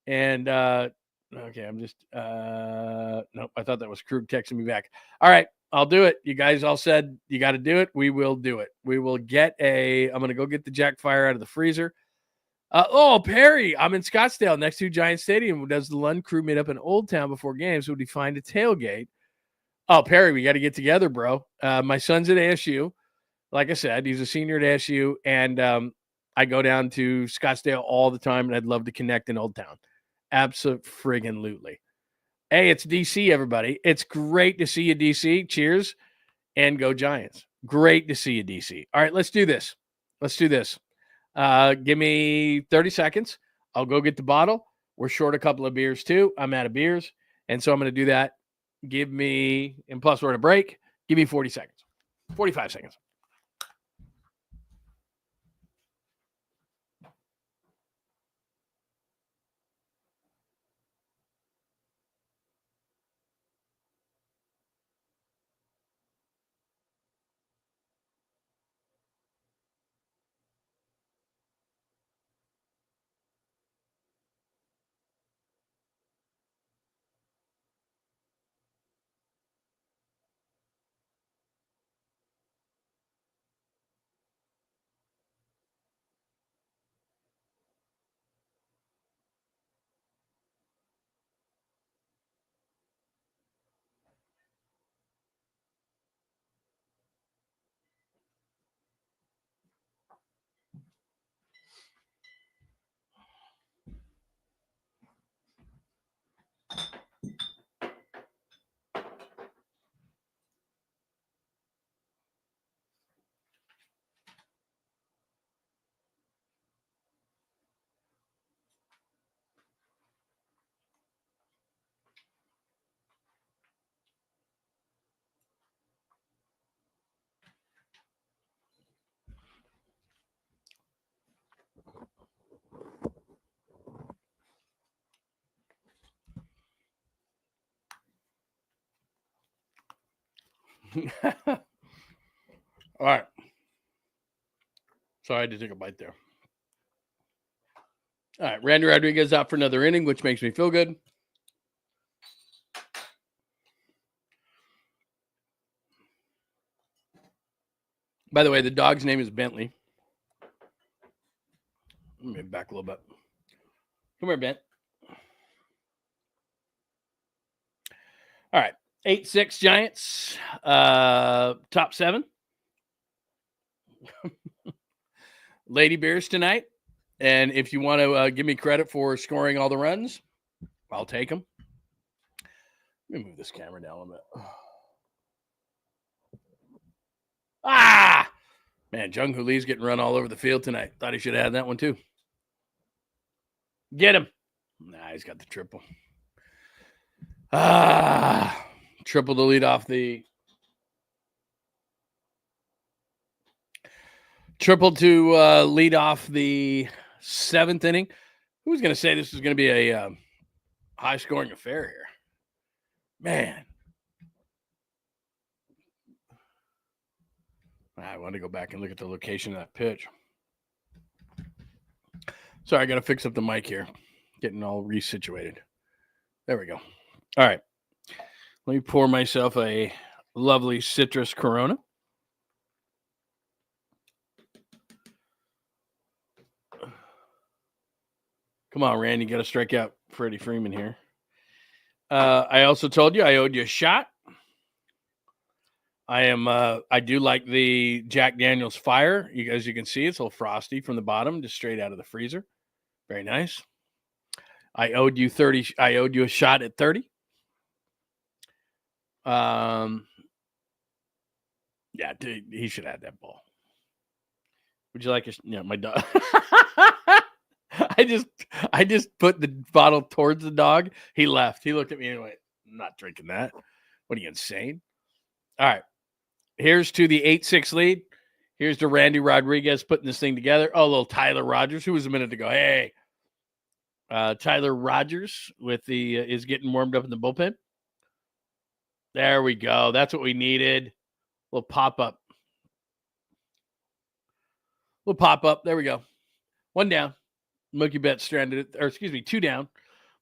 And, okay, I'm just, nope, I thought that was Krug texting me back. All right, I'll do it. You guys all said you got to do it. We will do it. We will get I'm going to go get the Jack Fire out of the freezer. Perry, I'm in Scottsdale next to Giant Stadium. Does the Lund crew meet up in Old Town before games? Would he find a tailgate? Oh, Perry, we got to get together, bro. My son's at ASU. Like I said, he's a senior at ASU, and I go down to Scottsdale all the time, and I'd love to connect in Old Town. Absolutely. Hey, it's DC, everybody. It's great to see you, DC. Cheers, and go Giants. Great to see you, DC. All right, let's do this. Give me 30 seconds. I'll go get the bottle. We're short a couple of beers, too. I'm out of beers, and so I'm going to do that. Give me, and plus we're at a break. Give me 40 seconds. 45 seconds. All right. Sorry, I had to take a bite there. All right. Randy Rodriguez out for another inning, which makes me feel good. By the way, the dog's name is Bentley. Let me back a little bit. Come here, Bent. All right. 8-6 Giants. Top 7. Lady Bears tonight. And if you want to give me credit for scoring all the runs, I'll take them. Let me move this camera down a little bit. Ah! Man, 𝐤𝐮𝐬𝐫𝐞 Lee's getting run all over the field tonight. Thought he should have had that one too. Get him. Nah, he's got the triple. Triple to lead off the... Triple to lead off the 7th inning. Who was going to say this was going to be a high-scoring affair here? Man. I want to go back and look at the location of that pitch. Sorry, I got to fix up the mic here. Getting all resituated. There we go. All right. Let me pour myself a lovely citrus Corona. Come on, Randy. You got to strike out Freddie Freeman here. I also told you I owed you a shot. I do like the Jack Daniel's Fire. As you can see, it's a little frosty from the bottom, just straight out of the freezer. Very nice. I owed you 30. I owed you a shot at 30. Yeah, dude, he should have that ball. Would you like a? Yeah, my dog. I just put the bottle towards the dog. He left. He looked at me and went, "I'm not drinking that. What are you, insane?" All right. Here's to the 8-6 lead. Here's to Randy Rodriguez putting this thing together. Oh, little Tyler Rogers, who was a minute ago. Hey, Tyler Rogers with the is getting warmed up in the bullpen. There we go. That's what we needed. Little pop up. Little pop up. There we go. 1 down. Mookie Betts stranded, or excuse me, 2 down.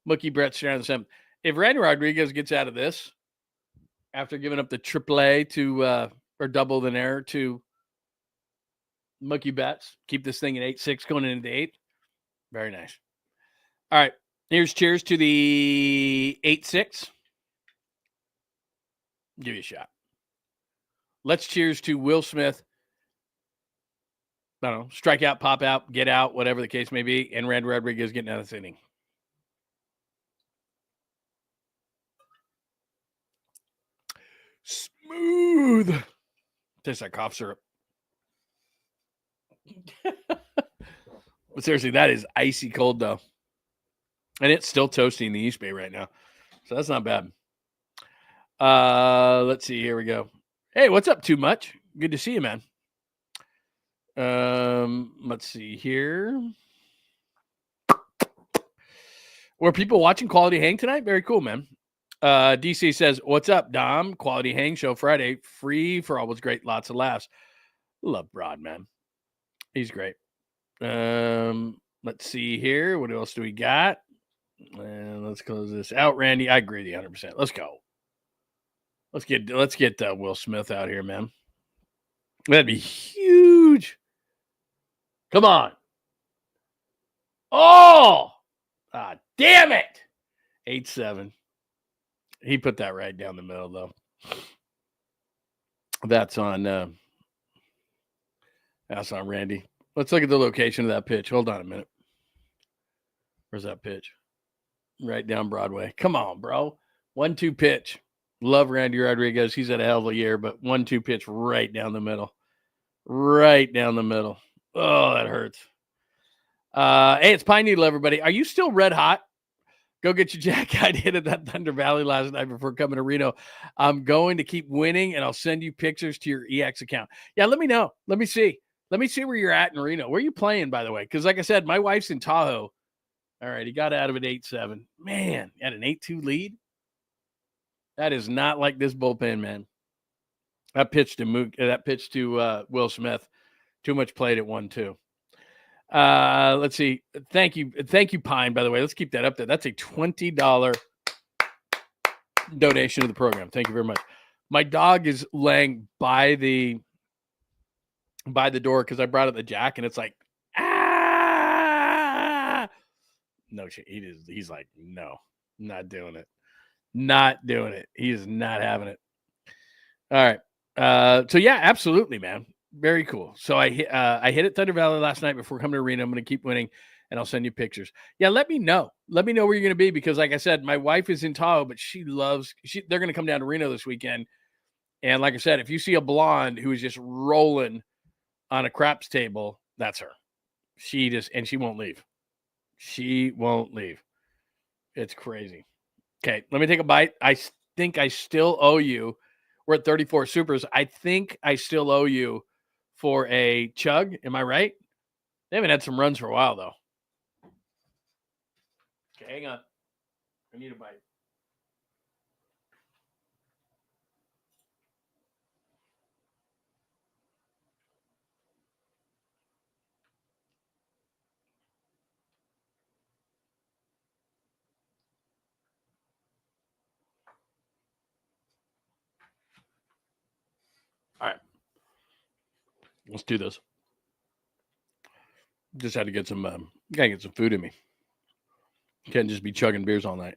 Mookie Betts stranded 7. If Randy Rodriguez gets out of this after giving up the AAA to or double the error to Mookie Betts, keep this thing at 8-6 going into the 8th. Very nice. All right. Here's cheers to the 8-6. Give you a shot. Let's cheers to Will Smith. I don't know, strike out, pop out, get out, whatever the case may be, and Randy Rodriguez getting out of this inning. Smooth. Tastes like cough syrup. But seriously, that is icy cold, though. And it's still toasty in the East Bay right now. So that's not bad. Let's see. Here we go. Hey, what's up, Too Much? Good to see you, man. Let's see here. Were people watching Quality Hang tonight? Very cool, man. DC says, what's up, Dom? Quality Hang show Friday. Free for all was great. Lots of laughs. Love Broad, man. He's great. Let's see here. What else do we got? And let's close this out. Randy, I agree with you 100%. Let's go. Let's get Will Smith out here, man. That'd be huge. Come on. Oh, damn it. 8-7. He put that right down the middle, though. That's on Randy. Let's look at the location of that pitch. Hold on a minute. Where's that pitch? Right down Broadway. Come on, bro. 1-2 pitch. Love Randy Rodriguez. He's had a hell of a year, but 1-2 pitch right down the middle. Right down the middle. Oh, that hurts. Hey, it's Pine Needle, everybody. Are you still red hot? Go get your Jack. I hit at that Thunder Valley last night before coming to Reno. I'm going to keep winning, and I'll send you pictures to your EX account. Yeah, let me know. Let me see. Let me see where you're at in Reno. Where are you playing, by the way? Because like I said, my wife's in Tahoe. All right, he got out of it 8-7. Man, had an 8-2 lead. That is not like this bullpen, man. That pitch to Will Smith. Too much played at 1-2. Let's see. Thank you, Pine, by the way. Let's keep that up there. That's a $20 donation to the program. Thank you very much. My dog is laying by the door because I brought out the Jack, and it's like, ah! No, he's like, no, not doing it. Not doing it. He is not having it. All right. So yeah, absolutely, man. Very cool. So I hit at Thunder Valley last night before coming to Reno. I'm going to keep winning, and I'll send you pictures. Yeah, let me know. Let me know where you're going to be because, like I said, my wife is in Tahoe, but they're going to come down to Reno this weekend. And like I said, if you see a blonde who is just rolling on a craps table, that's her. She won't leave. She won't leave. It's crazy. Okay, let me take a bite. I think I still owe you. We're at 34 supers. I think I still owe you for a chug. Am I right? They haven't had some runs for a while, though. Okay, hang on. I need a bite. All right. Let's do this. Just had to get some, gotta get some food in me. Can't just be chugging beers all night.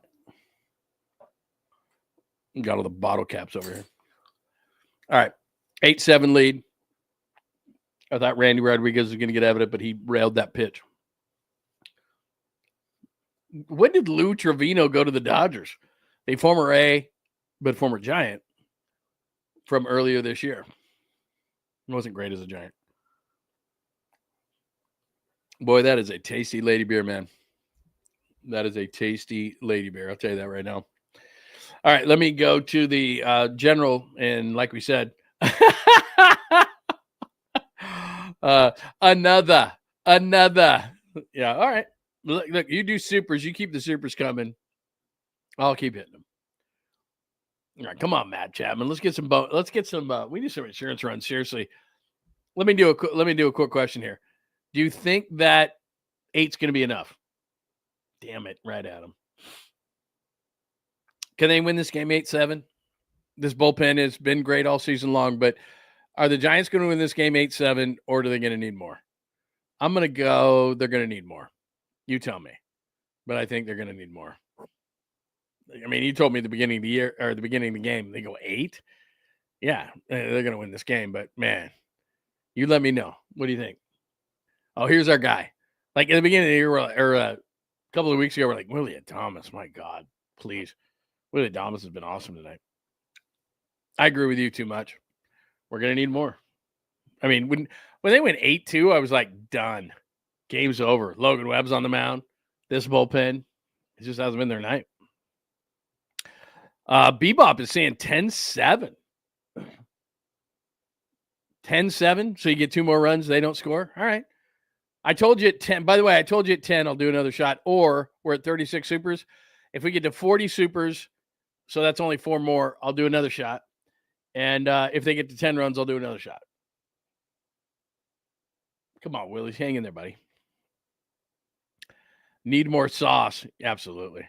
Got all the bottle caps over here. All right. 8-7 lead. I thought Randy Rodriguez was going to get evident, but he railed that pitch. When did Lou Trevino go to the Dodgers? A former A, but former Giant from earlier this year. He wasn't great as a Giant. Boy, that is a tasty lady beer, man. That is a tasty lady beer. I'll tell you that right now. All right, let me go to the general. And like we said, another. Yeah, all right. Look, you do supers. You keep the supers coming. I'll keep hitting them. All right, come on, Matt Chapman. Let's get some. We need some insurance runs. Seriously. Let me do a quick question here. Do you think that 8's going to be enough? Damn it, right at him. Can they win this game 8-7? This bullpen has been great all season long, but are the Giants going to win this game 8-7, or are they going to need more? I'm going to go, they're going to need more. You tell me. But I think they're going to need more. I mean, you told me at the beginning of the year, or the beginning of the game, they go 8. Yeah, they're going to win this game, but man, you let me know. What do you think? Oh, here's our guy. Like at the beginning of the year, or a couple of weeks ago, we're like, Willie Thomas, my God, please. Willie Thomas has been awesome tonight. I agree with you too much. We're going to need more. I mean, when they went 8-2, I was like, done. Game's over. Logan Webb's on the mound. This bullpen, it just hasn't been their night. Bebop is saying 10-7. 10-7, so you get 2 more runs. They don't score. All right. I told you at 10. By the way, I told you at 10, I'll do another shot. Or we're at 36 supers. If we get to 40 supers, so that's only 4 more, I'll do another shot. And if they get to 10 runs, I'll do another shot. Come on, Willie. Hang in there, buddy. Need more sauce. Absolutely.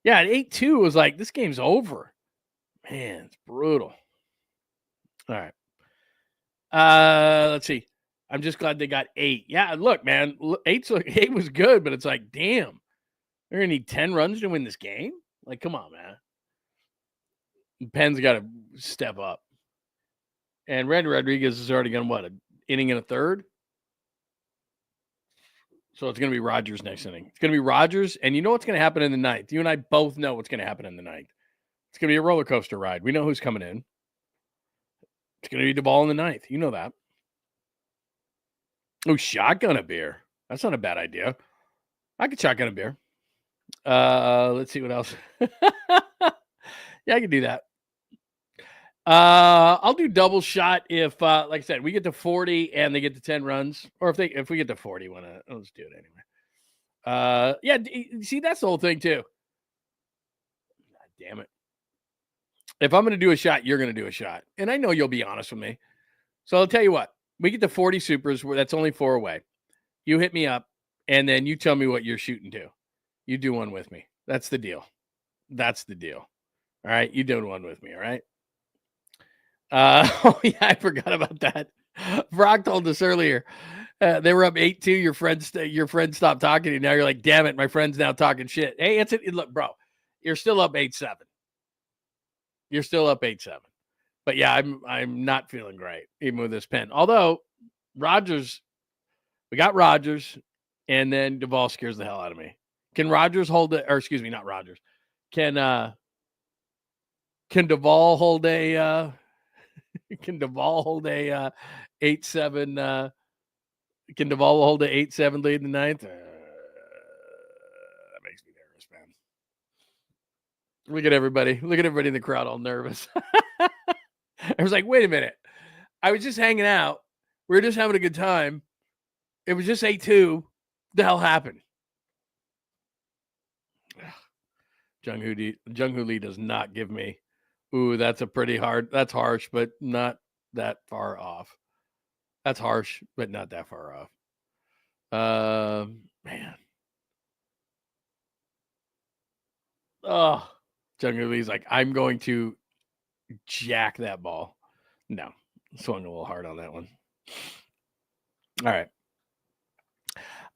Yeah, at 8-2 was like, this game's over. Man, it's brutal. All right. Let's see. I'm just glad they got 8. Yeah, look, man, 8 was good, but it's like, damn, they're gonna need 10 runs to win this game. Like, come on, man. Penn's got to step up. And Randy Rodriguez is already gonna an inning and a third. So it's gonna be Rogers next inning. It's gonna be Rogers, and you know what's gonna happen in the ninth. You and I both know what's gonna happen in the ninth. It's gonna be a roller coaster ride. We know who's coming in. It's gonna be Duvall in the ninth. You know that. Oh, shotgun a beer. That's not a bad idea. I could shotgun a beer. Let's see what else. Yeah, I can do that. I'll do double shot if, like I said, we get to 40 and they get to 10 runs, or if we get to 40, let's do it anyway. Yeah, see, that's the whole thing too. God damn it. If I'm going to do a shot, you're going to do a shot, and I know you'll be honest with me. So I'll tell you what. We get to 40 supers. That's only 4 away. You hit me up, and then you tell me what you're shooting to. You do one with me. That's the deal. That's the deal. All right? You do one with me, all right? Oh, yeah, I forgot about that. Brock told us earlier. They were up 8-2. Your friend stopped talking to you. Now you're like, damn it, my friend's now talking shit. Hey, look, bro, you're still up 8-7. You're still up 8-7. But yeah, I'm not feeling great, even with this pen. Although Rogers, we got Rogers, and then Duvall scares the hell out of me. Can Rogers hold it? Or excuse me, not Rogers. Can Duvall hold a? Can Duvall hold a 8-7? Can Duvall hold a 8-7 lead in the ninth? That makes me nervous, man. Look at everybody. Look at everybody in the crowd all nervous. I was like, wait a minute. I was just hanging out. We were just having a good time. It was just 8-2. What the hell happened? Jung-Hoo Lee does not give me. Ooh, that's a pretty hard. That's harsh, but not that far off. That's harsh, but not that far off. Man. Oh, Jung-Hoo Lee's like, I'm going to jack that ball. No, swung a little hard on that one. All right.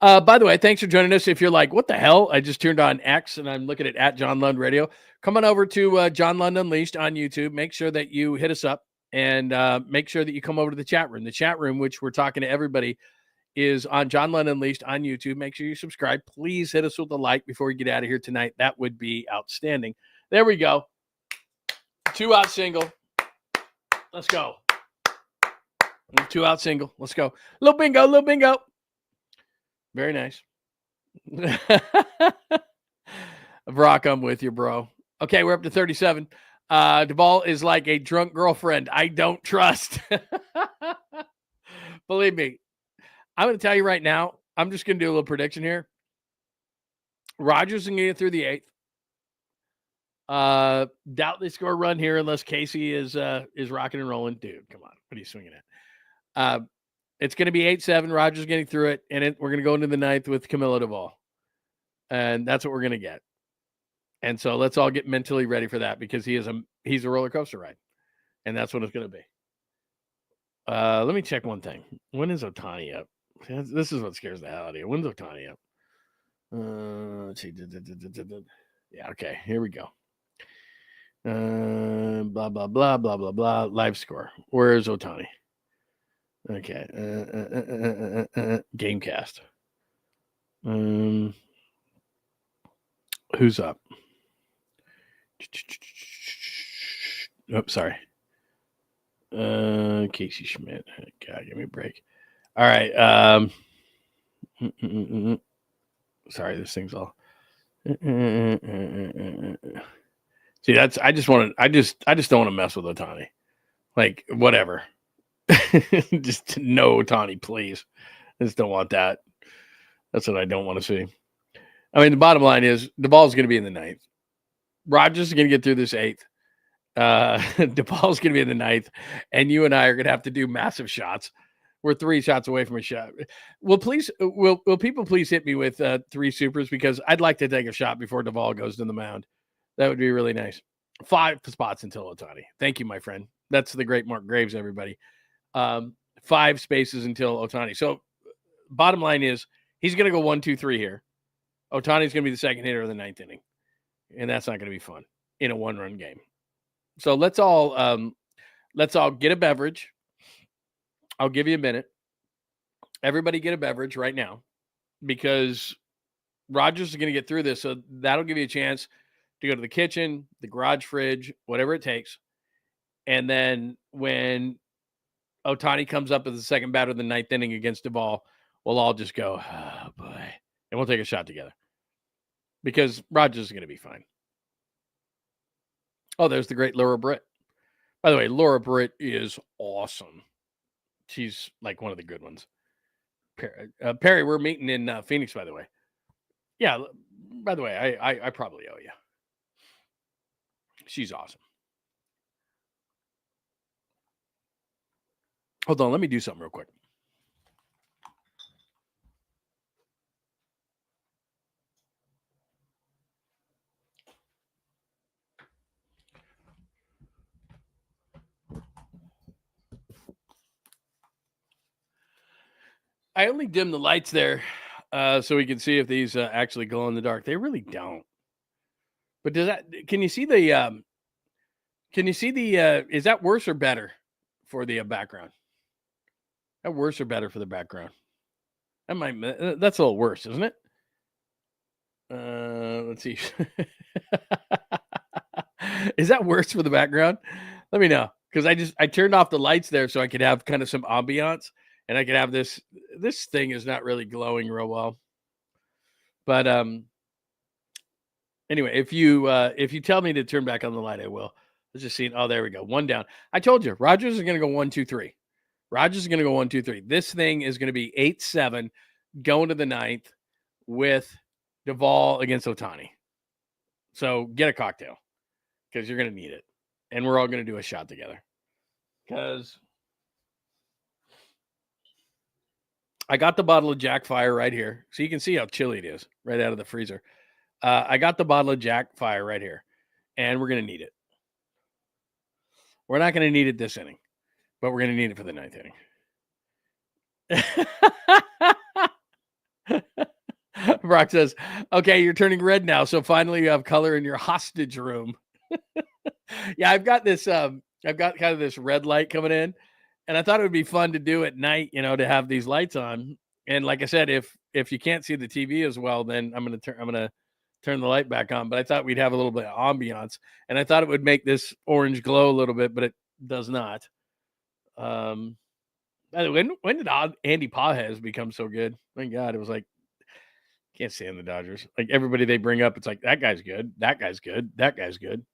By the way, thanks for joining us. If you're like, what the hell? I just turned on X and I'm looking at John Lund Radio. Come on over to John Lund Unleashed on YouTube. Make sure that you hit us up and make sure that you come over to the chat room. The chat room, which we're talking to everybody, is on John Lund Unleashed on YouTube. Make sure you subscribe. Please hit us with a like before we get out of here tonight. That would be outstanding. There we go. 2-out single. Let's go. 2-out single. Let's go. Little bingo, little bingo. Very nice. Brock, I'm with you, bro. Okay, we're up to 37. Duvall is like a drunk girlfriend I don't trust. Believe me. I'm going to tell you right now, I'm just going to do a little prediction here. Rogers is going to get through the 8th. Doubt they score a run here unless Casey is rocking and rolling. Dude, come on. What are you swinging at? It's going to be 8-7. Rogers getting through it, and we're going to go into the 9th with Camilo Duvall. And that's what we're going to get. And so let's all get mentally ready for that because he's a roller coaster ride. And that's what it's going to be. Let me check one thing. When is OHTANI up? This is what scares the hell out of you. When's OHTANI up? Let's see. Yeah, okay. Here we go. Blah, blah, blah, blah, blah, blah. Live score. Where is OHTANI? Okay. Gamecast. Who's up? Oh, sorry. Casey Schmidt. God, give me a break. All right. Sorry, this thing's all. See, that's I just don't want to mess with Ohtani. Like, whatever. Just no Ohtani, please. I just don't want that. That's what I don't want to see. I mean, the bottom line is Duvall's going to be in the 9th. Rogers is going to get through this 8th. Duvall's going to be in the 9th, and you and I are going to have to do massive shots. We're 3 shots away from a shot. Will people please hit me with 3 supers, because I'd like to take a shot before Duvall goes to the mound. That would be really nice. 5 spots until Ohtani. Thank you, my friend. That's the great Mark Graves, everybody. 5 spaces until Ohtani. So bottom line is he's going to go 1, 2, 3 here. Ohtani's going to be the second hitter of the 9th inning, and that's not going to be fun in a 1-run game. So let's all get a beverage. I'll give you a minute. Everybody get a beverage right now, because Rogers is going to get through this. So that'll give you a chance to go to the kitchen, the garage fridge, whatever it takes. And then when Ohtani comes up as the second batter of the 9th inning against Duvall, we'll all just go, oh boy. And we'll take a shot together, because Rogers is going to be fine. Oh, there's the great Laura Britt. By the way, Laura Britt is awesome. She's like one of the good ones. Perry, we're meeting in Phoenix, by the way. Yeah, by the way, I probably owe you. She's awesome. Hold on, let me do something real quick. I only dim the lights there so we can see if these actually glow in the dark. They really don't. But can you see the is that worse or better for the background? That worse or better for the background? That's a little worse, isn't it? Let's see. Is that worse for the background? Let me know, because I turned off the lights there so I could have kind of some ambiance, and I could have this thing is not really glowing real well. But anyway, if you tell me to turn back on the light, I will. Let's just see. Oh, there we go. 1 down. I told you, Rogers is going to go 1, 2, 3. Rogers is going to go 1, 2, 3. This thing is going to be 8-7 going to the 9th with Duvall against Ohtani. So get a cocktail, because you're going to need it. And we're all going to do a shot together, because I got the bottle of Jack Fire right here. So you can see how chilly it is right out of the freezer. I got the bottle of Jack Fire right here, and we're going to need it. We're not going to need it this inning, but we're going to need it for the 9th inning. Brock says, okay, you're turning red now, so finally you have color in your hostage room. Yeah, I've got kind of this red light coming in, and I thought it would be fun to do at night, to have these lights on. And like I said, if you can't see the TV as well, then I'm going to turn the light back on. But I thought we'd have a little bit of ambiance, and I thought it would make this orange glow a little bit, but it does not. When did Andy Pages become so good? Thank God. It was like, can't stand the Dodgers. Like, everybody they bring up, it's like, that guy's good. That guy's good. That guy's good.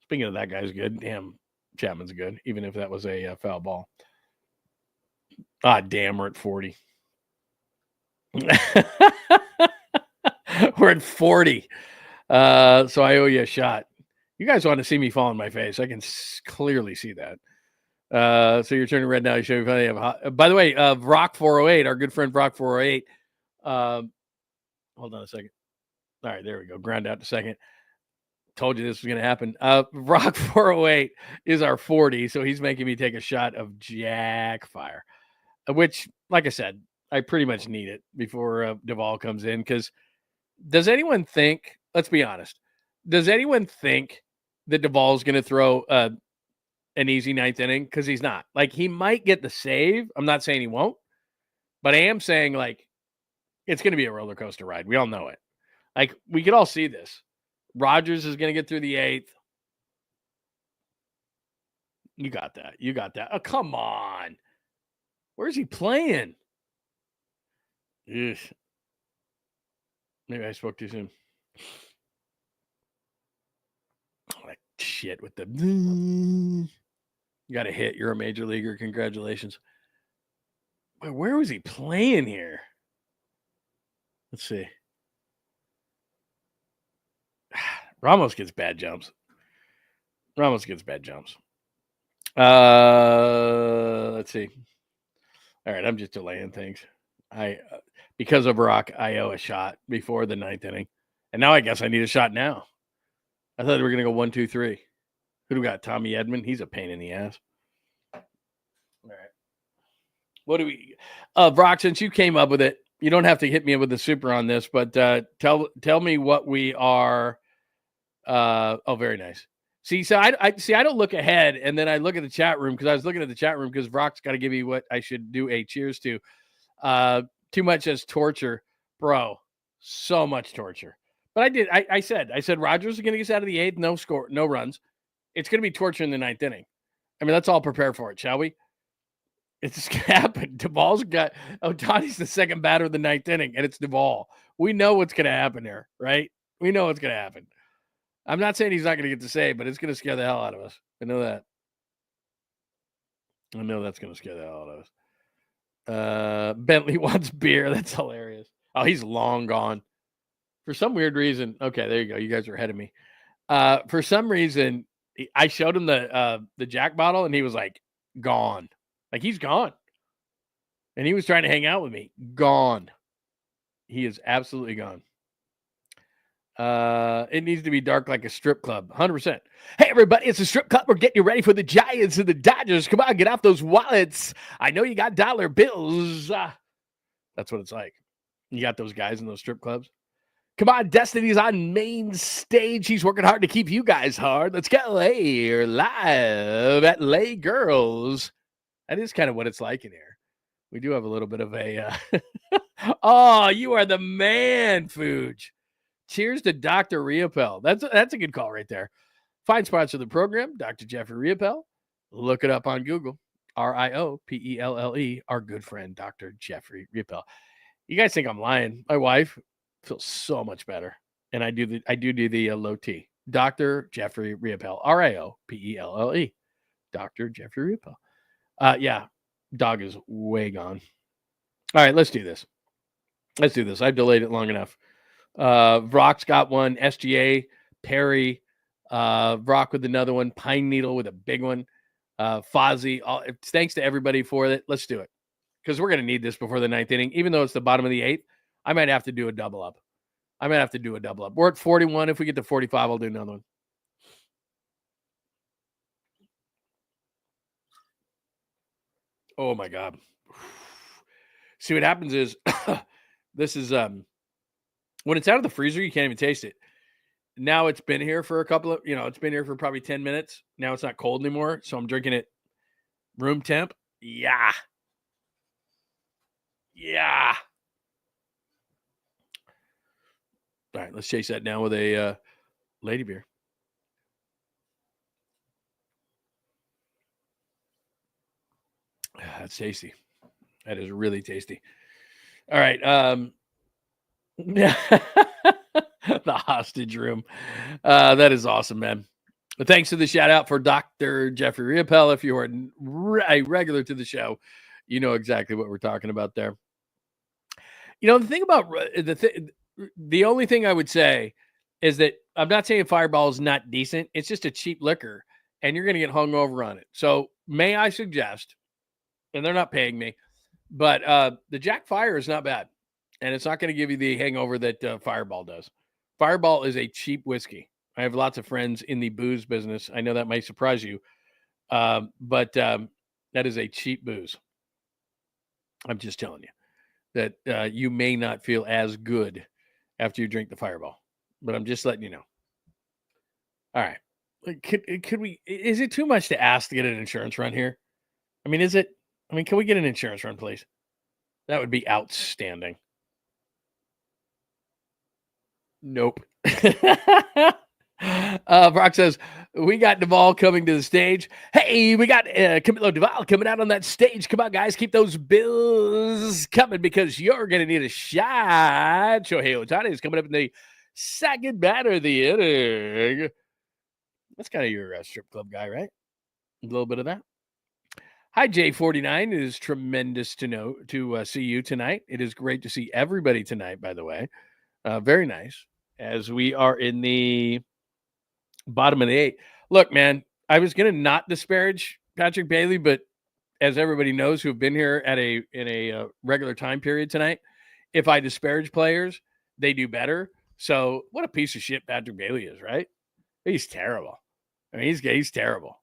Speaking of that guy's good, damn, Chapman's good, even if that was a foul ball. Ah, damn, we're at 40. We're at 40. So I owe you a shot. You guys want to see me fall on my face. I can clearly see that. So you're turning red now. You show me funny. By the way, Rock 408, our good friend Rock 408. Hold on a second. All right, there we go. Ground out to second. Told you this was going to happen. Rock 408 is our 40, so he's making me take a shot of Jack Fire, which, like I said, I pretty much need it before Duvall comes in. Because does anyone think, let's be honest, does anyone think that Duvall's going to throw an easy 9th inning? Because he's not. Like, he might get the save. I'm not saying he won't, but I am saying, like, it's going to be a roller coaster ride. We all know it. Like, we could all see this. Rogers is going to get through the 8th. You got that. You got that. Oh, come on. Where's he playing? Ugh. Maybe I spoke too soon. Oh, that shit with the. You got a hit. You're a major leaguer. Congratulations. Where was he playing here? Let's see. Ramos gets bad jumps. Let's see. All right, I'm just delaying things. Because of Rock, I owe a shot before the 9th inning. And now I guess I need a shot now. I thought we were going to go 1, 2, 3. Who do we got? Tommy Edman. He's a pain in the ass. All right. What do we Brock, since you came up with it, you don't have to hit me with the super on this, but tell me what we are. Very nice. See, so I don't look ahead, and then I look at the chat room because I was looking at the chat room because Brock's got to give me what I should do a cheers to. Too much as torture, bro. So much torture. But I said Rogers is going to get us out of the 8th, no score, no runs. It's going to be torture in the 9th inning. I mean, let's all prepare for it, shall we? It's just going to happen. Duvall's got Ohtani's the second batter of the 9th inning, and it's Duvall. We know what's going to happen here, right? We know what's going to happen. I'm not saying he's not going to get to save, but it's going to scare the hell out of us. I know that. I know that's going to scare the hell out of us. Bentley wants beer. That's hilarious. Oh, he's long gone. For some weird reason. Okay, there you go. You guys are ahead of me. For some reason, I showed him the Jack bottle, and he was like, gone. Like, he's gone. And he was trying to hang out with me. Gone. He is absolutely gone. It needs to be dark like a strip club. 100%. Hey, everybody, it's a strip club. We're getting you ready for the Giants and the Dodgers. Come on, get off those wallets. I know you got dollar bills. That's what it's like. You got those guys in those strip clubs. Come on, Destiny's on main stage. He's working hard to keep you guys hard. Let's go. Hey, you're live at Lay Girls. That is kind of what it's like in here. We do have a little bit of a... Oh, you are the man, Fuge. Cheers to Dr. Riopel. That's a good call right there. Fine sponsor of the program, Dr. Jeffrey Riopel. Look it up on Google. Riopelle, our good friend, Dr. Jeffrey Riopel. You guys think I'm lying. My wife feels so much better. And I do the low T. Dr. Jeffrey Riopel. Riopelle. Dr. Jeffrey Riopel. Yeah, dog is way gone. All right, let's do this. I've delayed it long enough. Brock's got one. SGA, Perry, Brock with another one. Pine Needle with a big one. Fozzie. Thanks to everybody for it. Let's do it. Because we're going to need this before the 9th inning. Even though it's the bottom of the 8th, I might have to do a double up. We're at 41. If we get to 45, I'll do another one. Oh, my God. See, what happens is this is when it's out of the freezer, you can't even taste it. Now it's been here for it's been here for probably 10 minutes. Now it's not cold anymore. So I'm drinking it room temp. Yeah. All right, let's chase that down with a lady beer. That's tasty. That is really tasty. All right. The hostage room. That is awesome, man. But thanks to the shout out for Dr. Jeffrey Riopel. If you are a regular to the show, you know exactly what we're talking about there. You know, the thing about the only thing I would say is that I'm not saying Fireball is not decent. It's just a cheap liquor, and you're going to get hung over on it. So may I suggest, and they're not paying me, but the Jack Fire is not bad. And it's not going to give you the hangover that Fireball does. Fireball is a cheap whiskey. I have lots of friends in the booze business. I know that might surprise you. But that is a cheap booze. I'm just telling you that you may not feel as good after you drink the Fireball. But I'm just letting you know. All right. Could we? Is it too much to ask to get an insurance run here? I mean, is it? I mean, can we get an insurance run, please? That would be outstanding. Nope. Brock says, we got Duvall coming to the stage. Hey, we got Camilo Duvall coming out on that stage. Come on, guys. Keep those bills coming because you're going to need a shot. Shohei Ohtani is coming up in the second batter of the inning. That's kind of your strip club guy, right? A little bit of that. Hi, J49. It is tremendous to see you tonight. It is great to see everybody tonight, by the way. Very nice. As we are in the bottom of the 8. Look, man, I was going to not disparage Patrick Bailey, but as everybody knows who've been here in a regular time period tonight, if I disparage players, they do better. So what a piece of shit Patrick Bailey is, right? He's terrible. I mean, he's terrible.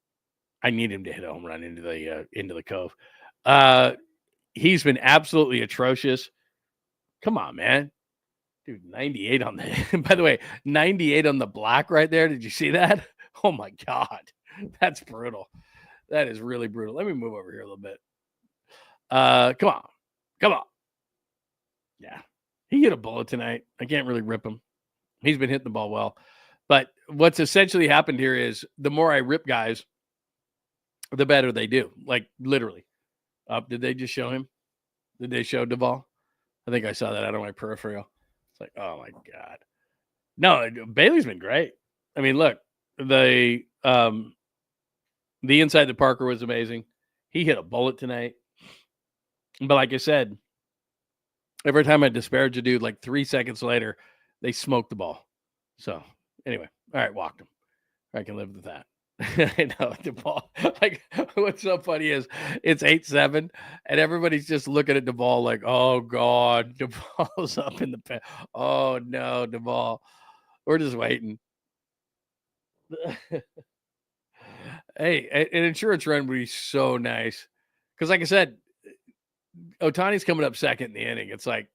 I need him to hit a home run into the Cove. He's been absolutely atrocious. Come on, man. Dude, 98 on the by the way, 98 on the block right there. Did you see that? Oh my God. That's brutal. That is really brutal. Let me move over here a little bit. Come on. Come on. Yeah. He hit a bullet tonight. I can't really rip him. He's been hitting the ball well. But what's essentially happened here is the more I rip guys, the better they do. Like literally. Did they just show him? Did they show Duvall? I think I saw that out of my peripheral. It's like, oh my God. No, Bailey's been great. I mean, look, the inside the Parker was amazing. He hit a bullet tonight. But like I said, every time I disparage a dude, like 3 seconds later, they smoked the ball. So anyway, all right, walked him. I can live with that. I know the ball. Like, what's so funny is it's 8-7, and everybody's just looking at the ball like, "Oh God, the ball's up in the pen. Oh no, the ball." We're just waiting. Hey, an insurance run would be so nice because, like I said, Ohtani's coming up second in the inning. It's like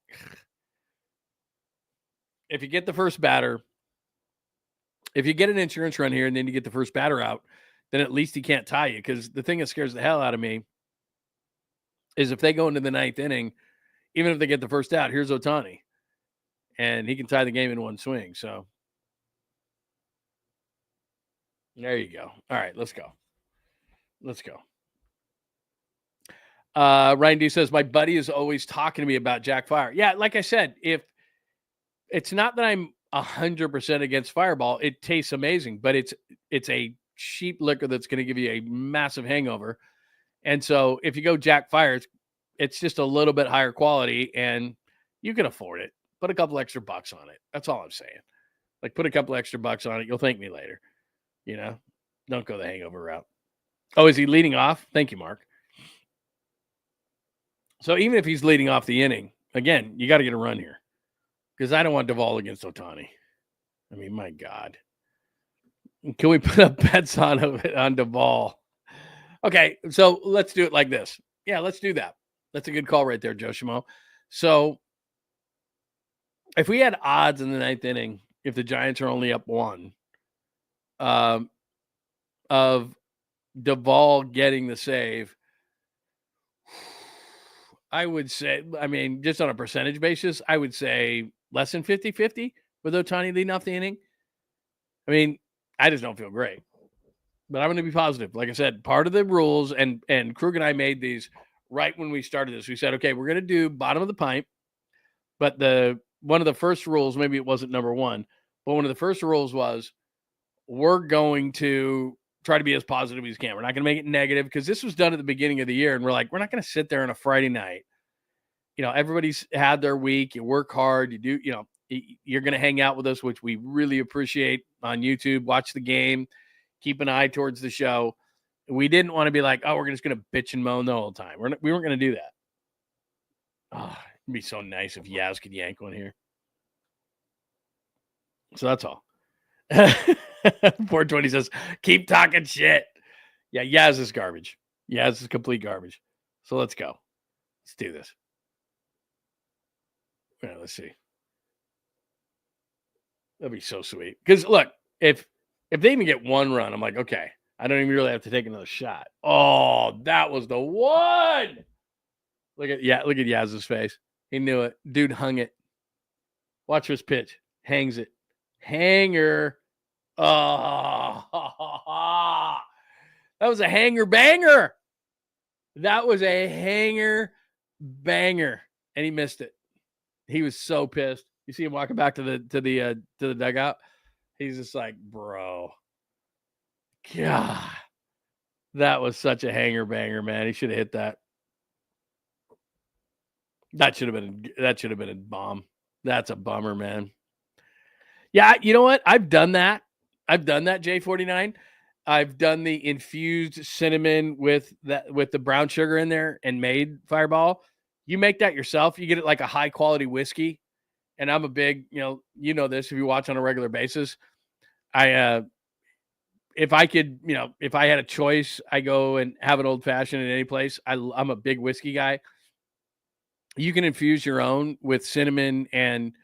if you get the first batter. If you get an insurance run here and then you get the first batter out, then at least he can't tie you. Because the thing that scares the hell out of me is if they go into the 9th inning, even if they get the first out, here's Ohtani. And he can tie the game in one swing. So there you go. All right, let's go. Let's go. Ryan D says, my buddy is always talking to me about Jack Fire. Yeah, like I said, if it's not that I'm 100% against Fireball, it tastes amazing, but it's a cheap liquor that's going to give you a massive hangover. And so if you go Jack Fire, it's just a little bit higher quality and you can afford it. Put a couple extra bucks on it. That's all I'm saying. Like put a couple extra bucks on it. You'll thank me later. You know, don't go the hangover route. Oh, is he leading off? Thank you, Mark. So even if he's leading off the inning, again, you got to get a run here. Because I don't want Duvall against Ohtani. I mean, my God. Can we put up bets on Duvall? Okay, so let's do it like this. Yeah, let's do that. That's a good call right there, Joe Schmo. So if we had odds in the 9th inning, if the Giants are only up 1, of Duvall getting the save, I would say, I mean, just on a percentage basis, I would say less than 50-50 with Ohtani leading off the inning. I mean, I just don't feel great. But I'm going to be positive. Like I said, part of the rules, and Krug and I made these right when we started this. We said, okay, we're going to do bottom of the pint. But one of the first rules, maybe it wasn't number 1, but one of the first rules was we're going to try to be as positive as we can. We're not going to make it negative because this was done at the beginning of the year. And we're like, we're not going to sit there on a Friday night. You know, everybody's had their week. You work hard. You do, you know, you're going to hang out with us, which we really appreciate on YouTube. Watch the game. Keep an eye towards the show. We didn't want to be like, oh, we're just going to bitch and moan the whole time. We weren't going to do that. Oh, it'd be so nice if Yaz could yank one here. So that's all. 420 says, keep talking shit. Yeah, Yaz is garbage. Yaz is complete garbage. So let's go. Let's do this. Yeah, let's see. That'd be so sweet. Because look, if they even get one run, I'm like, okay, I don't even really have to take another shot. Oh, that was the one. Look at Yaz's face. He knew it. Dude hung it. Watch this pitch. Hangs it. Hanger. Oh, that was a hanger banger. That was a hanger banger, and he missed it. He was so pissed. You see him walking back to the dugout. He's just like, bro. God, that was such a hanger banger, man. He should have hit that. That should have been a bomb. That's a bummer, man. Yeah, you know what? I've done that, J49. I've done the infused cinnamon with the brown sugar in there and made Fireball. You make that yourself. You get it like a high quality whiskey. And I'm a big, you know this if you watch on a regular basis. If I could, if I had a choice, I go and have an old fashioned at any place. I'm a big whiskey guy. You can infuse your own with cinnamon and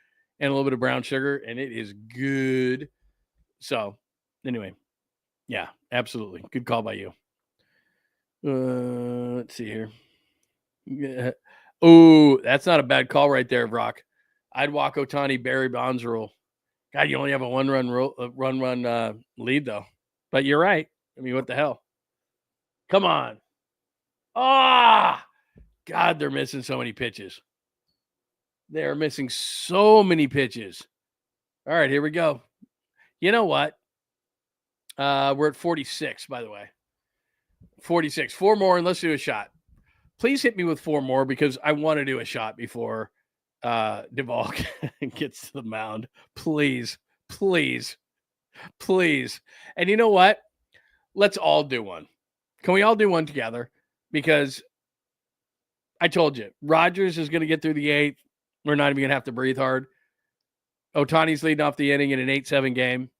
a little bit of brown sugar, and it is good. So, anyway, yeah, absolutely. Good call by you. Let's see here. Yeah. Oh, that's not a bad call right there, Brock. I'd walk OHTANI, Barry Bonds rule. God, you only have a one-run lead, though. But you're right. I mean, what the hell? Come on. Ah! God, they're missing so many pitches. They're missing so many pitches. All right, here we go. You know what? We're at 46, by the way. 46. 4 more, and let's do a shot. Please hit me with 4 more because I want to do a shot before Duvall gets to the mound. Please, please, please. And you know what? Let's all do one. Can we all do one together? Because I told you, Rogers is going to get through the 8th. We're not even going to have to breathe hard. OHTANI's leading off the inning in an 8-7 game.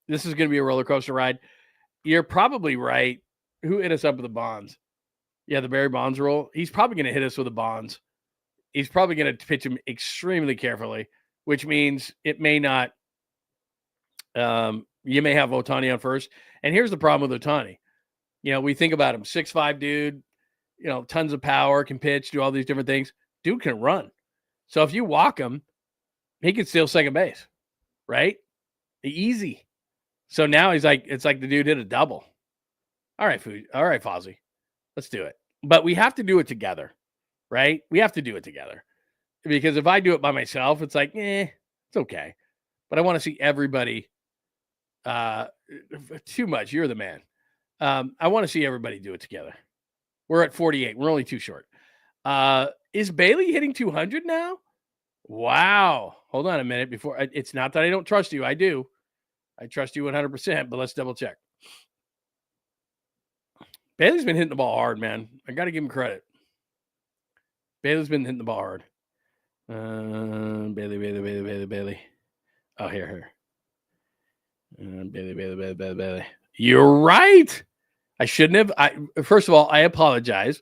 This is going to be a roller coaster ride. You're probably right. Who hit us up with the Bonds? Yeah, the Barry Bonds rule. He's probably going to hit us with the Bonds. He's probably going to pitch him extremely carefully, which means it may not. You may have OHTANI on first. And here's the problem with OHTANI. We think about him. 6'5" dude, tons of power, can pitch, do all these different things. Dude can run. So if you walk him, he can steal second base, right? Easy. So now it's like the dude hit a double. All right, Fozzie, let's do it. But we have to do it together, right? We have to do it together. Because if I do it by myself, it's like, it's okay. But I want to see everybody. Too much. You're the man. I want to see everybody do it together. We're at 48. We're only too short. Is Bailey hitting 200 now? Wow. Hold on a minute. It's not that I don't trust you. I do. I trust you 100%, but let's double check. Bailey's been hitting the ball hard, man. I got to give him credit. Bailey's been hitting the ball hard. Bailey. Oh, here. Bailey. You're right. I shouldn't have. First of all, I apologize.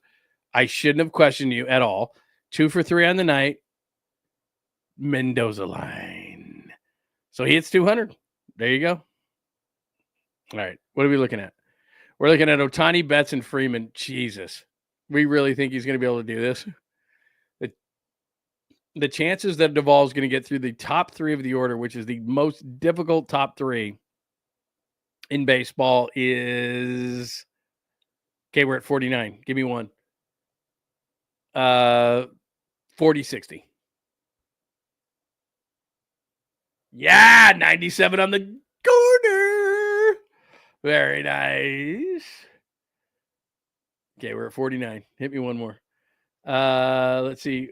I shouldn't have questioned you at all. 2 for 3 on the night. Mendoza line. So he hits 200. There you go. All right. What are we looking at? We're looking at OHTANI, Betts, and Freeman. Jesus. We really think he's going to be able to do this? The chances that Duvall is going to get through the top 3 of the order, which is the most difficult top 3 in baseball, is... Okay, we're at 49. Give me one. 40-60. Yeah, 97 on the corner. Very nice. Okay, we're at 49. Hit me one more. Let's see.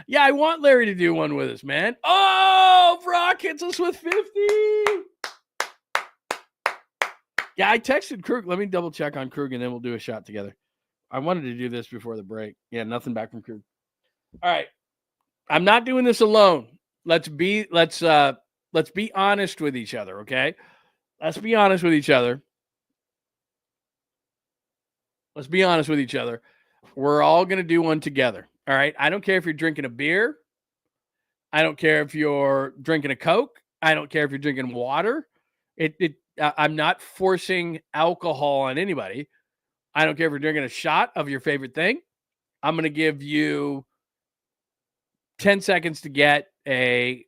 Yeah, I want Larry to do one with us, man. Oh, Brock hits us with 50. Yeah, I texted Krug. Let me double check on Krug, and then we'll do a shot together. I wanted to do this before the break. Yeah, nothing back from Krug. All right. I'm not doing this alone. Let's be honest with each other, okay? Let's be honest with each other. Let's be honest with each other. We're all going to do one together, all right? I don't care if you're drinking a beer. I don't care if you're drinking a Coke. I don't care if you're drinking water. I'm not forcing alcohol on anybody. I don't care if you're drinking a shot of your favorite thing. I'm going to give you 10 seconds to get a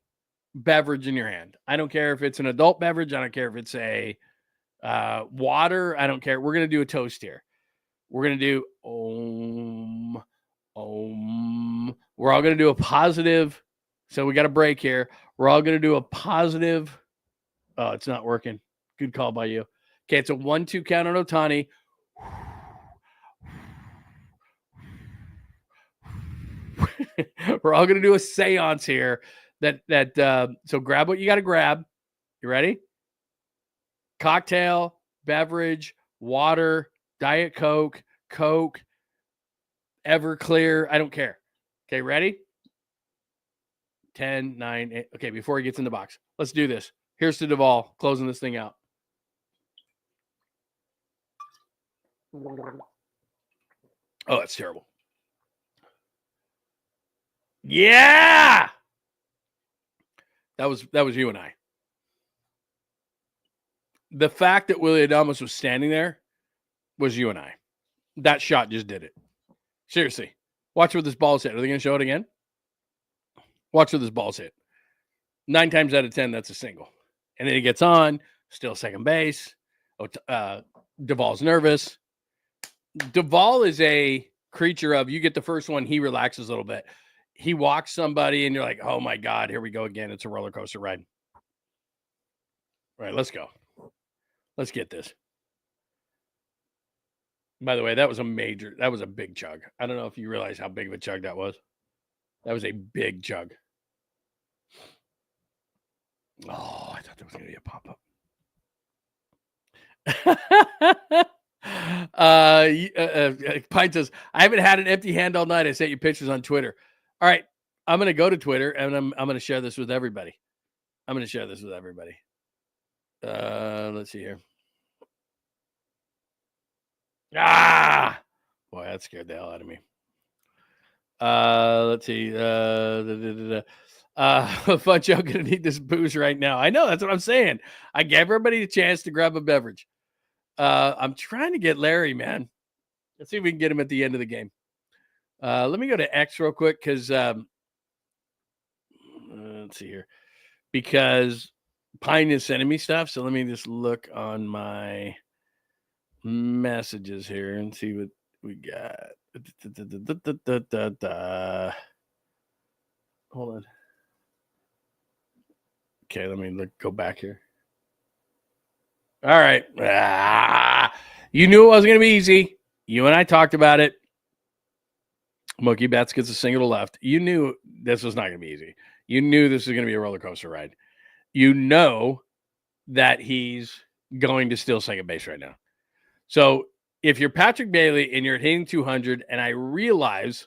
beverage in your hand. I don't care if it's an adult beverage. I don't care if it's a water. I don't care. We're going to do a toast here. We're going to do Om. We're all going to do a positive. So we got a break here. We're all going to do a positive. Oh, it's not working. Good call by you. Okay, it's a 1-2 count on Ohtani. We're all going to do a seance here. So grab what you got to grab. You ready? Cocktail, beverage, water, Diet Coke, Coke, Everclear. I don't care. Okay, ready? 10, 9, 8. Okay, before he gets in the box. Let's do this. Here's to Duvall closing this thing out. Oh, that's terrible. Yeah! That was you and I. The fact that Willy Adames was standing there was you and I. That shot just did it. Seriously. Watch where this ball's hit. Are they going to show it again? Watch where this ball's hit. 9 times out of 10, that's a single. And then he gets on, still second base. Duvall's nervous. Duvall is a creature of, you get the first one, he relaxes a little bit. He walks somebody, and you're like, oh, my God, here we go again. It's a roller coaster ride. All right, let's go. Let's get this. By the way, that was a big chug. I don't know if you realize how big of a chug that was. That was a big chug. Oh, I thought there was going to be a pop-up. Pint says, I haven't had an empty hand all night. I sent you pictures on Twitter. All right, I'm going to go to Twitter, and I'm going to share this with everybody. Let's see here. Boy, that scared the hell out of me. Let's see. Fun Joe gonna need this booze right now. I know, that's what I'm saying. I gave everybody a chance to grab a beverage. I'm trying to get Larry, man. Let's see if we can get him at the end of the game. Let me go to X real quick because let's see here. Because Pine is sending me stuff. So let me just look on my messages here and see what we got. Hold on. Okay, let me go back here. All right. You knew it wasn't going to be easy. You and I talked about it. Mookie Betts gets a single to left. You knew this was not going to be easy. You knew this was going to be a roller coaster ride. You know that he's going to steal second base right now. So if you're Patrick Bailey and you're hitting 200, and I realize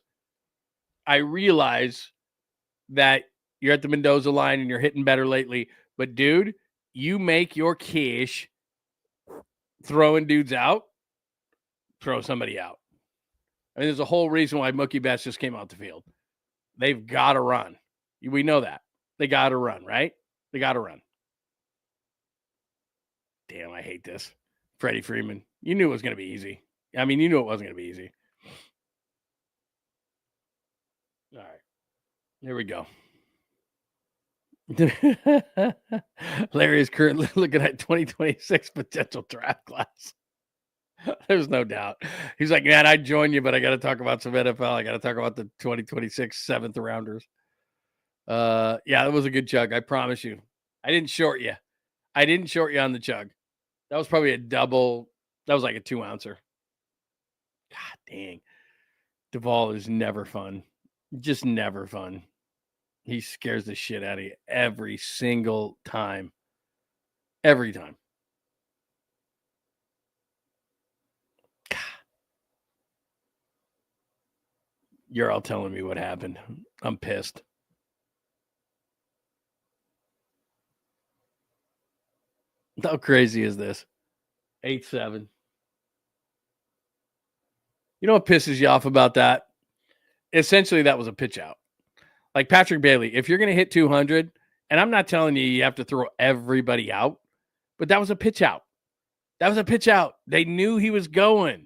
that you're at the Mendoza line and you're hitting better lately, but dude, you make your cash throwing dudes out, throw somebody out. I mean, there's a whole reason why Mookie Betts just came out the field. They've got to run. We know that. They got to run, right? They got to run. Damn, I hate this. Freddie Freeman. You knew it was going to be easy. I mean, you knew it wasn't going to be easy. All right. Here we go. Larry is currently looking at 2026 potential draft class. There's no doubt. He's like, man, I'd join you, but I got to talk about some NFL. I got to talk about the 2026 seventh rounders. Yeah, that was a good chug. I promise you. I didn't short you. On the chug. That was probably a double. That was like a 2-ouncer. God dang. Duvall is never fun. Just never fun. He scares the shit out of you every single time. Every time. God. You're all telling me what happened. I'm pissed. How crazy is this? 8-7. You know what pisses you off about that? Essentially, that was a pitch out. Like Patrick Bailey, if you're going to hit 200, and I'm not telling you have to throw everybody out, but that was a pitch out. They knew he was going,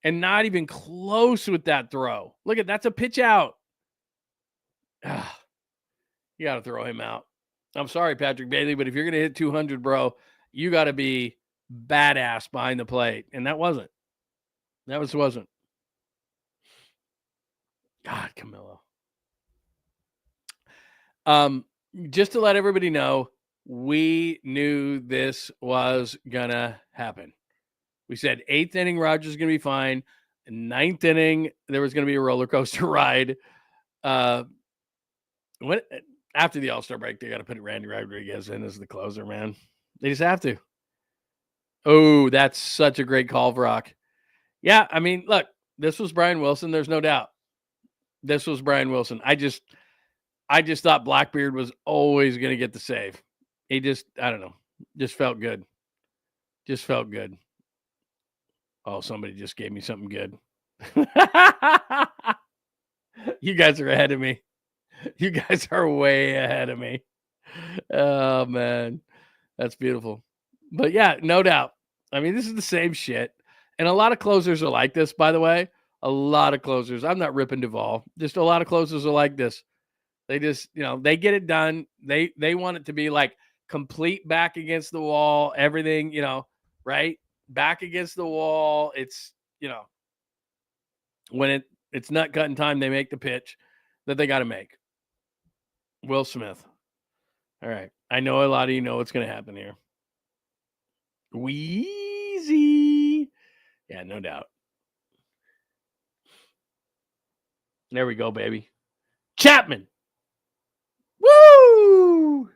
and not even close with that throw. Look at that's a pitch out. You got to throw him out. I'm sorry, Patrick Bailey, but if you're going to hit 200, bro, you got to be badass behind the plate, and that wasn't. Wasn't. God, Camilo. Just to let everybody know, we knew this was going to happen. We said 8th inning, Rogers is going to be fine. 9th inning, there was going to be a roller coaster ride. After the All-Star break, they got to put Randy Rodriguez in as the closer, man. They just have to. Oh, that's such a great call, Brock. Yeah, I mean, look, this was Brian Wilson. There's no doubt. This was Brian Wilson. I just thought Blackbeard was always going to get the save. He just, I don't know, just felt good. Just felt good. Oh, somebody just gave me something good. You guys are ahead of me. You guys are way ahead of me. Oh, man. That's beautiful. But, yeah, no doubt. I mean, this is the same shit. And a lot of closers are like this, by the way. A lot of closers. I'm not ripping Duvall. Just a lot of closers are like this. They just, they get it done. They want it to be like complete back against the wall, everything, right? Back against the wall. It's, when it's nut cutting time, they make the pitch that they got to make. Will Smith. All right. I know a lot of you know what's going to happen here. Wheezy. Yeah, no doubt. There we go, baby. Chapman. Woo!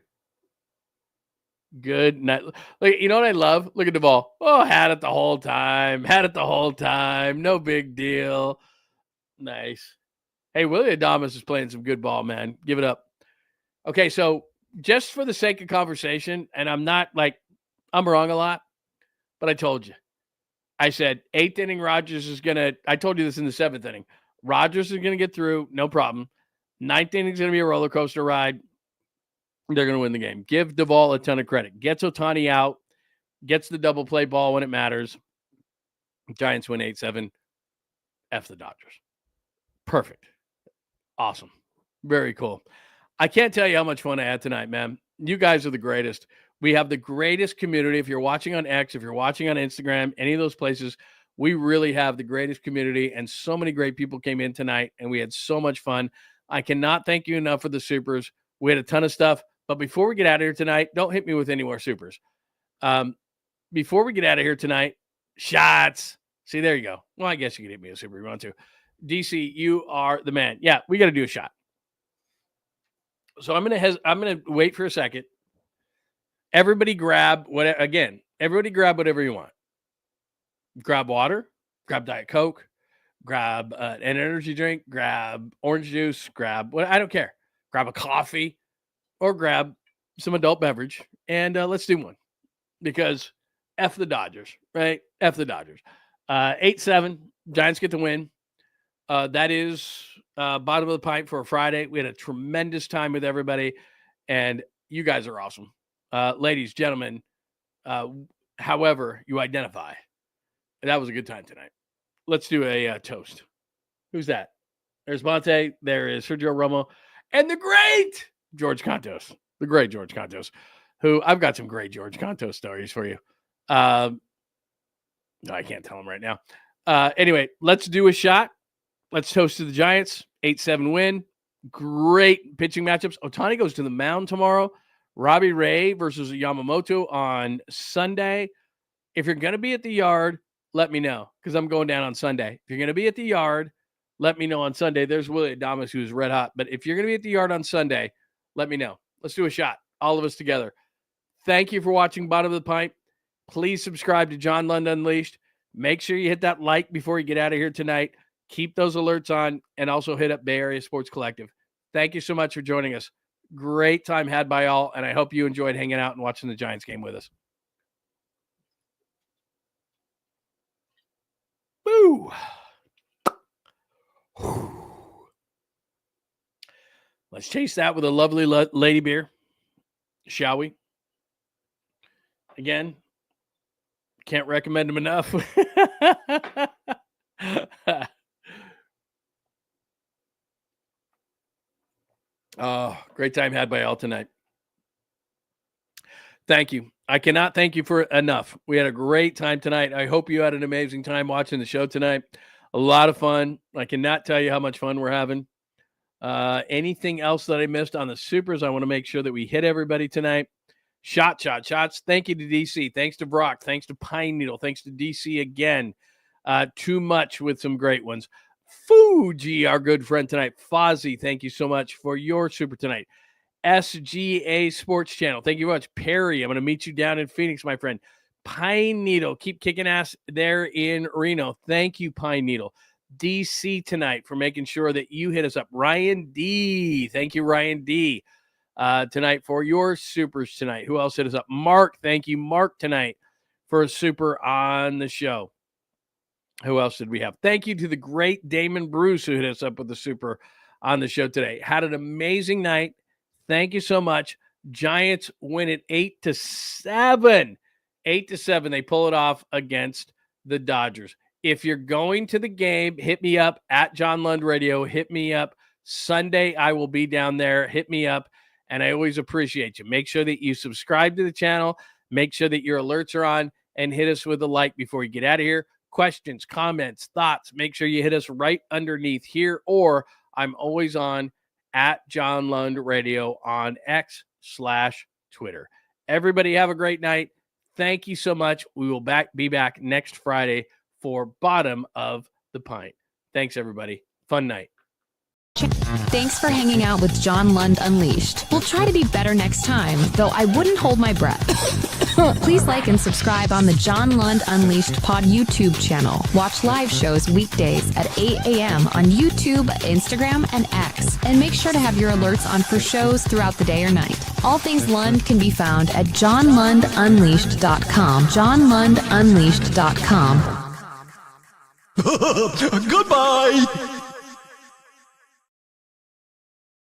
Good night. Look, you know what I love? Look at the ball. Oh, had it the whole time. Had it the whole time. No big deal. Nice. Hey, Willie Adames is playing some good ball, man. Give it up. Okay, so just for the sake of conversation, and I'm not like, I'm wrong a lot, but I told you. I said 8th inning, Rogers is going to, I told you this in the 7th inning. Rogers is going to get through, no problem. 9th inning is going to be a roller coaster ride. They're going to win the game. Give Duvall a ton of credit. Gets OHTANI out, gets the double play ball when it matters. Giants win 8-7. F the Dodgers. Perfect. Awesome. Very cool. I can't tell you how much fun I had tonight, man. You guys are the greatest. We have the greatest community. If you're watching on X, if you're watching on Instagram, any of those places, we really have the greatest community, and so many great people came in tonight, and we had so much fun. I cannot thank you enough for the supers. We had a ton of stuff, but before we get out of here tonight, don't hit me with any more supers. Before we get out of here tonight, shots. See, there you go. Well, I guess you can hit me a super if you want to. DC, you are the man. Yeah, we got to do a shot. So I'm gonna wait for a second. Everybody grab whatever. Again, everybody grab whatever you want. Grab water. Grab Diet Coke. Grab an energy drink. Grab orange juice. Grab what? I don't care. Grab a coffee, or grab some adult beverage, and let's do one. Because F the Dodgers, right? F the Dodgers. 8-7. Giants get the win. That is bottom of the pint for a Friday. We had a tremendous time with everybody, and you guys are awesome. Ladies, gentlemen, however you identify. That was a good time tonight. Let's do a toast. Who's that? There's Monte. There is Sergio Romo. And the great 𝐿 𝐵𝐿. The great 𝐿 𝐵𝐿, who I've got some great 𝐿 𝐵𝐿 stories for you. No, I can't tell them right now. Anyway, let's do a shot. Let's toast to the Giants. 8-7 win. Great pitching matchups. OHTANI goes to the mound tomorrow. Robbie Ray versus Yamamoto on Sunday. If you're going to be at the yard, let me know, because I'm going down on Sunday. If you're going to be at the yard, let me know on Sunday. There's Willie Adames, who's red hot. But if you're going to be at the yard on Sunday, let me know. Let's do a shot. All of us together. Thank you for watching Bottom of the Pint. Please subscribe to John Lund Unleashed. Make sure you hit that like before you get out of here tonight. Keep those alerts on, and also hit up Bay Area Sports Collective. Thank you so much for joining us. Great time had by all, and I hope you enjoyed hanging out and watching the Giants game with us. Woo! Let's chase that with a lovely lady beer, shall we? Again, can't recommend them enough. Oh, great time had by all tonight. Thank you. I cannot thank you for enough. We had a great time tonight. I hope you had an amazing time watching the show tonight. A lot of fun. I cannot tell you how much fun we're having. Anything else that I missed on the supers, I want to make sure that we hit everybody tonight. Shots. Thank you to DC. Thanks to Brock. Thanks to Pine Needle. Thanks to DC again. Too much with some great ones. Fuji, our good friend tonight. Fozzie, thank you so much for your super tonight. SGA Sports Channel, thank you very much. Perry, I'm going to meet you down in Phoenix, my friend. Pine Needle, keep kicking ass there in Reno. Thank you, Pine Needle. DC tonight for making sure that you hit us up. Ryan D, thank you, Ryan D. Tonight for your supers tonight. Who else hit us up? Mark, thank you, Mark, tonight for a super on the show. Who else did we have? Thank you to the great Damon Bruce who hit us up with the super on the show today. Had an amazing night. Thank you so much. Giants win it 8-7. 8-7. They pull it off against the Dodgers. If you're going to the game, hit me up at John Lund Radio. Hit me up. Sunday, I will be down there. Hit me up. And I always appreciate you. Make sure that you subscribe to the channel. Make sure that your alerts are on. And hit us with a like before you get out of here. Questions, comments, thoughts. Make sure you hit us right underneath here. Or I'm always on at John Lund Radio on X/Twitter. Everybody have a great night. Thank you so much. We will be back next Friday for Bottom of the Pint. Thanks, everybody. Fun night. Thanks for hanging out with John Lund Unleashed. We'll try to be better next time, though I wouldn't hold my breath. Please like and subscribe on the John Lund Unleashed Pod YouTube channel. Watch live shows weekdays at 8 a.m. on YouTube, Instagram, and X. And make sure to have your alerts on for shows throughout the day or night. All things Lund can be found at johnlundunleashed.com. johnlundunleashed.com. Goodbye.